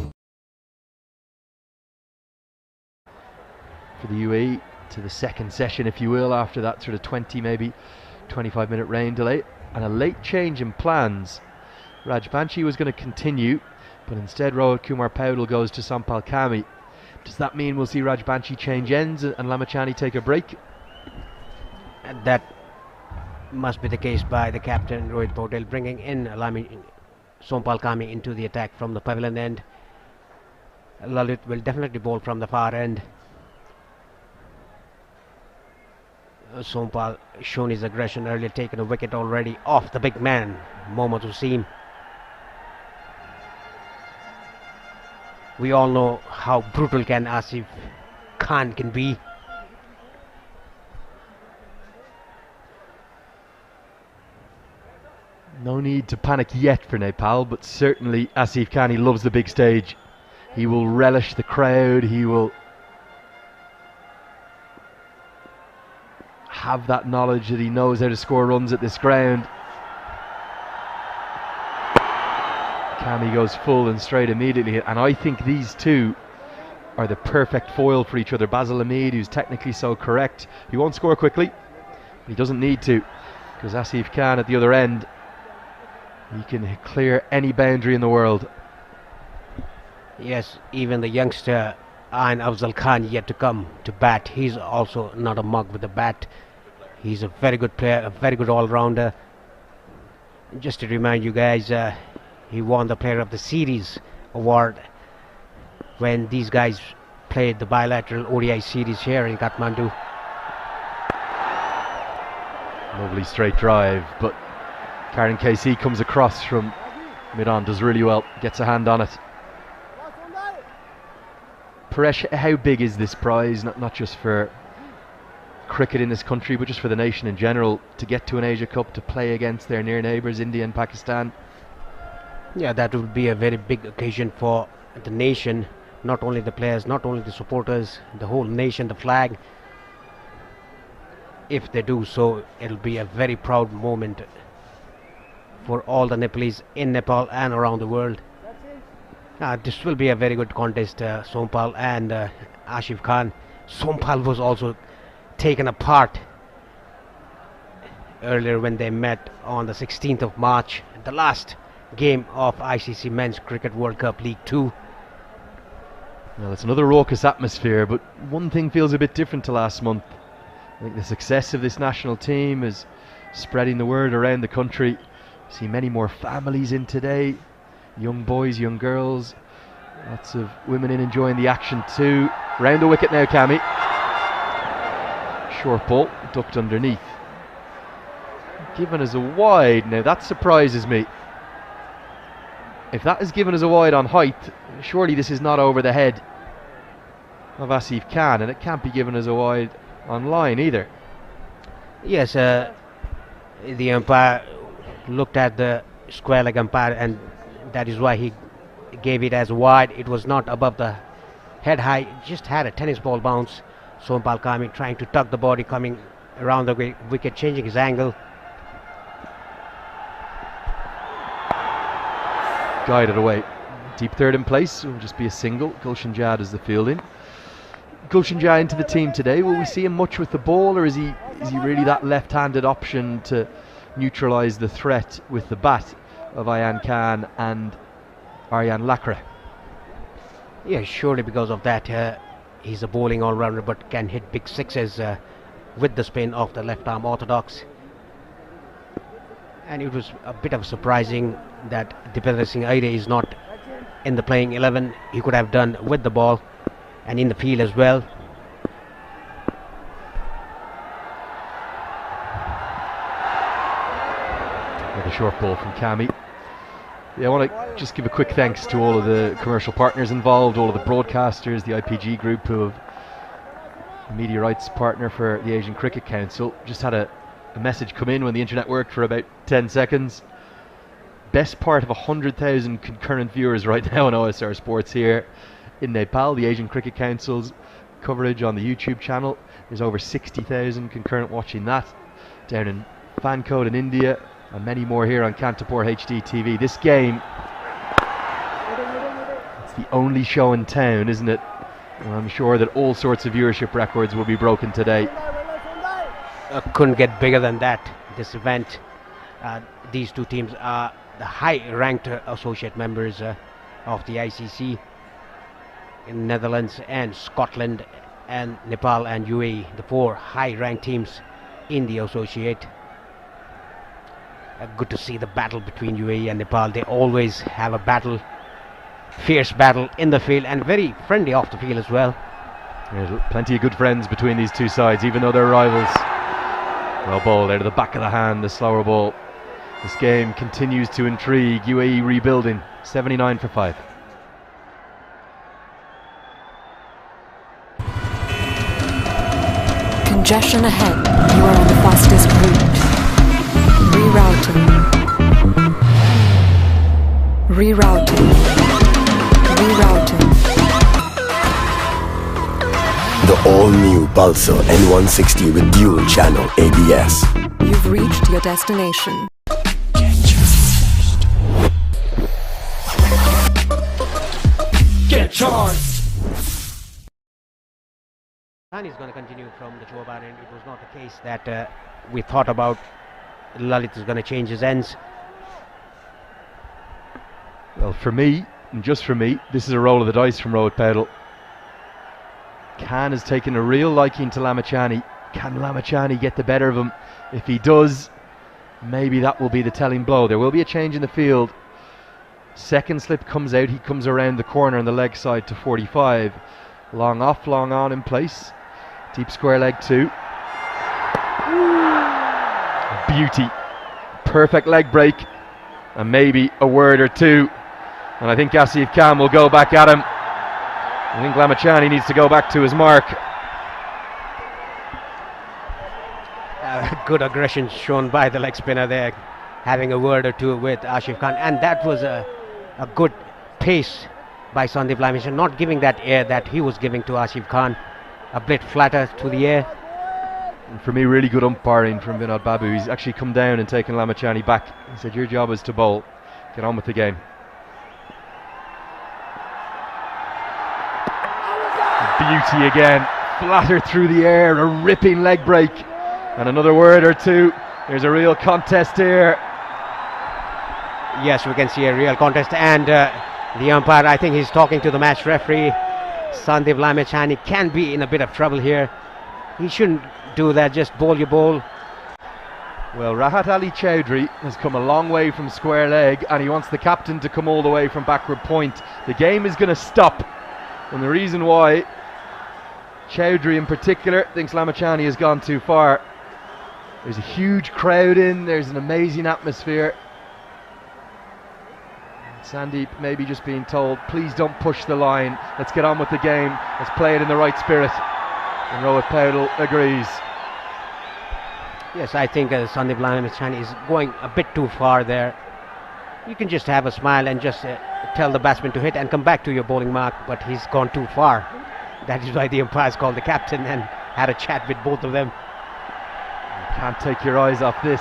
for the UAE to the second session, if you will, after that sort of 20 maybe 25-minute rain delay and a late change in plans. Rajbanshi was going to continue, but instead Rohit Kumar Powdell goes to Sampal Kami. Does that mean we'll see Rajbanshi change ends and Lamichhane take a break? That must be the case by the captain Rohit Podel, bringing in Sampal Kami into the attack from the pavilion end. Lalit will definitely bowl from the far end. Sompal shown his aggression earlier, taken a wicket already off the big man Mohammad Wasim. We all know how brutal can Asif Khan can be. No need to panic yet for Nepal, but certainly Asif Khan, he loves the big stage. He will relish the crowd, he will have that knowledge that he knows how to score runs at this ground. Kami goes full and straight immediately, and I think these 2 are the perfect foil for each other. Basil Hamid, who's technically so correct, he won't score quickly, but he doesn't need to, because Asif Khan at the other end, he can clear any boundary in the world. Yes, even the youngster Ayn Afzal Khan yet to come to bat. He's also not a mug with the bat. He's a very good player, a very good all-rounder. Just to remind you guys, he won the Player of the Series award when these guys played the bilateral ODI series here in Kathmandu. Lovely straight drive, but Karen KC comes across from mid-on, does really well, gets a hand on it. Paresh, how big is this prize, not just for cricket in this country, but just for the nation in general, to get to an Asia Cup, to play against their near neighbours, India and Pakistan? Yeah, that would be a very big occasion for the nation, not only the players, not only the supporters, the whole nation, the flag. If they do so, it'll be a very proud moment for all the Nepalese in Nepal and around the world. This will be a very good contest, Sompal and Ashif Khan. Sompal was also taken apart earlier when they met on the 16th of March, the last game of ICC Men's Cricket World Cup League 2. Well, it's another raucous atmosphere, but one thing feels a bit different to last month. I think the success of this national team is spreading the word around the country. See many more families in today, young boys, young girls, lots of women in enjoying the action too. Round the wicket now, Cammy. Short ball, ducked underneath. Given as a wide, now that surprises me. If that is given as a wide on height, surely this is not over the head of Asif Khan, and it can't be given as a wide on line either. Yes, the umpire looked at the square leg umpire, and that is why he gave it as wide. It was not above the head high, it just had a tennis ball bounce. Sompal Kami trying to tuck the body, coming around the wicket, changing his angle. Guided away. Deep third in place, it will just be a single. Gulshan Jad is the fielding. Gulshan Jad into the team today. Will we see him much with the ball, or is he really that left-handed option to neutralise the threat with the bat of Ayan Khan and Aryan Lakra? Yeah, surely because of that. He's a bowling all-rounder, but can hit big sixes with the spin of the left-arm orthodox. And it was a bit of surprising that Dipendra Singh Aire is not in the playing 11. He could have done with the ball and in the field as well. With a short ball from Kami. Yeah, I want to just give a quick thanks to all of the commercial partners involved, all of the broadcasters, the IPG group, who have a media rights partner for the Asian Cricket Council. Just had a message come in when the internet worked for about 10 seconds. Best part of 100,000 concurrent viewers right now on OSR Sports here in Nepal. The Asian Cricket Council's coverage on the YouTube channel. There's over 60,000 concurrent watching that. Down in Fancode in India, and many more here on Kantapur HD TV. This game, it's the only show in town, isn't it? And I'm sure that all sorts of viewership records will be broken today. Couldn't get bigger than that, this event. These two teams are the high-ranked associate members of the ICC in Netherlands and Scotland and Nepal and UAE, the four high-ranked teams in the associate. Good to see the battle between UAE and Nepal. They always have a battle, fierce battle in the field, and very friendly off the field as well. There's plenty of good friends between these two sides, even though they're rivals. Well bowled out of the back of the hand, the slower ball. This game continues to intrigue. UAE rebuilding, 79 for 5. Congestion ahead. You are on the fastest route. Rerouting. Rerouting. Rerouting. The all-new Pulsar N160 with dual channel ABS. You've reached your destination. Get charged! And he's going to continue from the Joban, and it was not the case that we thought about. Lalit is going to change his ends. Well, for me, and just for me, this is a roll of the dice from Rohit Paudel. Khan has taken a real liking to Lamachani. Can Lamachani get the better of him? If he does, maybe that will be the telling blow. There will be a change in the field. Second slip comes out. He comes around the corner on the leg side to 45. Long off, long on in place. Deep square leg 2. Beauty. Perfect leg break. And maybe a word or two. And I think Asif Khan will go back at him. I think Lamachani needs to go back to his mark. Good aggression shown by the leg spinner there, having a word or two with Ashif Khan, and that was a good pace by Sandeep Lamichhani, not giving that air that he was giving to Asif Khan. A bit flatter to the air. And for me, really good umpiring from Vinod Babu. He's actually come down and taken Lamichhani back. He said, your job is to bowl. Get on with the game. Beauty again. Flattered through the air. A ripping leg break. And another word or two. There's a real contest here. Yes, we can see a real contest. And the umpire, I think he's talking to the match referee. Sandeep Lamichhani can be in a bit of trouble here. He shouldn't do that, just bowl your ball. Well, Rahat Ali Chowdhury has come a long way from square leg, and he wants the captain to come all the way from backward point. The game is going to stop, and the reason why, Chowdhury in particular thinks Lamichhani has gone too far. There's a huge crowd in, there's an amazing atmosphere. Sandeep maybe just being told, please don't push the line, let's get on with the game, let's play it in the right spirit. And Rohit Paudel agrees. Yes, I think Sandeep Lamichhani is going a bit too far there. You can just have a smile and just tell the batsman to hit and come back to your bowling mark, but he's gone too far. That is why the umpires called the captain and had a chat with both of them. You can't take your eyes off this.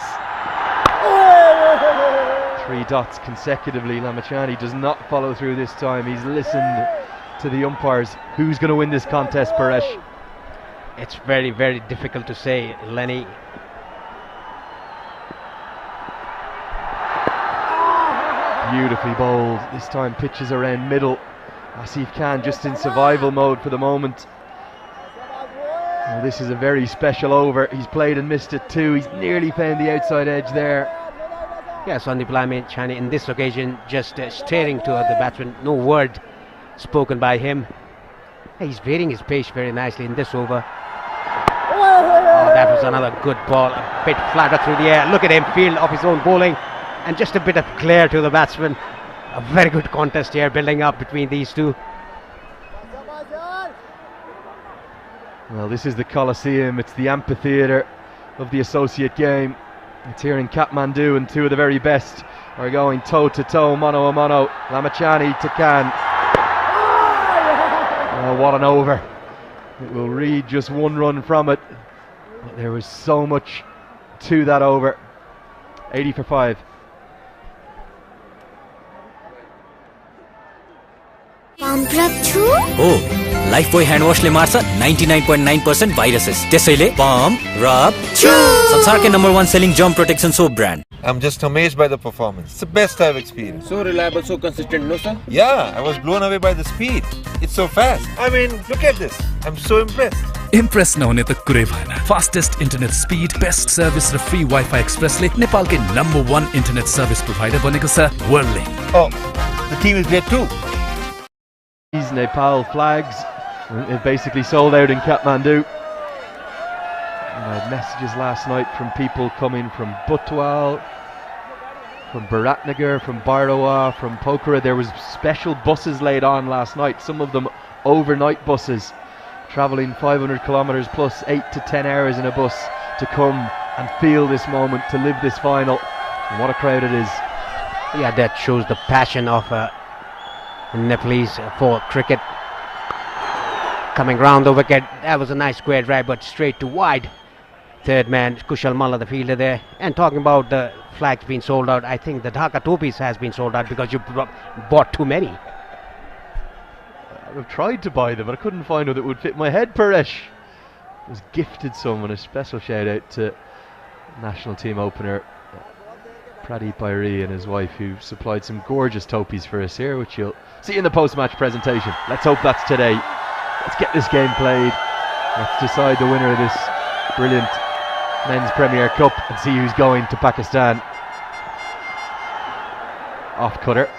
3 dots consecutively. Lamichhani does not follow through this time. He's listened to the umpires. Who's going to win this contest, Paresh? It's very, very difficult to say, Lenny. Beautifully bowled. This time pitches around middle. Asif Khan just in survival mode for the moment. Well, this is a very special over. He's played and missed it too. He's nearly found the outside edge there. Yeah, Sandeep Lamichhani in this occasion just staring toward the batsman. No word spoken by him. He's varying his pace very nicely in this over. Oh, that was another good ball. A bit flatter through the air. Look at him, field of his own bowling. And just a bit of glare to the batsman. A very good contest here building up between these two. Well, this is the Coliseum. It's the amphitheatre of the associate game. It's here in Kathmandu, and two of the very best are going toe to toe, mano a mano. Lamichhani to Khan. Oh, what an over. It will read just 1 run from it. But there was so much to that over. 80 for 5. Oh, Lifebuoy hand wash ले मार्छ 99.9% viruses. त्यसैले pump, rub, chew. संसारकै number 1 selling germ protection soap brand. I'm just amazed by the performance. It's the best I've experienced. So reliable, so consistent, no sir? Yeah, I was blown away by the speed. It's so fast. I mean, look at this. I'm so impressed. Impress नहुने त कुरै भएन. Fastest internet speed, best service र free Wi-Fi Express ले नेपालकै number 1 internet service provider बनेको छ Whirling. Oh, the team is there too. These Nepal flags, it basically sold out in Kathmandu. And I had messages last night from people coming from Butwal, from Biratnagar, from Bairoa, from Pokhara. There was special buses laid on last night, some of them overnight buses, travelling 500 kilometres plus 8 to 10 hours in a bus to come and feel this moment, to live this final. And what a crowd it is. Yeah, that shows the passion of Nepalese for cricket. Coming round the wicket, that was a nice square drive, but straight to wide. Third man, Kushal Malla, the fielder there. And talking about the flags being sold out, I think the Dhaka Topis has been sold out because you bought too many. I've tried to buy them, but I couldn't find one that would fit my head, Paresh. I was gifted someone. A special shout out to national team opener Pradeep Airi and his wife, who supplied some gorgeous topies for us here, which you'll see in the post-match presentation. Let's hope that's today. Let's get this game played. Let's decide the winner of this brilliant Men's Premier Cup and see who's going to Pakistan. Off cutter.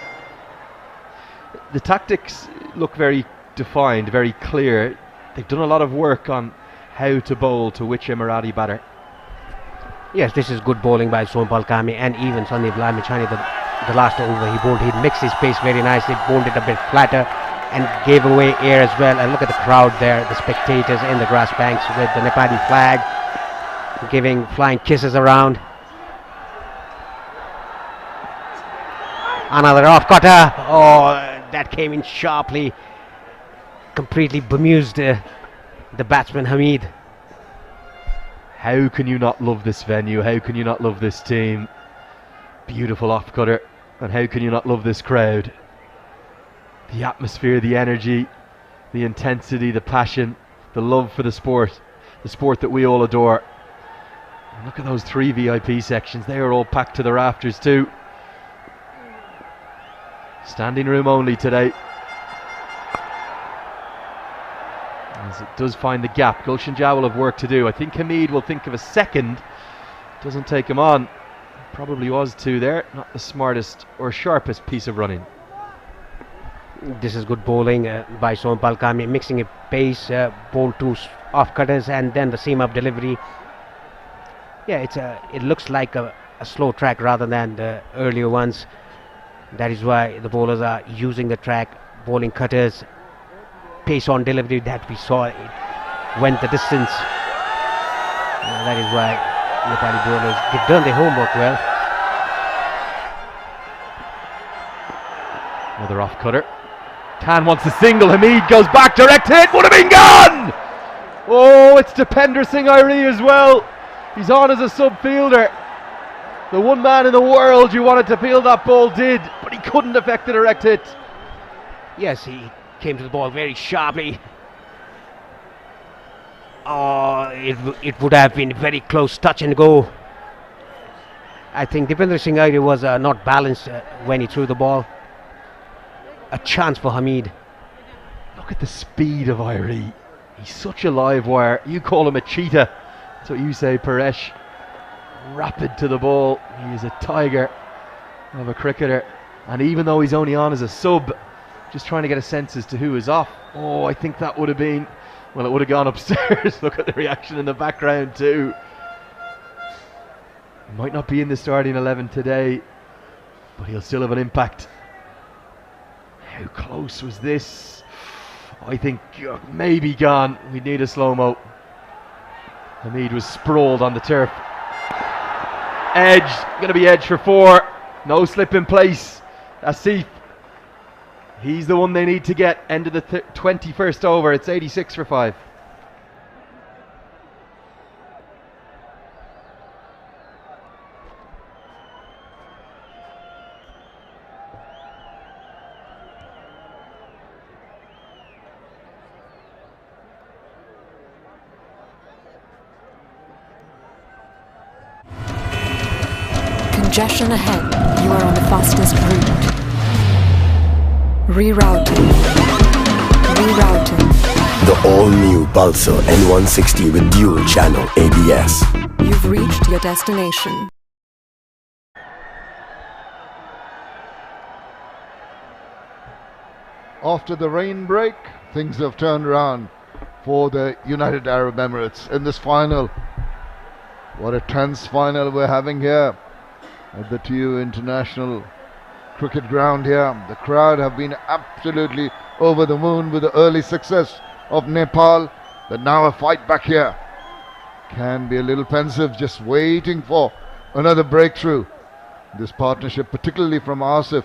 The tactics look very defined, very clear. They've done a lot of work on how to bowl to which Emirati batter. Yes, this is good bowling by Sompal Kami and even Sandeep Lamichhani. The last over he bowled, he mixed his pace very nicely, bowled it a bit flatter and gave away air as well. And look at the crowd there, the spectators in the grass banks with the Nepali flag giving flying kisses around. Another off cutter. Oh, that came in sharply, completely bemused the batsman Hamid. How can you not love this venue? How can you not love this team? Beautiful off-cutter. And how can you not love this crowd? The atmosphere, the energy, the intensity, the passion, the love for the sport that we all adore. And look at those 3 VIP sections. They are all packed to the rafters too. Standing room only today. As it does find the gap, Gulshan Jah will have work to do. I think Hamid will think of a second. Doesn't take him on. Probably was 2 there. Not the smartest or sharpest piece of running. This is good bowling by Sompal Kami, mixing a pace, bowl 2 off-cutters and then the seam-up delivery. Yeah, it looks like a slow track rather than the earlier ones. That is why the bowlers are using the track, bowling cutters, pace on delivery that we saw. It went the distance. That is why Nepali bowlers, they've done their homework well. Another off-cutter. Khan wants a single. Hamid goes back, direct hit, would have been gone! Oh, it's Dipender Singh Airi as well. He's on as a sub-fielder. The one man in the world you wanted to field that ball did, but he couldn't effect a direct hit. Yes, he came to the ball very sharply. Oh, it would have been very close, touch and go. I think Dipender Singh Airi was not balanced when he threw the ball. A chance for Hamid. Look at the speed of Airi. He's such a live wire. You call him a cheetah. That's what you say, Paresh. Rapid to the ball. He is a tiger of a cricketer. And even though he's only on as a sub, just trying to get a sense as to who is off. Oh, I think that would have been, well, it would have gone upstairs. Look at the reaction in the background too. He might not be in the starting 11 today, but he'll still have an impact. How close was this? I think maybe gone. We need a slow-mo. Hamid was sprawled on the turf. Edge, going to be edge for 4. No slip in place. Asif. He's the one they need to get. End of the 21st over. It's 86 for 5. Congestion ahead. You are on the fastest route. Rerouting. Rerouting. The all-new Pulsar N160 with dual channel ABS. You've reached your destination. After the rain break, things have turned around for the United Arab Emirates in this final. What a tense final we're having here at the TU International Cricket Ground here. The crowd have been absolutely over the moon with the early success of Nepal, but now a fight back here can be a little pensive, just waiting for another breakthrough. This partnership, particularly from Asif,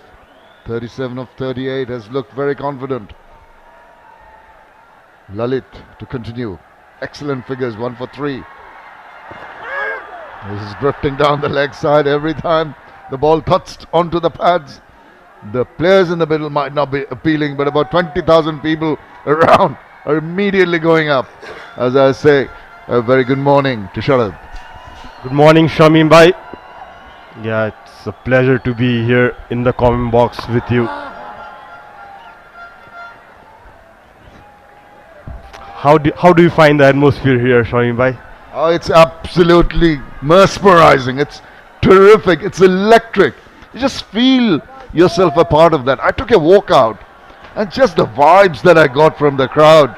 37 of 38, has looked very confident. Lalit to continue. Excellent figures, 1 for 3. This is drifting down the leg side every time the ball touched onto the pads. The players in the middle might not be appealing, but about 20,000 people around are immediately going up. As I say, a very good morning to Sharad. Good morning, Shamim bhai. Yeah, it's a pleasure to be here in the comment box with you. How do you find the atmosphere here, Shamim bhai? Oh, it's absolutely mesmerizing. It's terrific. It's electric. You just feel yourself a part of that. I took a walk out, and just the vibes that I got from the crowd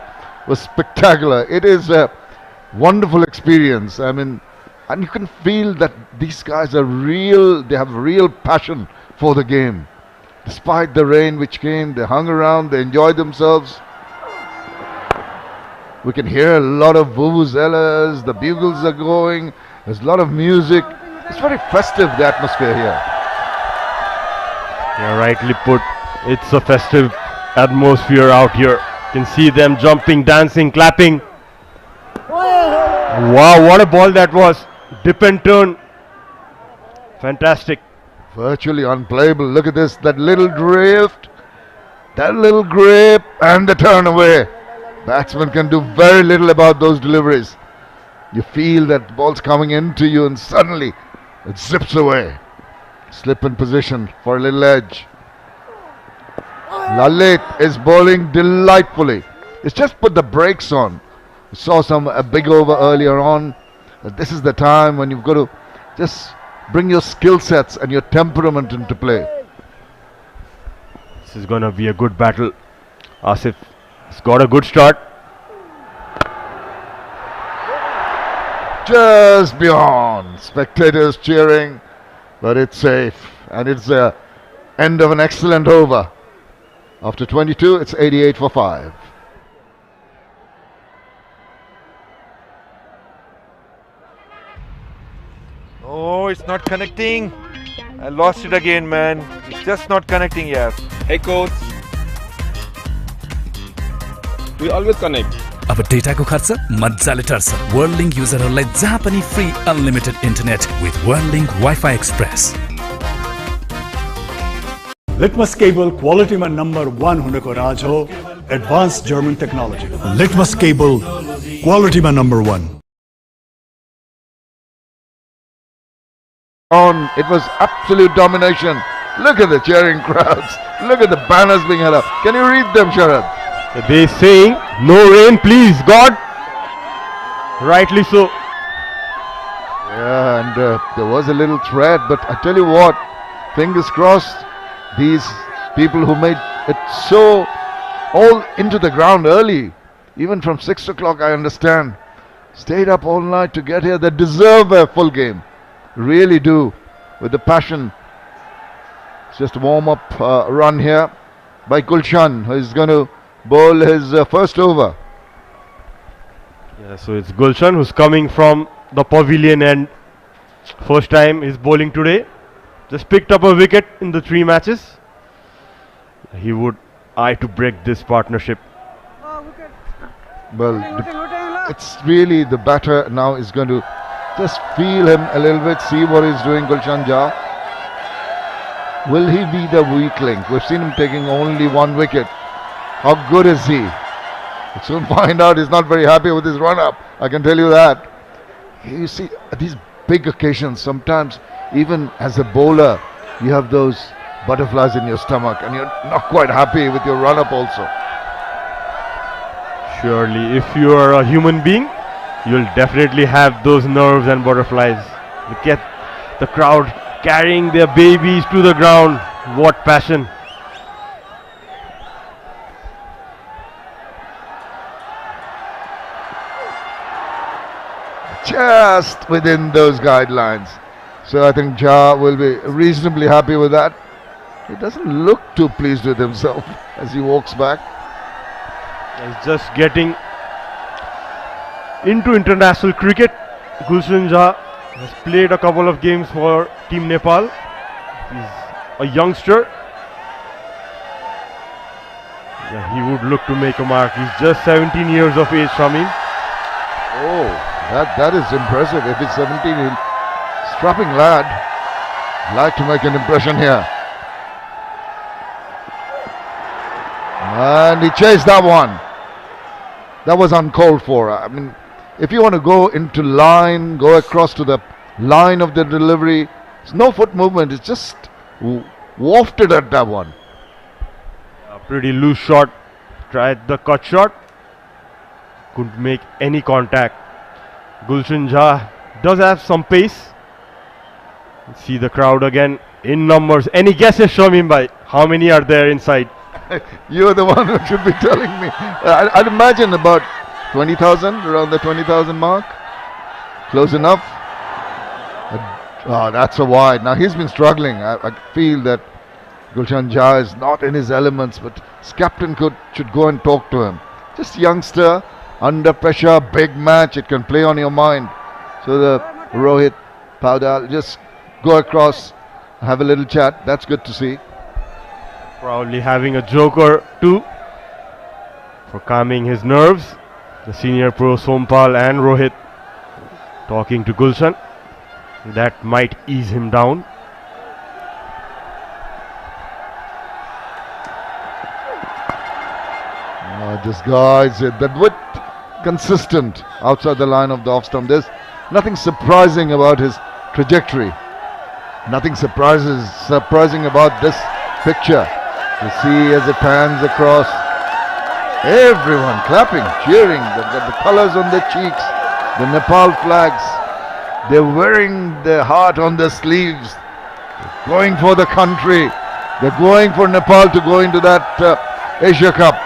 was spectacular. It is a wonderful experience. I mean, and you can feel that these guys are real. They have real passion for the game. Despite the rain which came, they hung around, they enjoyed themselves. We can hear a lot of vuvuzelas, the bugles are going, there's a lot of music. It's very festive, the atmosphere here. Yeah, rightly put. It's a festive atmosphere out here. You can see them jumping, dancing, clapping. Wow, what a ball that was. Dip and turn. Fantastic. Virtually unplayable. Look at this. That little drift. That little grip and the turn away. Batsman can do very little about those deliveries. You feel that the ball's coming into you and suddenly it zips away. Slip in position for a little edge. Lalit is bowling delightfully. It's just put the brakes on. We saw a big over earlier on. This is the time when you've got to just bring your skill sets and your temperament into play. This is going to be a good battle. Asif has got a good start. Just beyond. Spectators cheering, but it's safe. And it's the end of an excellent over. After 22, it's 88 for 5. Oh, it's not connecting. I lost it again, man. It's just not connecting, yes. Hey coach. We always connect. अब डेटाको खर्च मजाले टर्छ वर्ल्डलिंक युजरहरूलाई जहाँ पनि free unlimited internet with WorldLink WiFi express Litmus cable क्वालिटीमा number 1 हुनको राज हो advance German technology Litmus cable क्वालिटीमा number 1 It was absolute domination. Look at the cheering crowds. Look at the banners being held up. Can you read them, Sharad? They saying, no rain please, God. Rightly so. Yeah, and there was a little threat, but I tell you what, fingers crossed, these people who made it so all into the ground early, even from 6 o'clock, I understand, stayed up all night to get here. They deserve a full game. Really do, with the passion. It's just a warm-up run here by Gulshan, who is going to bowl his first over. Yeah, so it's Gulshan who's coming from the pavilion and first time he's bowling today. Just picked up a wicket in the 3 matches. He would eye to break this partnership. Well, it's really the batter now is going to just feel him a little bit, see what he's doing, Gulshan Jha. Will he be the weak link? We've seen him taking only 1 wicket. How good is he? We'll soon find out. He's not very happy with his run-up, I can tell you that. You see, at these big occasions, sometimes even as a bowler, you have those butterflies in your stomach and you're not quite happy with your run-up also. Surely, if you are a human being, you'll definitely have those nerves and butterflies. Look at the crowd carrying their babies to the ground. What passion. Just within those guidelines. So I think Jha will be reasonably happy with that. He doesn't look too pleased with himself as he walks back. He's just getting into international cricket. Gulshan Jha has played a couple of games for Team Nepal. He's a youngster. Yeah, he would look to make a mark. He's just 17 years of age, Shamin. Oh, that is impressive. If he's 17, he's strapping lad. Like to make an impression here. And he chased that one. That was uncalled for. I mean, if you want to go into line, go across to the line of the delivery, it's no foot movement. It's just wafted at that one. A pretty loose shot. Tried the cut shot. Couldn't make any contact. Gulshan Jha does have some pace. See the crowd again in numbers. Any guesses, Shamim bhai? How many are there inside? You're the one who should be telling me. I'd imagine about 20,000, around the 20,000 mark. Close enough. Oh, that's a wide. Now he's been struggling. I feel that Gulshan Jha is not in his elements, but his captain should go and talk to him. Just youngster, under pressure, big match. It can play on your mind. So the Rohit Paudal just go across, have a little chat. That's good to see. Probably having a joke or two for calming his nerves. The senior pro Sompal and Rohit talking to Gulshan. That might ease him down. This guy's that width consistent outside the line of the off stump. There's nothing surprising about his trajectory. Nothing surprising about this picture. You see as it pans across, everyone clapping, cheering. They've got the colors on their cheeks, the Nepal flags. They're wearing their heart on their sleeves. They're going for the country. They're going for Nepal to go into that Asia Cup.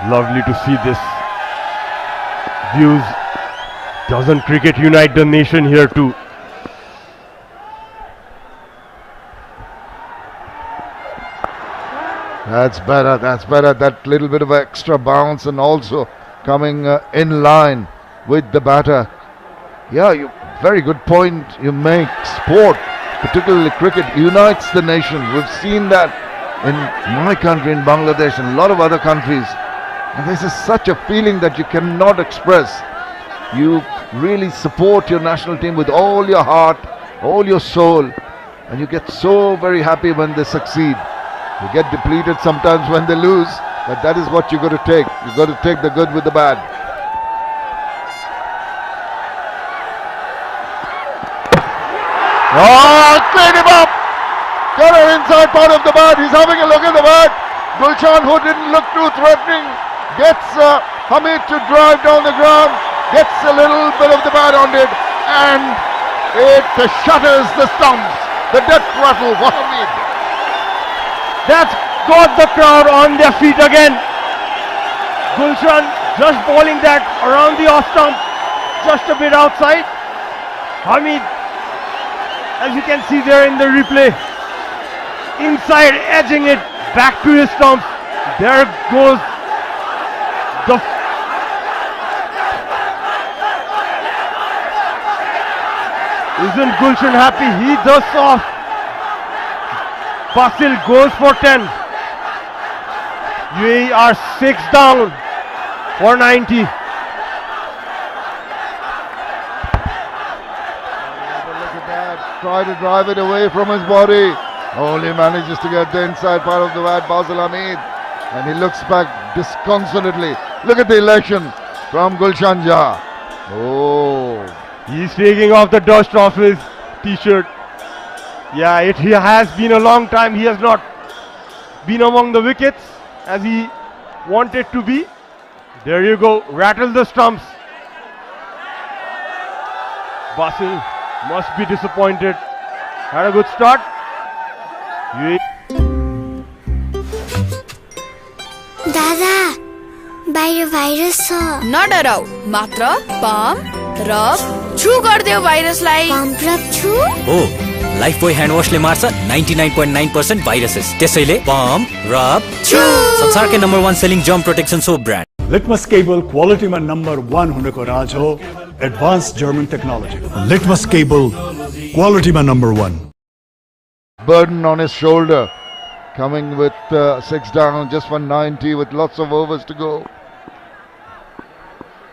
Lovely to see this. Views. Doesn't cricket unite the nation here too? That's better. That little bit of extra bounce and also coming in line with the batter. Yeah, very good point you make. Sport, particularly cricket, unites the nation. We've seen that in my country, in Bangladesh, and a lot of other countries. And this is such a feeling that you cannot express. You really support your national team with all your heart, all your soul, and you get so very happy when they succeed. You get depleted sometimes when they lose, but that is what you got to take. You got to take the good with the bad. Oh, clean him up! Got an inside part of the bat. He's having a look at the bat. Gulshan, who didn't look too threatening, gets Hamid to drive down the ground, gets a little bit of the bat on it, and it shatters the stumps. The death rattle for Hamid. That's got the crowd on their feet again. Gulshan just bowling that around the off stump, just a bit outside. Hamid, as you can see there in the replay, inside, edging it back to his stumps. There goes the Isn't Gulshan happy? He does off. Basil goes for 10. UAE are 6 down for 90. Look at that. Try to drive it away from his body. Only manages to get the inside part of the bat, Basil Hamid. And he looks back disconsolately. Look at the election from Gulshan Jah. Oh. He's taking off the dust off his t-shirt. Yeah, it has been a long time. He has not been among the wickets as he wanted to be. There you go. Rattle the stumps. Basil must be disappointed. Had a good start. दादा बाहिर virus छ नडराउ मात्र pump rub छु गर्दियो भाइरसलाई pump rub छु हो Lifebuoy hand वाशले मार्छ 99.9% viruses त्यसैले पम्प रब छु संसारकै number 1 selling germ protection soap brand Litmus cable क्वालिटीमा नम्बर 1 हुनको राज हो advance German technology Litmus cable क्वालिटीमा number 1 burden on his shoulder, coming with 6 down, just 190 with lots of overs to go.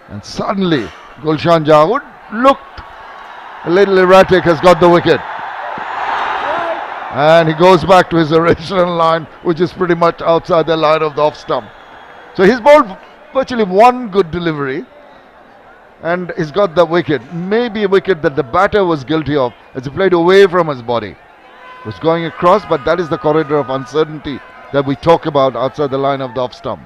And suddenly, Gulshan Jah, who looked a little erratic, has got the wicket. And he goes back to his original line, which is pretty much outside the line of the off stump. So he's bowled virtually one good delivery, and he's got the wicket. Maybe a wicket that the batter was guilty of, as he played away from his body. Was going across, but that is the corridor of uncertainty that we talk about outside the line of the off stump.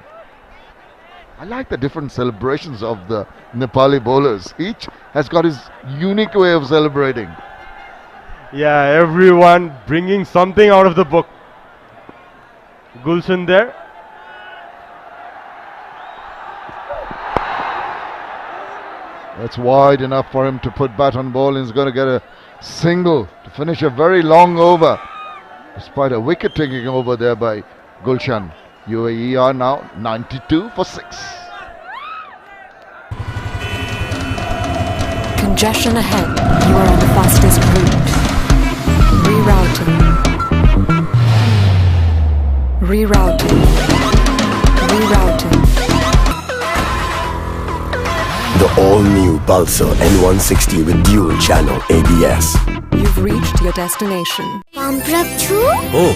I like the different celebrations of the Nepali bowlers. Each has got his unique way of celebrating. Yeah, everyone bringing something out of the book. Gulshan there. That's wide enough for him to put bat on ball, and he's going to get a single to finish a very long over, despite a wicket taking over there by Gulshan. UAE are now 92 for 6. Congestion ahead. You are on the fastest route. Rerouting. Rerouting. Rerouting. The all-new Pulsar N160 with dual channel ABS. You've reached your destination. Oh,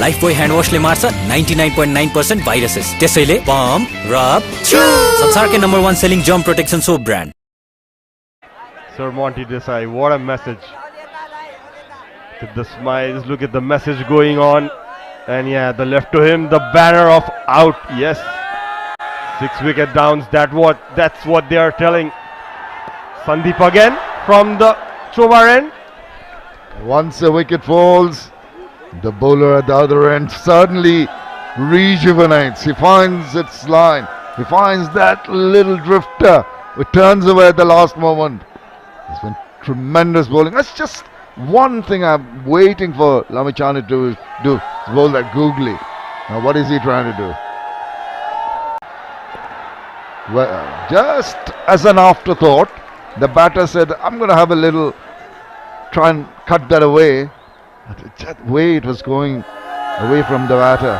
Lifebuoy hand wash ले मार्छ 99.9% viruses. त्यसैले pump, rub, chew. संसारकै #1 selling germ protection soap brand. Sir Monty Desai, what a message. Look at the smiles, look at the message going on. And yeah, the left to him, the banner of out. Yes. 6 wicket downs, that's what they are telling. Sandeep again from the Chobar end. Once a wicket falls, the bowler at the other end suddenly rejuvenates. He finds its line. He finds that little drifter who turns away at the last moment. It's been tremendous bowling. That's just one thing I'm waiting for Lamichhane to do. Bowl that googly. Now what is he trying to do? Well, just as an afterthought, the batter said, I'm going to have a little, try and cut that away. But that way it was going away from the batter.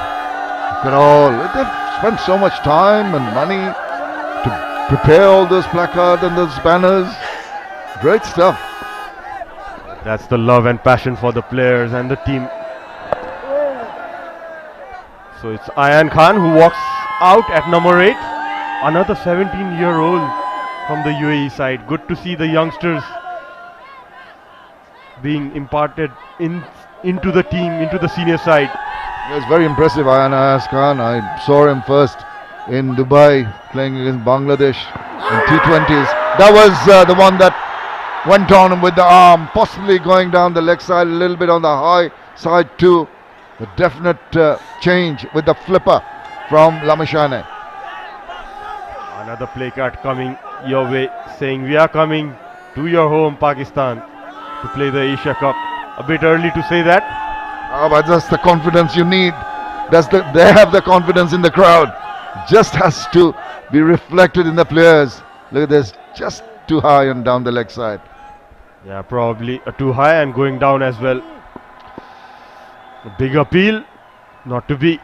They've spent so much time and money to prepare all those placards and those banners. Great stuff. That's the love and passion for the players and the team. So it's Ayan Khan who walks out at number 8. Another 17-year-old from the UAE side. Good to see the youngsters being imparted into the team, into the senior side. It was very impressive, Ayan Khan. I saw him first in Dubai playing against Bangladesh in T20s. That was the one that went on with the arm, possibly going down the leg side, a little bit on the high side too. A definite change with the flipper from Lamichhane. Another play card coming your way saying we are coming to your home Pakistan to play the Asia Cup. A bit early to say that. But that's the confidence you need. They have the confidence in the crowd. Just has to be reflected in the players. Look at this, just too high and down the leg side. Yeah, probably too high and going down as well. A big appeal, not to be.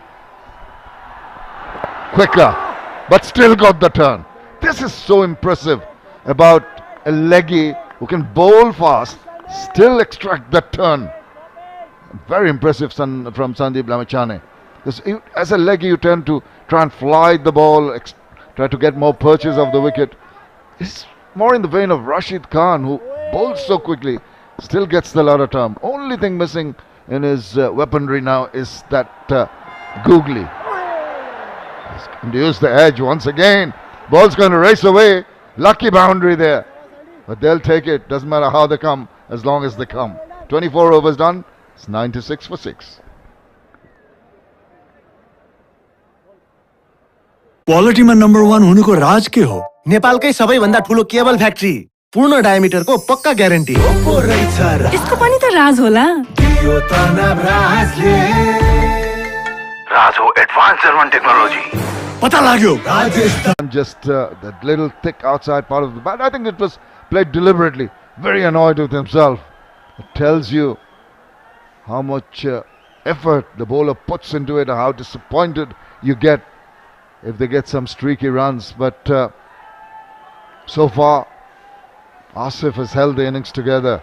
Quicker, but still got the turn. This is so impressive about a leggy who can bowl fast, still extract that turn. Very impressive from Sandeep Lamichhane. Because as a leggy, you tend to try and fly the ball, try to get more purchase of the wicket. It's more in the vein of Rashid Khan, who bowls so quickly, still gets the ladder term. Only thing missing in his weaponry now is that googly. He's going to use the edge once again. Ball's going to race away. Lucky boundary there. But they'll take it. Doesn't matter how they come, as long as they come. 24 overs done. It's 96 for 6. Quality में #1 हुनुको राज के हो नेपालकै सबैभन्दा ठुलो cable factory पूर्ण डायमिटरको पक्का guarantee यसको पनि त राज होला राज हो एडवान्स जर्मन टेक्नोलोजी पता लाग्यो Rajasthan just that little thick outside part of the bat. I think it was played deliberately. Very annoyed with himself. It tells you how much effort the bowler puts into it and how disappointed you get if they get some streaky runs. But so far Asif has held the innings together.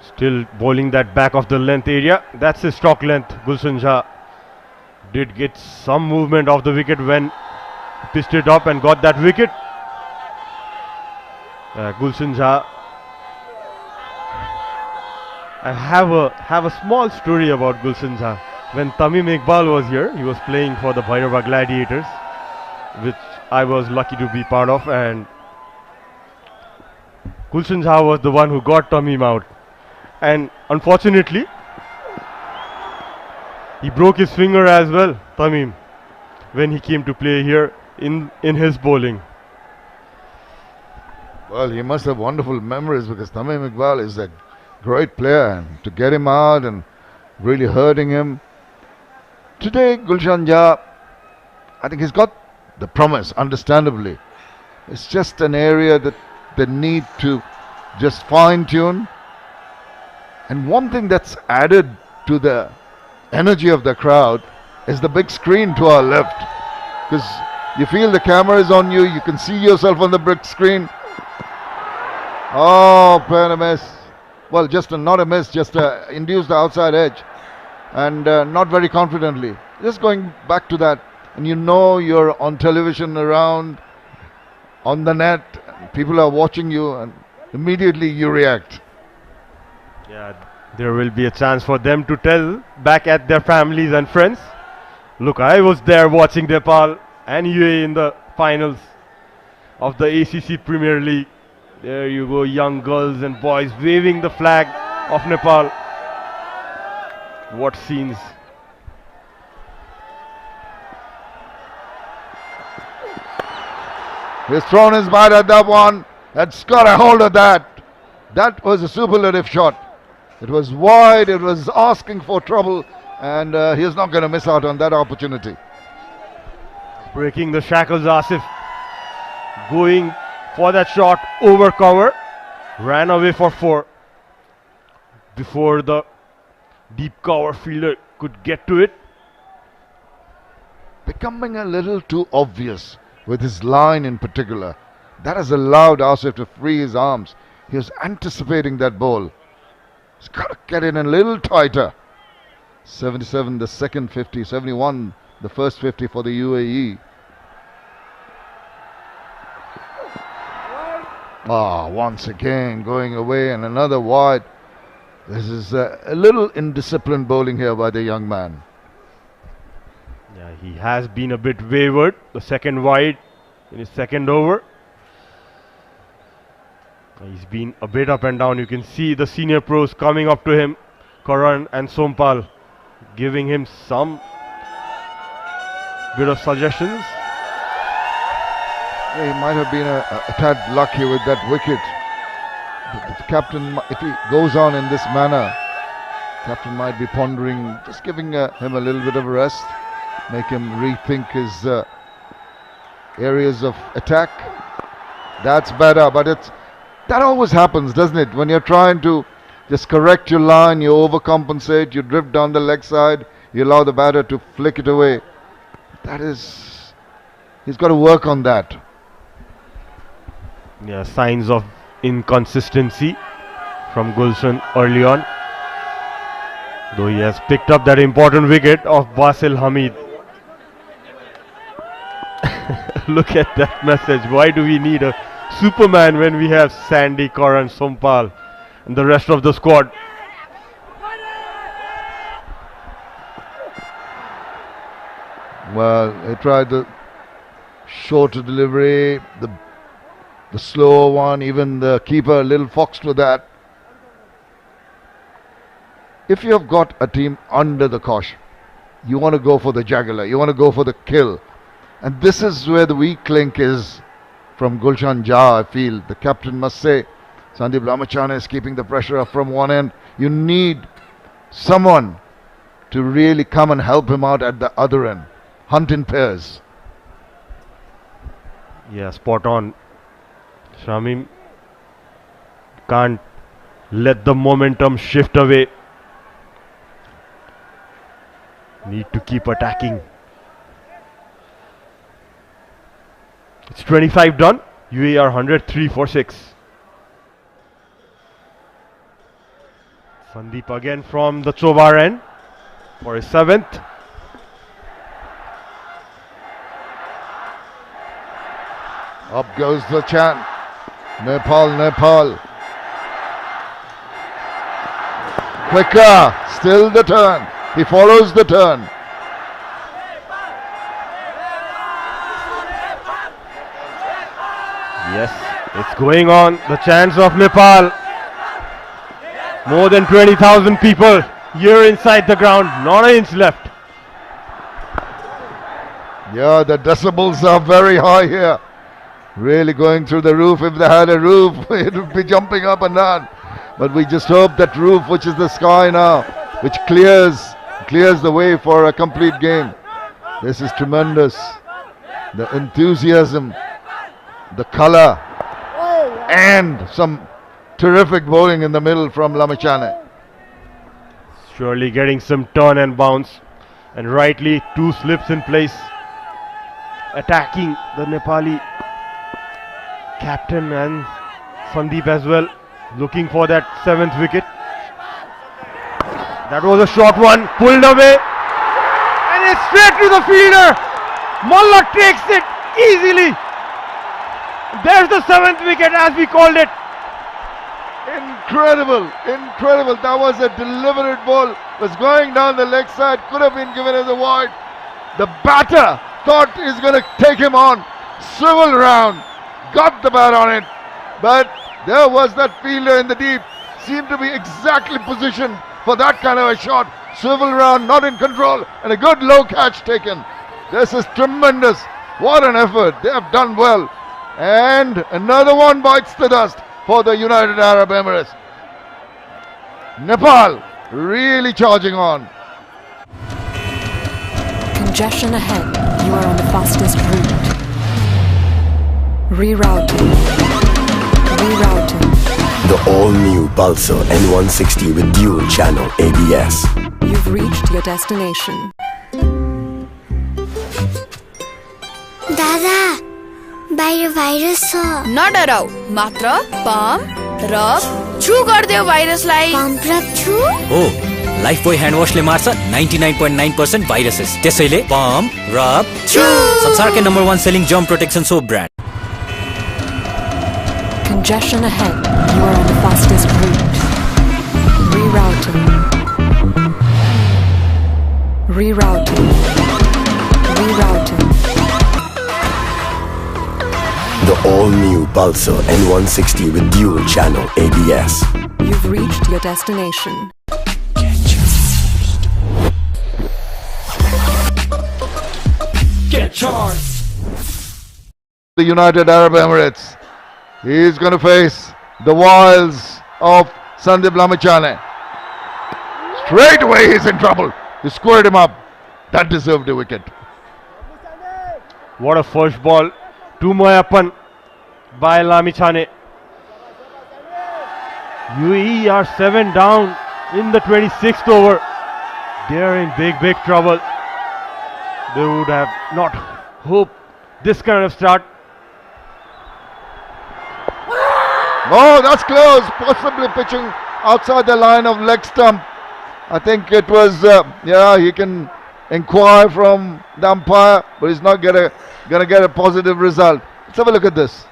Still bowling that back of the length area. That's his stroke length. Gulshan Jha did get some movement of the wicket when pitched it up and got that wicket. Gulshan Jha. I have a small story about Gulshan Jha. When Tamim Iqbal was here, he was playing for the Bhairava Gladiators, which I was lucky to be part of, and Gulshan Jha was the one who got Tamim out. And unfortunately, he broke his finger as well, Tamim, when he came to play here in his bowling. Well, he must have wonderful memories because Tamim Iqbal is a great player, and to get him out and really hurting him. Today, Gulshan Jha, I think he's got the promise, understandably. It's just an area that they need to just fine-tune. And one thing that's added to the energy of the crowd is the big screen to our left. Because you feel the camera is on you, you can see yourself on the big screen. Oh, playing a miss. Well, not a miss, just induced the outside edge. And not very confidently. Just going back to that. And you know you're on television around, on the net, people are watching you, and immediately you react. Yeah, there will be a chance for them to tell back at their families and friends. Look, I was there watching Nepal and UAE in the finals of the ACC Premier League. There you go, young girls and boys waving the flag of Nepal. What scenes. He's thrown his bat at that one. That's got a hold of that. That was a superlative shot. It was wide, it was asking for trouble, and he's not going to miss out on that opportunity. Breaking the shackles, Asif. Going for that shot over cover. Ran away for 4 before the deep cover fielder could get to it. Becoming a little too obvious with his line in particular. That has allowed Asif to free his arms. He was anticipating that ball. He's got to get in a little tighter. 77 the second 50, 71 the first 50 for the UAE. Once again going away and another wide. This is a little indisciplined bowling here by the young man. Yeah, he has been a bit wayward. The second wide in his second over. He's been a bit up and down. You can see the senior pros coming up to him, Karan and Sompal, giving him some bit of suggestions. Yeah, he might have been a tad lucky with that wicket. The captain, if he goes on in this manner, captain might be pondering just giving him a little bit of a rest, make him rethink his areas of attack. That's better, but that always happens, doesn't it? When you're trying to just correct your line, you overcompensate, you drift down the leg side, you allow the batter to flick it away. He's got to work on that. Yeah, signs of inconsistency from Gulshan early on. Though he has picked up that important wicket of Basil Hamid. Look at that message. Why do we need a Superman when we have Sandy, Karan, Sompal and the rest of the squad? Well, he tried the shorter delivery, the slower one, even the keeper, little foxed with that. If you've got a team under the cosh, you want to go for the jugular, you want to go for the kill. And this is where the weak link is from Gulshan Jha, I feel. The captain must say, Sandeep Lamachana is keeping the pressure up from one end. You need someone to really come and help him out at the other end. Hunt in pairs. Yeah, spot on. Shamim can't let the momentum shift away. Need to keep attacking. It's 25 done. UAE are 103 for 6. Sandeep again from the Chobar end for his 7th. Up goes the chant. Nepal, Nepal. Quicker, still the turn. He follows the turn. Yes, it's going on. The chants of Nepal. More than 20,000 people here inside the ground. Not an inch left. Yeah, the decibels are very high here. Really going through the roof. If they had a roof, it would be jumping up and down. But we just hope that roof, which is the sky now, which clears the way for a complete game. This is tremendous. The enthusiasm the color, and some terrific bowling in the middle from Lamachane. Surely getting some turn and bounce, and rightly 2 slips in place, attacking the Nepali captain and Sandeep as well, looking for that 7th wicket. That was a short one, pulled away, and it's straight to the fielder. Mullah takes it easily. There's the 7th wicket, as we called it. Incredible, incredible. That was a deliberate ball. Was going down the leg side, could have been given as a wide. The batter thought he's going to take him on, swivel round, got the bat on it, but there was that fielder in the deep, seemed to be exactly positioned for that kind of a shot. Swivel round, not in control, and a good low catch taken. This is tremendous. What an effort. They have done well. And another one bites the dust for the United Arab Emirates. Nepal really charging on. Congestion ahead. You are on the fastest route. Rerouting. Rerouting. The all-new Pulsar N160 with dual channel ABS. You've reached your destination. दादा बाहिर virus छ नडराऊ मात्र pump rub छु गर्दियो भाइरसलाई pump rub छु हो Lifebuoy hand वाशले मार्छ 99.9% viruses त्यसैले पम्प रब छु संसारकै number 1 selling germ protection soap brand Congestion ahead. You are on the fastest route. Rerouting. Rerouting. Rerouting. The all-new Pulsar N160 with dual channel ABS. You've reached your destination. Get charged. The United Arab Emirates. He's going to face the wiles of Sandeep Lamachane. Straight away he's in trouble. He squared him up. That deserved a wicket. What a first ball. Tumoyapan by Lamachane. UAE are 7 down in the 26th over. They're in big trouble. They would have not hoped this kind of start. Oh, that's close. Possibly pitching outside the line of leg stump. I think it was, yeah, he can inquire from the umpire, but he's not gonna get a positive result. Let's have a look at this.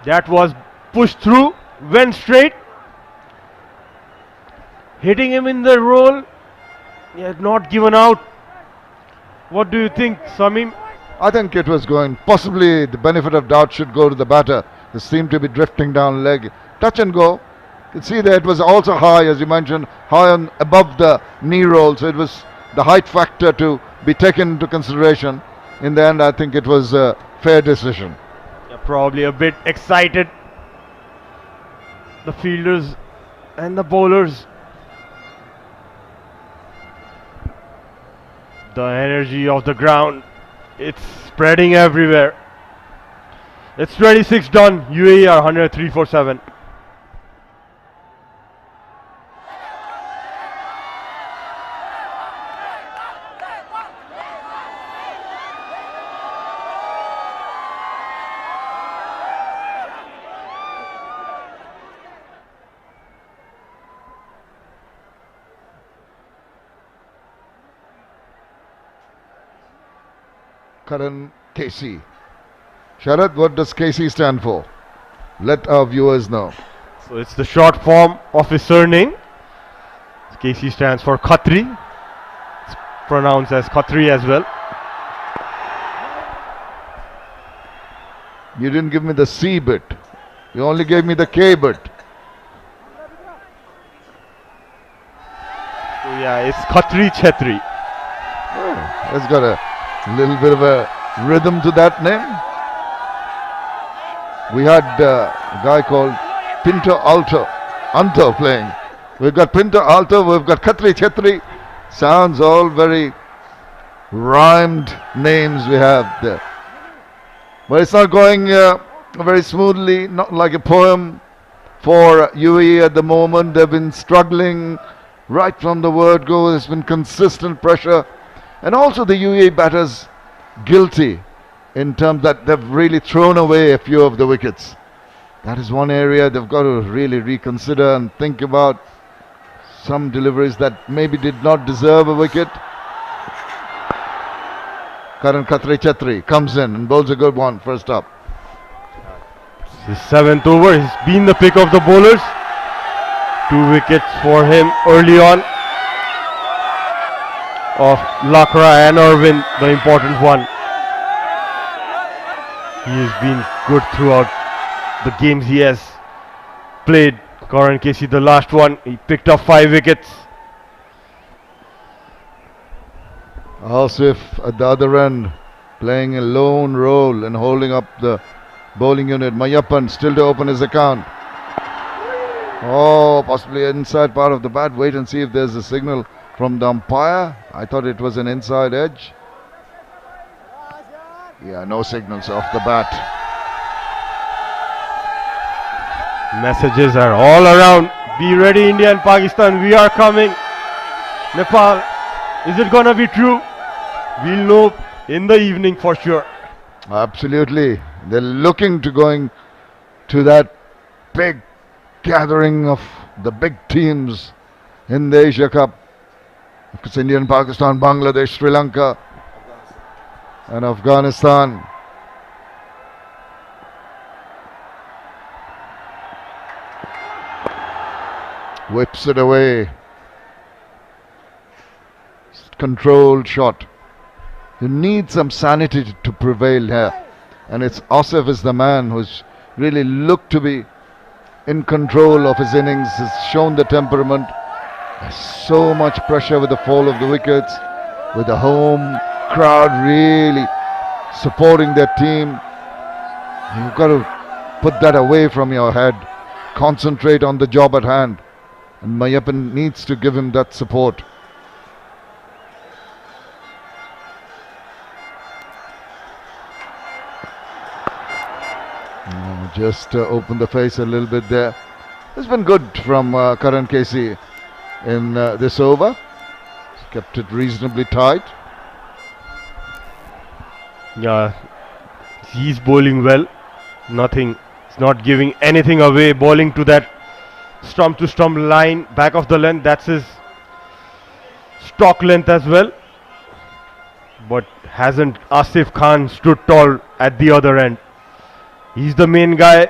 That was pushed through, went straight, hitting him in the roll. He had not given out. What do you think, Samim? I think it was going, possibly the benefit of doubt should go to the batter. They seemed to be drifting down leg. Touch and go. You can see that it was also high, as you mentioned, high on above the knee roll. So it was the height factor to be taken into consideration. In the end, I think it was a fair decision. Yeah, probably a bit excited. The fielders and the bowlers. The energy of the ground, it's spreading everywhere. It's 26 done. UAE are 103 for 7. Karan KC. Sharad, what does KC stand for? Let our viewers know. So it's the short form of his surname. KC stands for Khatri. It's pronounced as Khatri as well. You didn't give me the C bit. You only gave me the K bit. So yeah, it's Khatri Chetri. Oh, it's got a little bit of a rhythm to that name. We had a guy called Pinto Anto playing. We've got Pinto Alto, we've got Khatri Chetri. Sounds all very rhymed names we have there. But it's not going very smoothly, not like a poem for UAE at the moment. They've been struggling right from the word go. There's been consistent pressure. And also the UAE batters guilty in terms that they've really thrown away a few of the wickets. That is one area they've got to really reconsider and think about. Some deliveries that maybe did not deserve a wicket. Karan Khatri Chatri comes in and bowls a good one first up. The 7th over, he's been the pick of the bowlers. 2 wickets for him early on. Of Lakra and Irwin, the important one. He has been good throughout the games he has played. Karan Casey, the last one, he picked up 5 wickets. Asif at the other end, playing a lone role and holding up the bowling unit. Mayappan still to open his account. Oh, possibly inside part of the bat. Wait and see if there's a signal from the umpire. I thought it was an inside edge. Yeah, no signals off the bat. Messages are all around. Be ready, India and Pakistan. We are coming. Nepal, is it gonna be true? We'll know in the evening for sure. Absolutely. They're looking to going to that big gathering of the big teams in the Asia Cup. It's India and Pakistan, Bangladesh, Sri Lanka and Afghanistan. Whips it away. Controlled shot. You need some sanity to prevail here. And it's Asif is the man who's really looked to be in control of his innings, has shown the temperament. There's so much pressure with the fall of the wickets, with the home crowd really supporting their team. You've got to put that away from your head. Concentrate on the job at hand. And Mayappan needs to give him that support. Just open the face a little bit there. It's been good from Karan Casey in this over. He's kept it reasonably tight. Yeah, he's bowling well. Nothing, it's not giving anything away. Bowling to that stump to stump line, back of the length. That's his stock length as well. But hasn't Asif Khan stood tall at the other end? He's the main guy.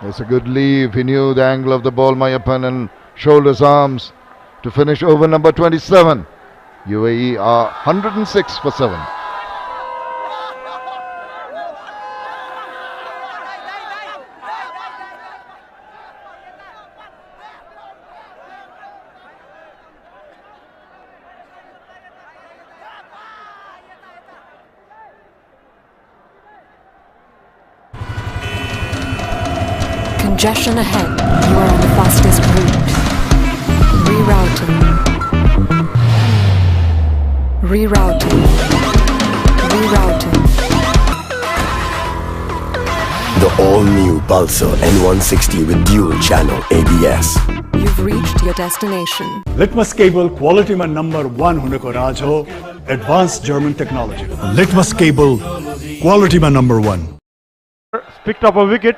It's a good leave. He knew the angle of the ball, Mayappan, and shoulders arms to finish over number 27. UAE are 106 for 7. Congestion ahead. You are on the fastest route. Rerouting. Rerouting. Rerouting. The all-new Pulsar N160 with dual channel ABS. You've reached your destination. Litmus cable quality में number 1 होने को राज हो advanced German technology. Litmus cable quality में number 1. Picked up a wicket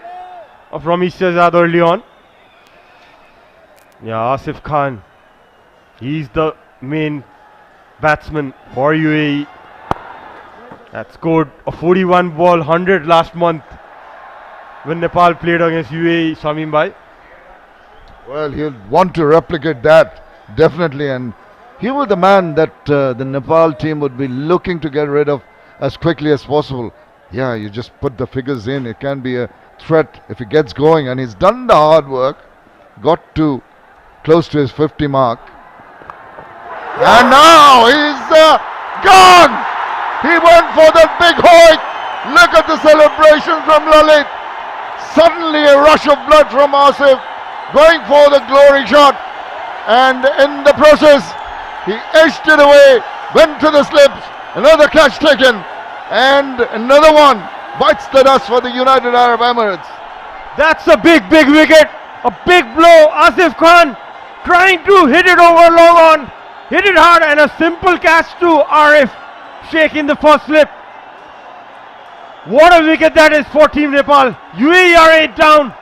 from Ishazad early on. Yeah, Asif Khan, he's the main batsman for UAE. That scored a 41 ball 100 last month when Nepal played against UAE, Shamim Bhai. Well, he'll want to replicate that, definitely, and he was the man that the Nepal team would be looking to get rid of as quickly as possible. Yeah, you just put the figures in, it can be a threat if he gets going, and he's done the hard work, got to close to his 50 mark, and now he's gone. He went for that big hoik. Look at the celebration from Lalit. Suddenly a rush of blood from Asif, going for the glory shot. and in the process, he edged it away, went to the slips, another catch taken, and another one bites the dust for the United Arab Emirates. That's a big wicket, a big blow. Asif Khan trying to hit it over long on, hit it hard, and a simple catch to Arif Sheikh in the first slip. What a wicket that is for Team Nepal. UAE are 8 down.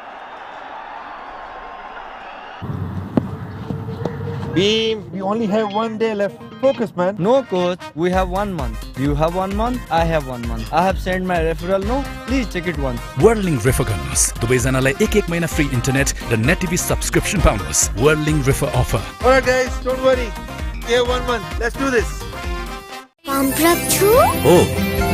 Beam, we only have 1 day left. Focus, man. No, coach. We have 1 month. You have 1 month. I have 1 month. I have sent my referral. No, please check it once. Whirling River गर्नुहोस् दुवैजनालाई एक महिना free internet र net TV subscription पाउनुहोस् Whirling River offer. Alright guys, don't worry. We have 1 month. Let's do this. Pump rub chu? Oh,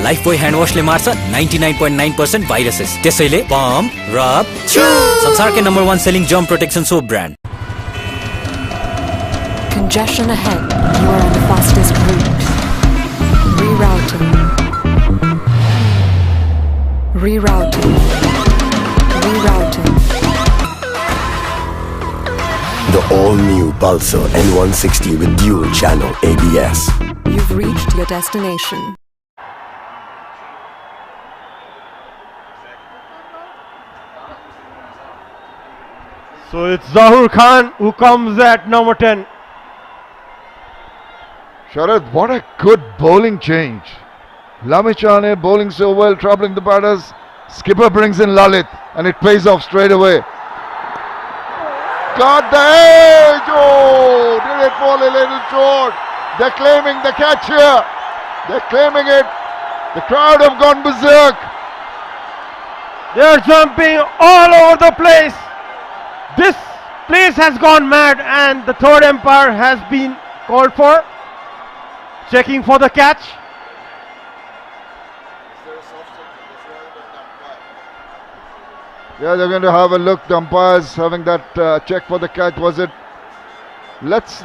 Lifebuoy hand wash ले मार्छ 99.9% viruses. त्यसैले pump, rub, chew. संसारकै number 1 selling germ protection soap brand. Congestion ahead. You are on the fastest route. Rerouting. Rerouting. Rerouting. The all-new Pulsar N160 with dual channel ABS. You've reached your destination. So it's Zahur Khan who comes at number 10. Sharad, what a good bowling change. Lamichane bowling so well, troubling the batters. Skipper brings in Lalit and it pays off straight away. Got the edge! Oh, did it fall a little short? They're claiming the catch here. They're claiming it. The crowd have gone berserk. They're jumping all over the place. This place has gone mad and the third umpire has been called for. Checking for the catch. Yeah, they're going to have a look. The umpires having that check for the catch. Was it? Let's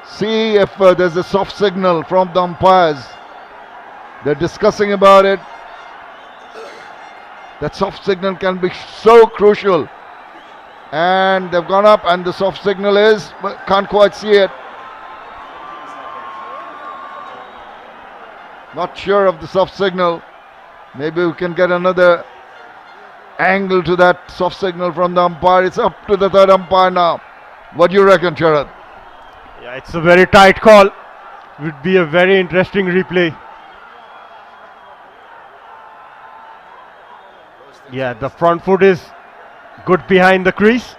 see if there's a soft signal from the umpires. They're discussing about it. That soft signal can be so crucial. And they've gone up, and the soft signal is, can't quite see it. Not sure of the soft signal. Maybe we can get another angle to that soft signal from the umpire. It's up to the third umpire now. What do you reckon, Sharad? Yeah, it's a very tight call. Would be a very interesting replay. Yeah, the front foot is good behind the crease.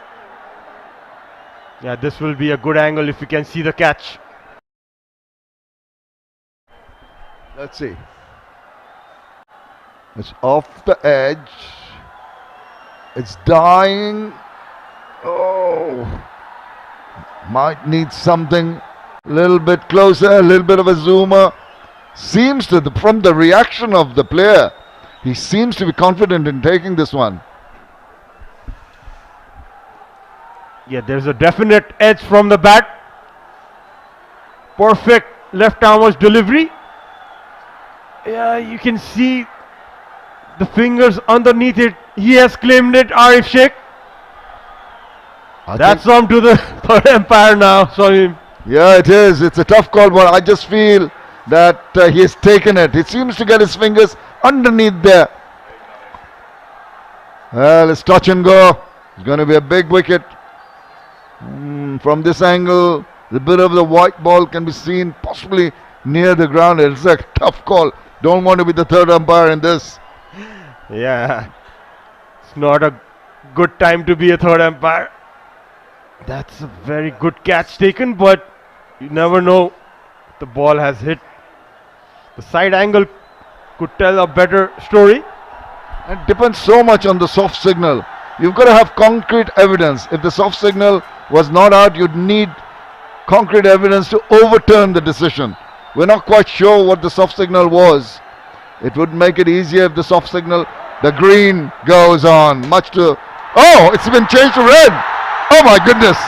Yeah, this will be a good angle if you can see the catch. Let's see. It's off the edge. It's dying. Oh, might need something a little bit closer, a little bit of a zoomer. Seems to, from the reaction of the player, he seems to be confident in taking this one. Yeah, there's a definite edge from the bat. Perfect left armers delivery. Yeah, you can see the fingers underneath it. He has claimed it, Arif Sheikh. That's on to the third umpire now. Sorry. Yeah, it is. It's a tough call, but I just feel that he has taken it. He seems to get his fingers underneath there. Well, it's touch and go. It's going to be a big wicket. From this angle, the bit of the white ball can be seen possibly near the ground. It's a tough call. Don't want to be the third umpire in this. Yeah, it's not a good time to be a third umpire. That's a very good catch taken, but you never know. The ball has hit. The side angle could tell a better story. It depends so much on the soft signal. You've got to have concrete evidence. If the soft signal was not out, you'd need concrete evidence to overturn the decision. We're not quite sure what the soft signal was. It would make it easier if the soft signal, the green goes on. Much to, oh, it's been changed to red. Oh my goodness.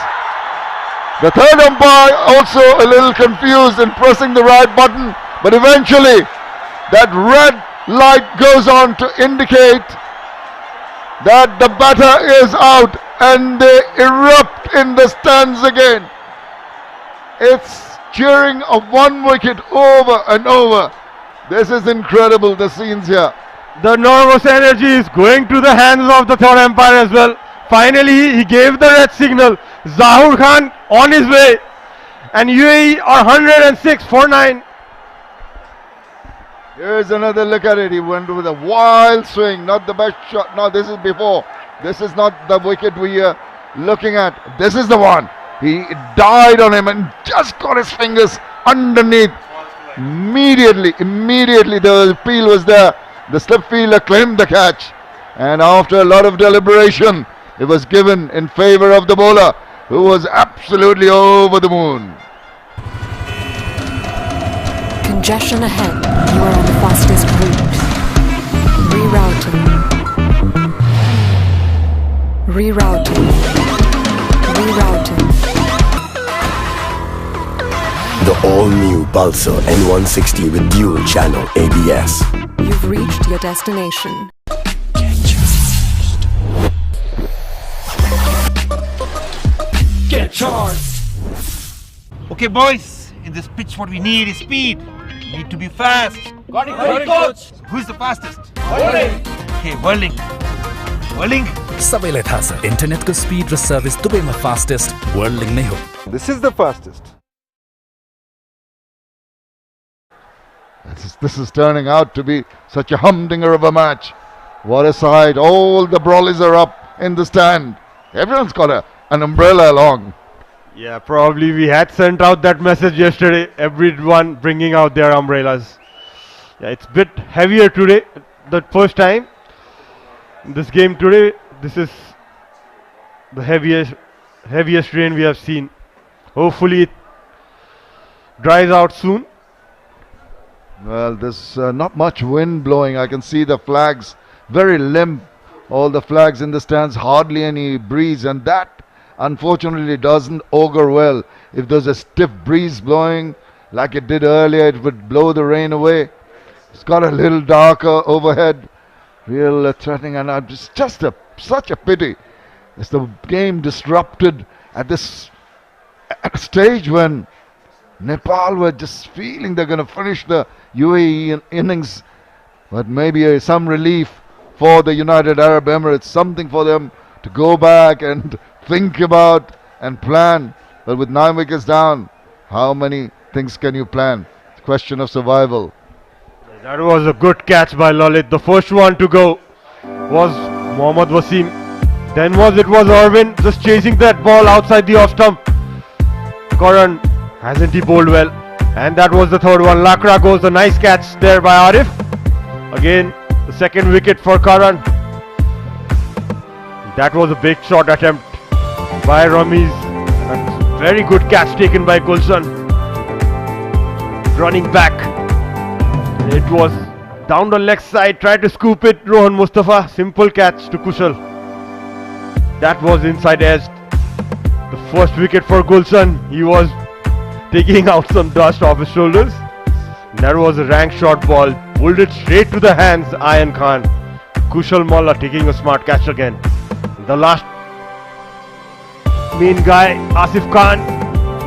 The third umpire also a little confused in pressing the right button, but eventually that red light goes on to indicate that the batter is out and they erupt in the stands again. It's cheering of one wicket over and over. This is incredible, the scenes here. The nervous energy is going to the hands of the third umpire as well. Finally, he gave the red signal. Zahur Khan on his way. And UAE are 106 for 9. Here's another look at it. He went with a wild swing, not the best shot. No, this is before. This is not the wicket we are looking at. This is the one. He died on him and just got his fingers underneath. Immediately the appeal was there. The slip fielder claimed the catch. And after a lot of deliberation, it was given in favor of the bowler, who was absolutely over the moon. Congestion ahead. You are on the fastest route. Rerouting. The all-new Pulsar N160 with dual channel ABS. You've reached your destination. Get charged! Okay, boys, in this pitch, what we need is speed. We need to be fast. Got it, coach. Who's the fastest? Whirling. Okay, whirling. सबैलाई थाहा छ इन्टरनेटको speed र service दुवैमा fastest वर्ल्डिङ नै हो. This is the fastest. This is turning out to be such a humdinger of a match. What a sight. All the brawlers are up in the stand. Everyone's got an umbrella along. Yeah, probably we had sent out that message yesterday. Everyone bringing out their umbrellas. Yeah, it's a bit heavier today. The first time in this game today, this is the heaviest rain we have seen. Hopefully it dries out soon. Well, there's not much wind blowing. I can see the flags very limp. All the flags in the stands, hardly any breeze, and that unfortunately doesn't augur well. If there's a stiff breeze blowing like it did earlier, it would blow the rain away. It's got a little darker overhead, real threatening, and it's just such a pity. It's the game disrupted at this stage when Nepal were just feeling they're going to finish the UAE innings, but maybe some relief for the United Arab Emirates, something for them to go back and think about and plan. But with 9 wickets down, how many things can you plan? It's a question of survival. That was a good catch by Lalit. The first one to go was Mohammad Wasim. Then it was Irwin just chasing that ball outside the off stump. Karan, hasn't he bowled well? And that was the third one. Lakra goes, a nice catch there by Arif. Again, the second wicket for Karan. That was a big shot attempt by Ramiz. And very good catch taken by Gulshan. Running back. It was down the leg side, tried to scoop it. Rohan Mustafa, simple catch to Kushal. That was inside edge. The first wicket for Gulshan. He was taking out some dust off his shoulders. That was a rank shot ball. Pulled it straight to the hands, Ayan Khan. Kushal Malla taking a smart catch again. The last main guy, Asif Khan,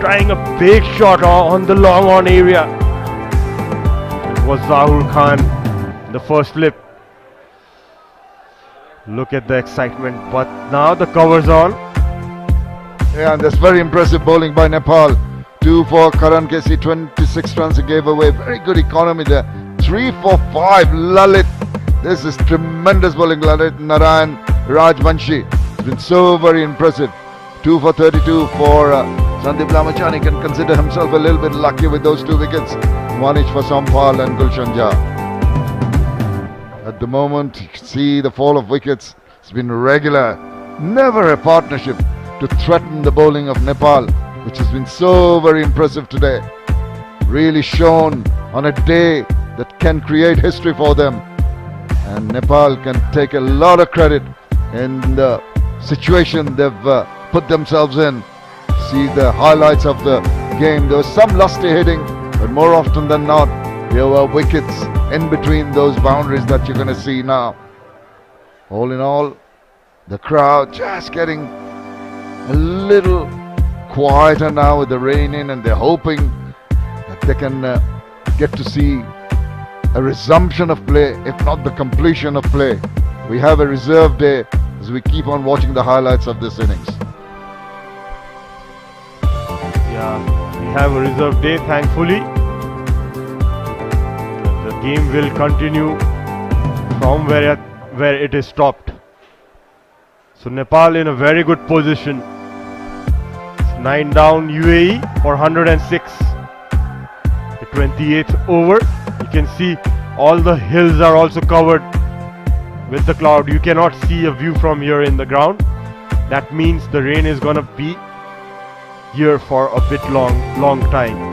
trying a big shot on the long on area. It was Zahur Khan, the first slip. Look at the excitement, but now the cover's on. Yeah, and that's very impressive bowling by Nepal. 2 for Karan Kesi, 26 runs he gave away. Very good economy there. 3 for 5, Lalit. This is tremendous bowling, Lalit Narayan Rajvanshi. It's been so very impressive. 2 for 32 for Sandeep Lamachani. Can consider himself a little bit lucky with those 2 wickets. 1 each for Sompal and Gulshan Jha. At the moment, you can see the fall of wickets. It's been regular. Never a partnership to threaten the bowling of Nepal, which has been so very impressive today. Really shown on a day that can create history for them. And Nepal can take a lot of credit in the situation they've put themselves in. See the highlights of the game. There was some lusty hitting, but more often than not, there were wickets in between those boundaries that you're going to see now. All in all, The crowd just getting a little quieter now with the rain in, and they're hoping that they can get to see a resumption of play, if not the completion of play. We have a reserve day as we keep on watching the highlights of this innings. Yeah, we have a reserve day, thankfully. The game will continue from where it is stopped. So Nepal in a very good position. It's 9 down UAE for 106. The 28th over. You can see all the hills are also covered with the cloud. You cannot see a view from here in the ground. That means the rain is gonna be here for a bit long time.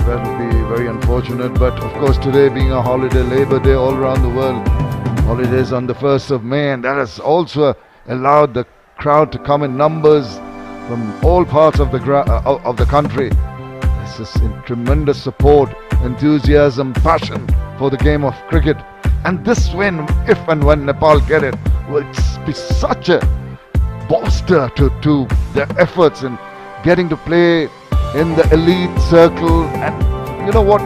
That will be very unfortunate, but of course today being a holiday, Labor Day all around the world, holidays on the 1st of May, and that has also allowed the crowd to come in numbers from all parts of the country. This is tremendous support, enthusiasm, passion for the game of cricket. And this win, if and when Nepal get it, will be such a bolster to their efforts in getting to play in the elite circle. And you know what?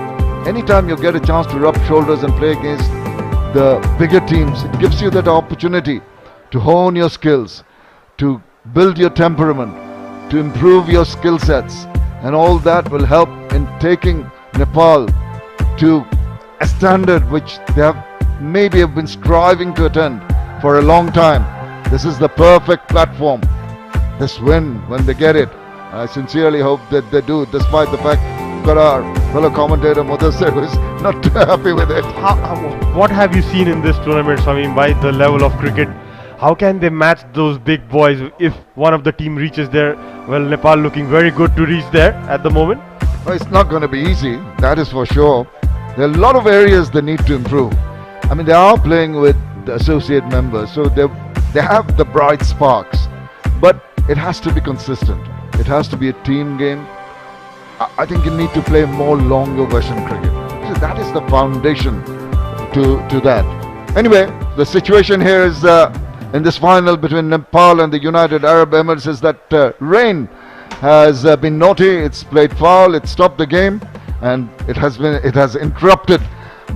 Anytime you get a chance to rub shoulders and play against the bigger teams, it gives you that opportunity to hone your skills, to build your temperament, to improve your skill sets, and all that will help in taking Nepal to a standard which they have maybe been striving to attain for a long time. This is the perfect platform. This win, when they get it, I sincerely hope that they do, despite the fact we've got our fellow commentator Mudassir who is not too happy with it. What have you seen in this tournament, Samim, by the level of cricket? How can they match those big boys if one of the team reaches there? Well, Nepal looking very good to reach there at the moment. Well, it's not going to be easy, that is for sure. There are a lot of areas they need to improve. I mean, they are playing with the associate members, so they have the bright sparks. But it has to be consistent. It has to be a team game. I think you need to play more longer version cricket. So that is the foundation to that. Anyway, the situation here is in this final between Nepal and the United Arab Emirates is that rain has been naughty. It's played foul. It stopped the game, and it has interrupted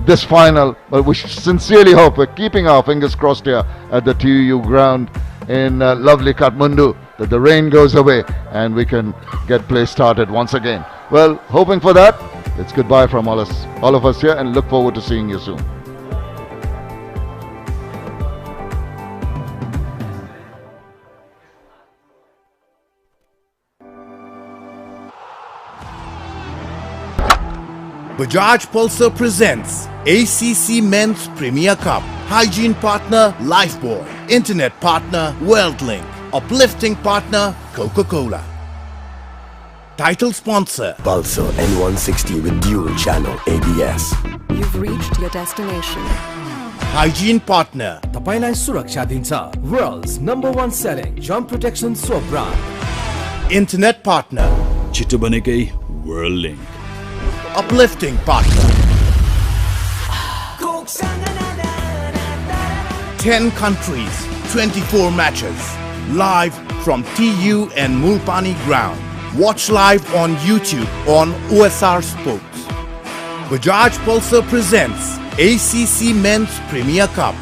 this final. But we sincerely hope, we're keeping our fingers crossed here at the TUU ground in lovely Kathmandu, that the rain goes away and we can get play started once again. Well, hoping for that. It's goodbye from all of us here, and look forward to seeing you soon. Bajaj Pulsar presents ACC Men's Premier Cup. Hygiene partner Lifebuoy. Internet partner WorldLink. Uplifting partner Coca-Cola. Title sponsor Pulsar N160 with dual channel ABS. You've reached your destination. Hygiene partner तपाईलाई सुरक्षा दिन्छ World's #1 selling jump protection soap brand. Internet partner छिटो बनेकै WorldLink. Uplifting partner 10 countries, 24 matches. Live from TU and Mulpani ground. Watch live on YouTube on OSR Sports. Bajaj Pulsar presents ACC Men's Premier Cup.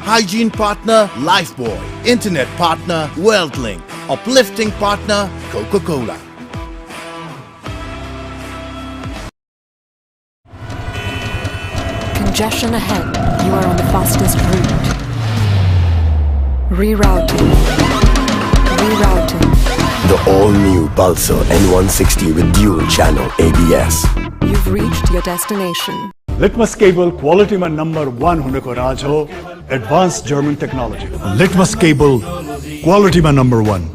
Hygiene partner Lifebuoy. Internet partner WorldLink. Uplifting partner Coca-Cola. Congestion ahead. You are on the fastest route. Rerouting. The all-new Pulsar N160 with dual channel ABS. You've reached your destination. Litmus cable quality में number 1 होने को राज हो advanced German technology. Litmus cable quality में number 1.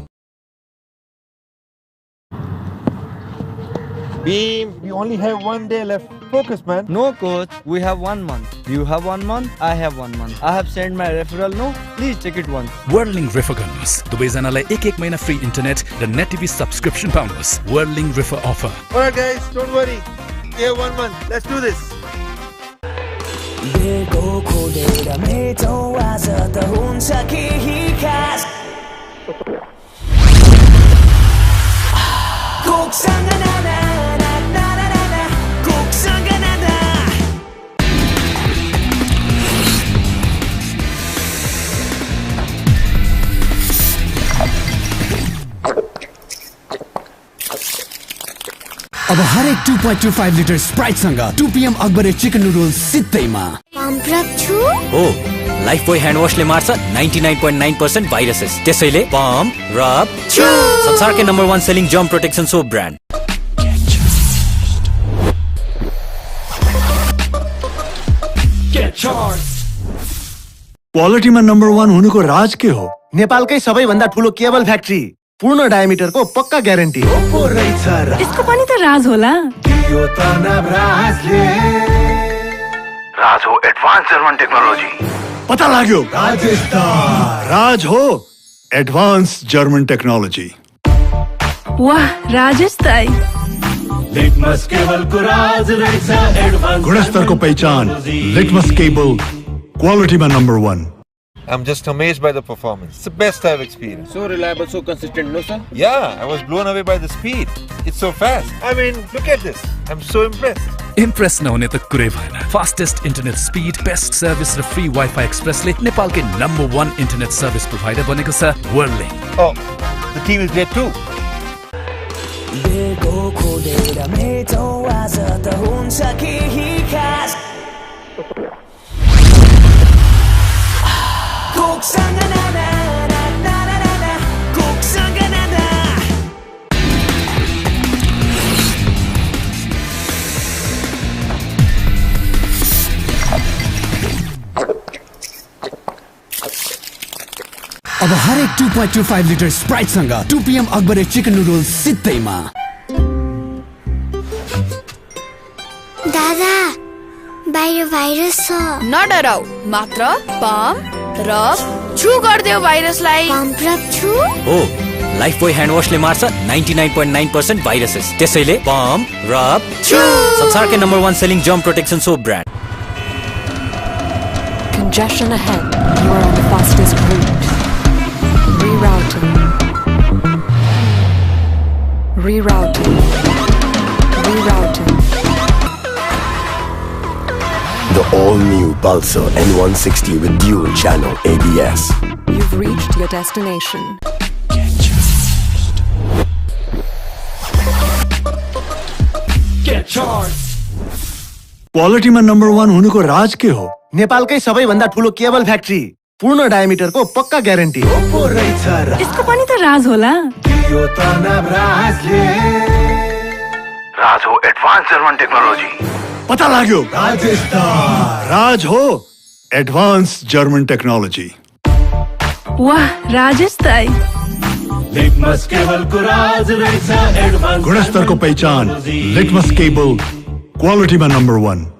Beam, we only have 1 day left. Focus, man. No, coach. We have 1 month. You have 1 month. I have 1 month. I have sent my referral. No, please check it once. WorldLink refer गर्नुहोस् दुवैजनालाई एक महिना free internet र net TV subscription पाउनुहोस् WorldLink refer offer. Alright guys, don't worry. We have 1 month. Let's do this. Beko खोलेर मेटौँ आज त हुन्छ केही खास कोकसँग नाना नाना नाना कोकसँग नाना अब हरेक 2.25 लिटर स्प्राइटसँग 2 PM अकबरे चिकन नुडल्स सित्तैमा पम्प छु हो लाइफ बोय ह्यान्ड वाशले मार्छ 99.9% भाइरसेस त्यसैले पम्प रब छु संसारकै number 1 selling germ protection soap brand क्वालिटीमा नम्बर 1 हुनुको राज के हो नेपालकै सबैभन्दा ठुलो केबल फ्याक्ट्री पूर्ण डायमिटरको पक्का ग्यारेन्टी यसको पनि त राज होला राज हो एडवान्स जर्मन टेक्नोलोजी पता लाग्यो राज हो एडवान्स जर्मन टेक्नोलोजी वाह राजेश दाई लिटमस केबलको राज रहेछ एडभान्स गुणस्तरको पहिचान लिटमस केबल क्वालिटीमा number 1 I'm just amazed by the performance. It's the best I've experienced. So reliable, so consistent, no sir? Yeah, I was blown away by the speed. It's so fast. I mean, look at this. I'm so impressed. Impress नहुने त कुरै भएन fastest internet speed best service र free WiFi एक्सप्रेसले नेपालकै number 1 internet service provider बनेको छ WorldLink Oh, the team is there too. बेको खोलेर मेटौँ आज त हुन्छ केही खास कोकसँग नाना नाना नाना कोकसँग नाना अब हरेक 2.25 लिटर स्प्राइटसँग 2 PM अकबरे चिकन नुडल्स सित्तैमा दादा बाहिर भाइरस छ नडराउ मात्र पम्प रब छु गर्देऊ भाइरसलाई पम्प रब छु हो लाइफ बोय ह्यान्ड वाशले मार्छ 99.9% भाइरसेस त्यसैले पम्प रब छु संसारकै number 1 selling germ protection soap brand Congestion ahead. You are on the fastest route. Rerouting. Rerouting. Rerouting. The all-new Pulsar N160 with dual channel ABS. You've reached your destination. Get charged. क्वालिटीमा number 1 हुनुको राज के हो नेपालकै सबैभन्दा ठुलो cable factory पूर्ण डायमिटरको पक्का guarantee यसको पनि त राज होला राज हो एडवान्स जर्मन टेक्नोलोजी पता लाग्यो राज हो एडवान्स जर्मन टेक्नोलोजी वाह राजेश दाई लिटमस केबलको राज रहेछ एडभान्स गुणस्तरको पहिचान लिटमस केबल क्वालिटीमा number 1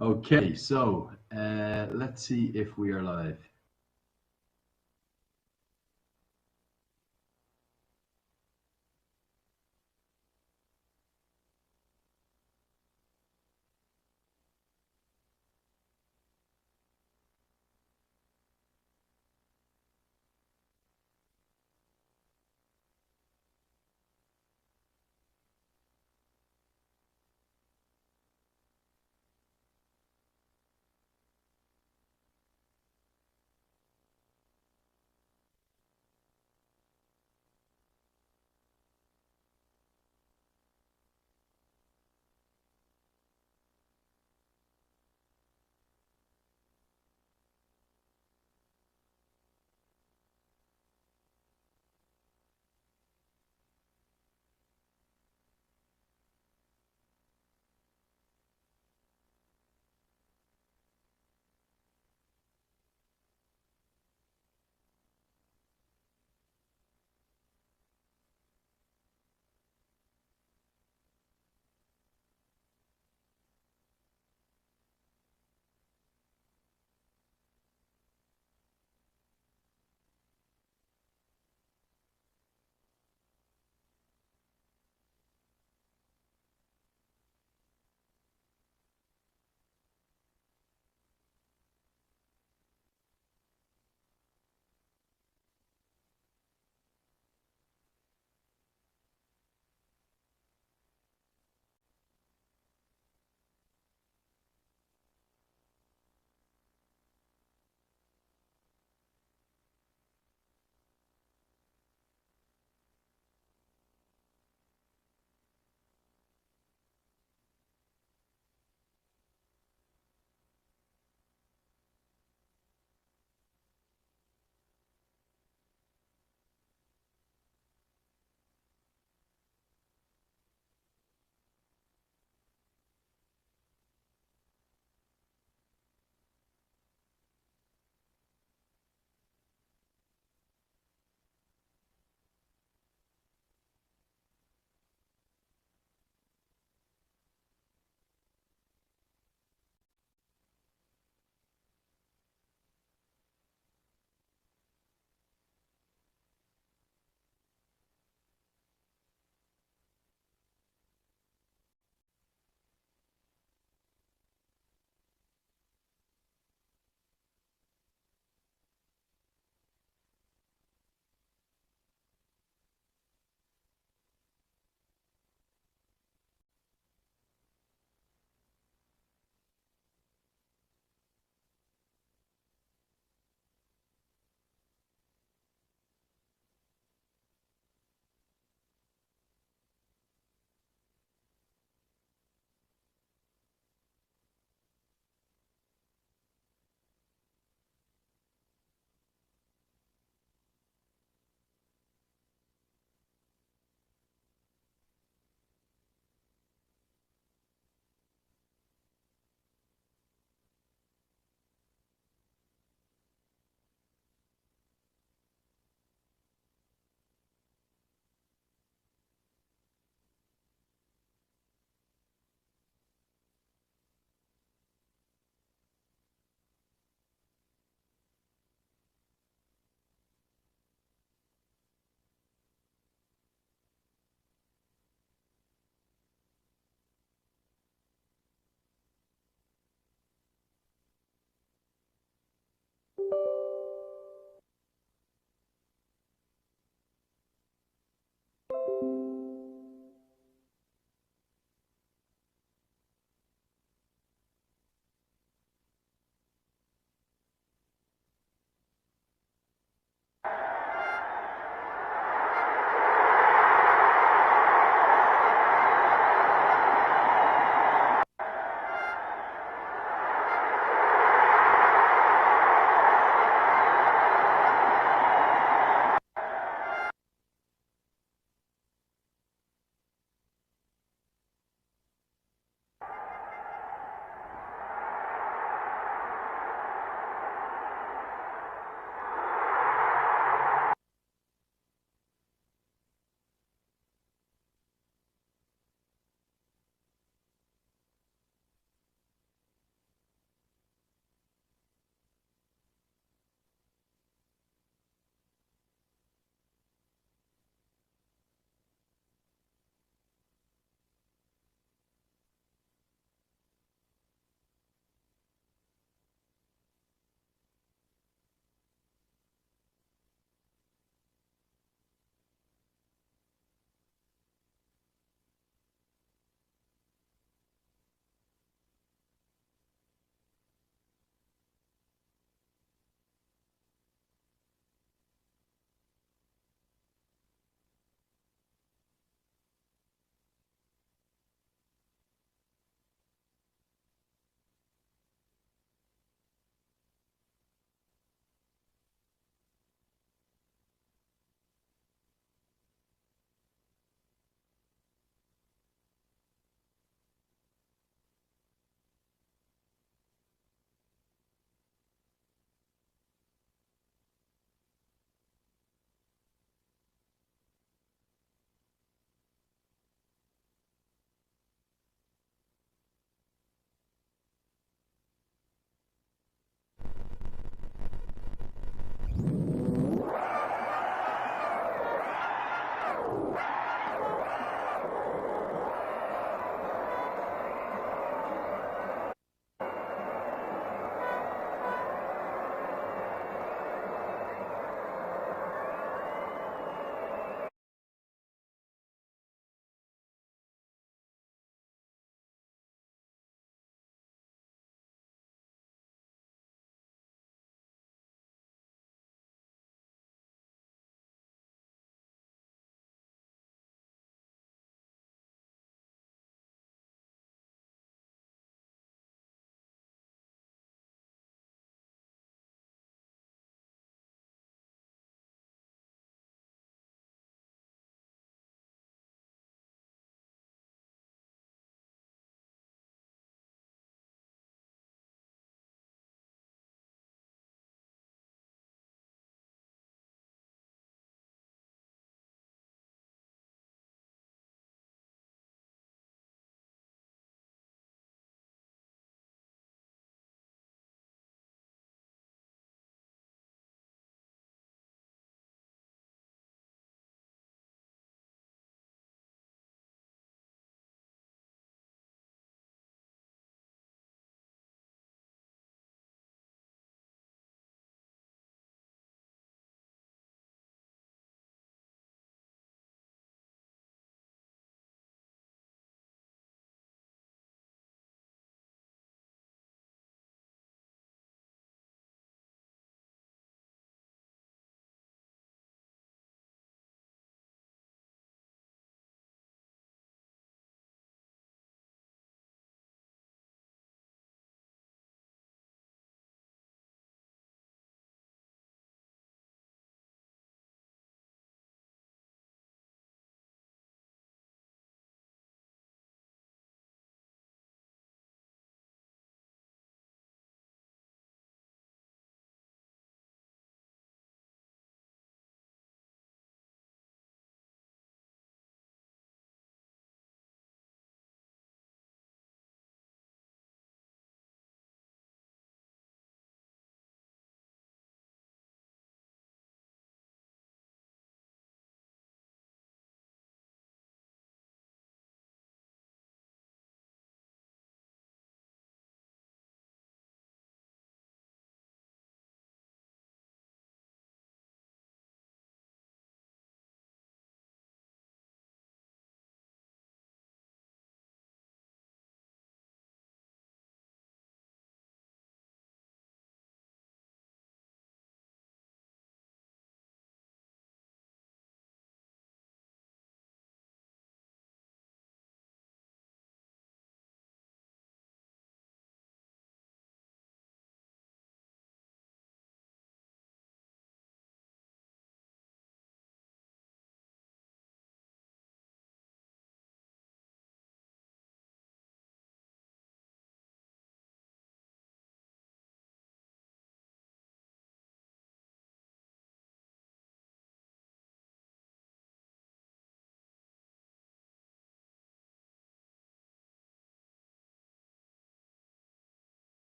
Okay, so let's see if we are live.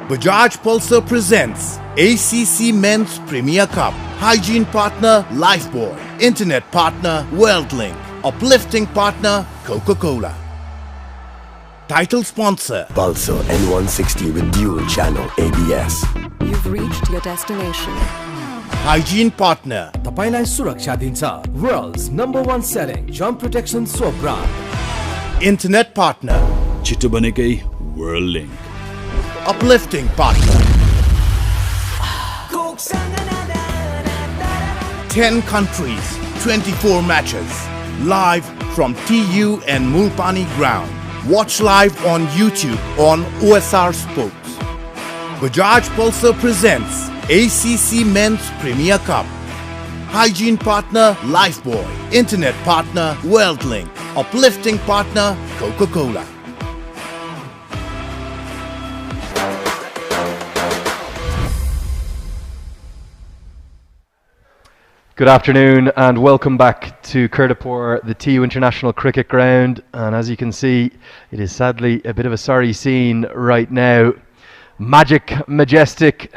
Bajaj Pulsar presents ACC Men's Premier Cup. Hygiene partner Lifebuoy. Internet partner WorldLink. Uplifting partner Coca-Cola. Title sponsor Pulsar N160 with dual channel ABS. You've reached your destination. Hygiene partner तपाईलाई सुरक्षा दिन्छ World's #1 selling jump protection soap brand. Internet partner छिटो बनेकै WorldLink. Uplifting partner 10 countries, 24 matches. Live from TU and Mulpani ground. Watch live on YouTube on OSR Sports. Bajaj Pulsar presents ACC Men's Premier Cup. Hygiene partner Lifebuoy. Internet partner WorldLink. Uplifting partner Coca-Cola. Good afternoon and welcome back to Kurdapur, the TU International Cricket Ground. And as you can see, it is sadly a bit of a sorry scene right now. Magic, majestic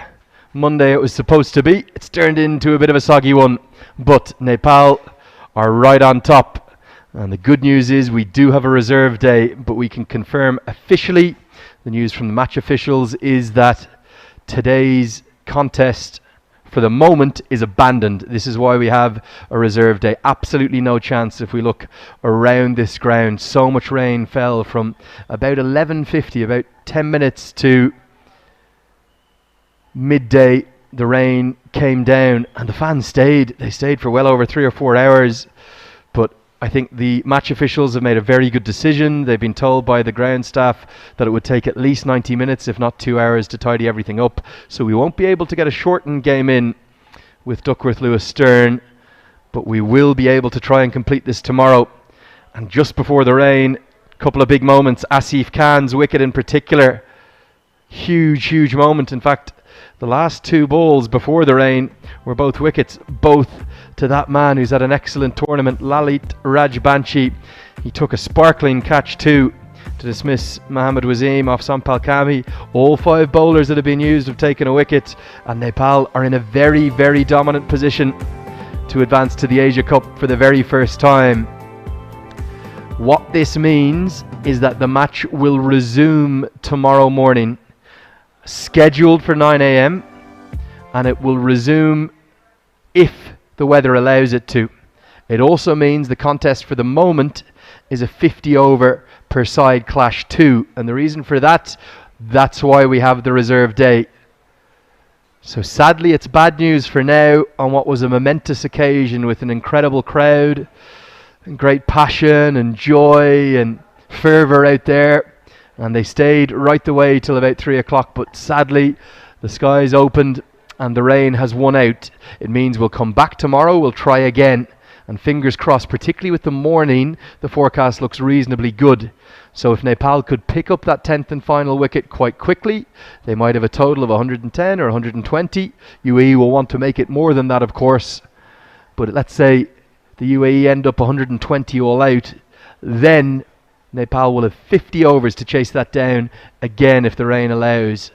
Monday it was supposed to be. It's turned into a bit of a soggy one. But Nepal are right on top. And the good news is we do have a reserve day, but we can confirm officially, the news from the match officials is that today's contest for the moment is abandoned. This is why we have a reserve day. Absolutely no chance if we look around this ground. So much rain fell from about 11:50, about 10 minutes to midday. The rain came down and the fans stayed. They stayed for well over 3 or 4 hours. But I think the match officials have made a very good decision. They've been told by the ground staff that it would take at least 90 minutes, if not 2 hours, to tidy everything up. So we won't be able to get a shortened game in with Duckworth Lewis Stern, but we will be able to try and complete this tomorrow. And just before the rain, a couple of big moments. Asif Khan's wicket in particular. Huge moment. In fact, the last 2 balls before the rain were both wickets, both to that man who's had an excellent tournament, Lalit Rajbanshi. He took a sparkling catch too to dismiss Mohammad Wasim off Sampal Kami. All 5 bowlers that have been used have taken a wicket, and Nepal are in a very dominant position to advance to the Asia Cup for the very first time. What this means is that the match will resume tomorrow morning, scheduled for 9 a.m, and it will resume if the weather allows it to. It also means the contest for the moment is a 50 over per side clash 2, and the reason for that's why we have the reserve day. So sadly it's bad news for now on what was a momentous occasion with an incredible crowd and great passion and joy and fervour out there, and they stayed right the way till about 3 o'clock, but sadly the skies opened and the rain has won out. It means we'll come back tomorrow, we'll try again, and fingers crossed, particularly with the morning, the forecast looks reasonably good. So if Nepal could pick up that 10th and final wicket quite quickly, they might have a total of 110 or 120. UAE will want to make it more than that, of course, but let's say the UAE end up 120 all out, then Nepal will have 50 overs to chase that down again if the rain allows.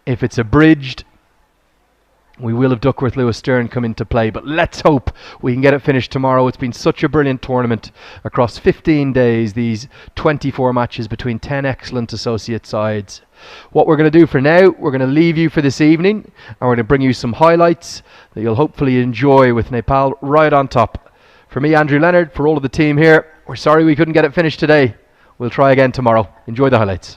If it's abridged, we will have Duckworth Lewis Stern come into play, but let's hope we can get it finished tomorrow. It's been such a brilliant tournament across 15 days, these 24 matches between 10 excellent associate sides. What we're going to do for now, we're going to leave you for this evening, and we're going to bring you some highlights that you'll hopefully enjoy with Nepal right on top. For me, Andrew Leonard, for all of the team here, we're sorry we couldn't get it finished today. We'll try again tomorrow. Enjoy the highlights.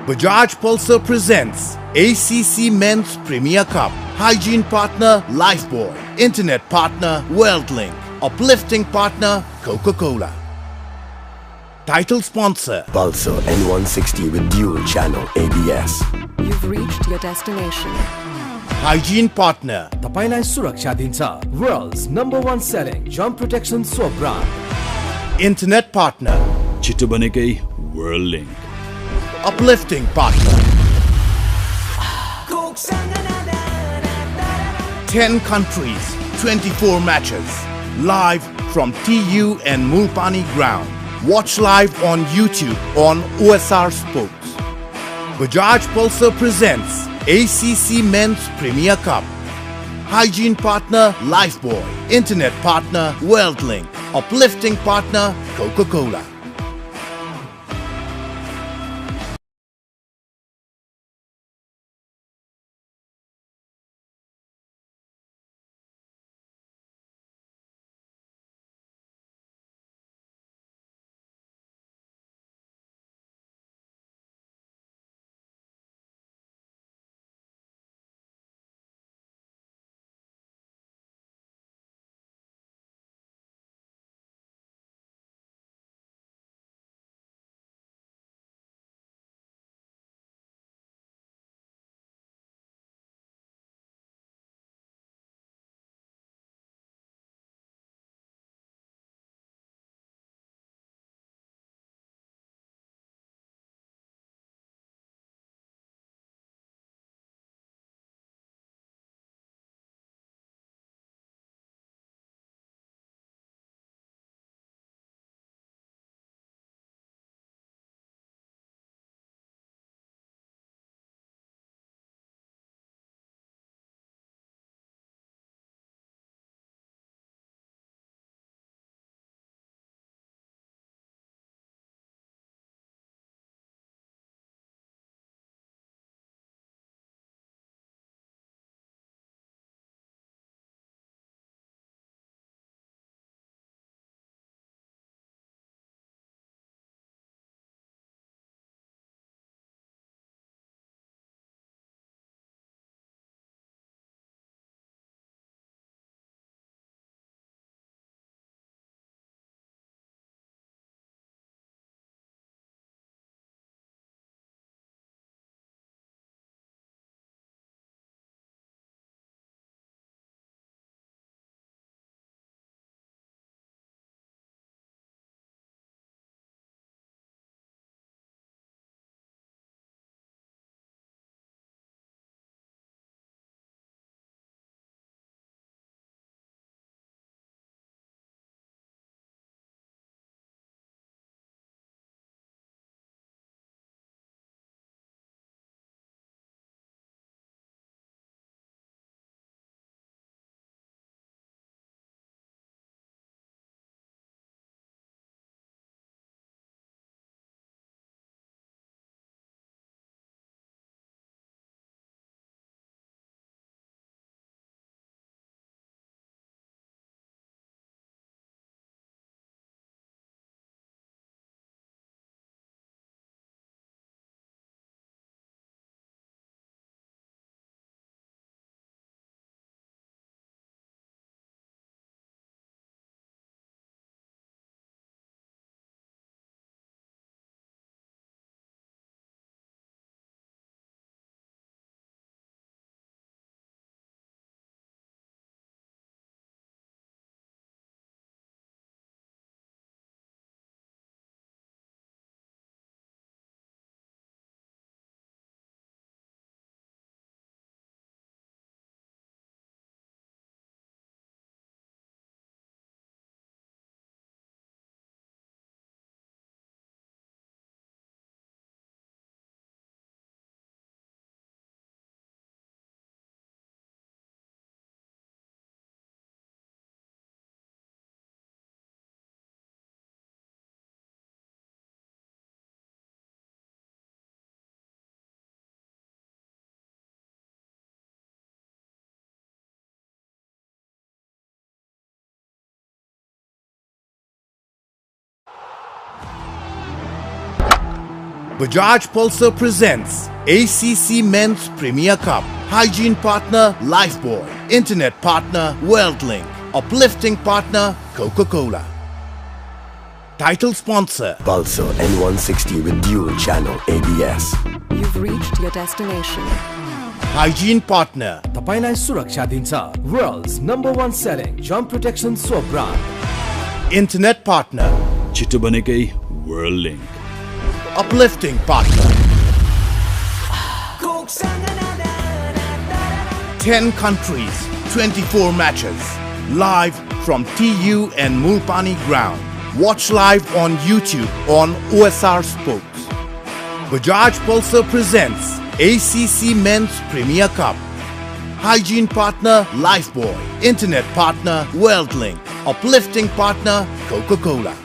Bajaj Pulsar presents ACC Men's Premier Cup. Hygiene partner Lifebuoy. Internet partner WorldLink. Uplifting partner Coca-Cola. Title sponsor Pulsar N160 with dual channel ABS. You've reached your destination. Hygiene partner तपाईलाई सुरक्षा दिन्छ World's #1 selling jump protection soap brand. Internet partner छिटो बनेकै whirling. Uplifting partner 10 countries, 24 matches. Live from TU and Mulpani ground. Watch live on YouTube on OSR Sports. Bajaj Pulsar presents ACC Men's Premier Cup. Hygiene partner Lifebuoy. Internet partner WorldLink. Uplifting partner Coca-Cola. Bajaj Pulsar presents ACC Men's Premier Cup. Hygiene partner Lifebuoy. Internet partner WorldLink. Uplifting partner Coca-Cola. Title sponsor Pulsar N160 with dual channel ABS. You've reached your destination. Hygiene partner तपाईलाई सुरक्षा दिन्छ World's #1 selling jump protection soap brand. Internet partner छिटो बनेकै WorldLink. Uplifting partner 10 countries, 24 matches. Live from TU and Mulpani ground. Watch live on YouTube on OSR Sports. Bajaj Pulsar presents ACC Men's Premier Cup. Hygiene partner Lifebuoy. Internet partner WorldLink. Uplifting partner Coca-Cola.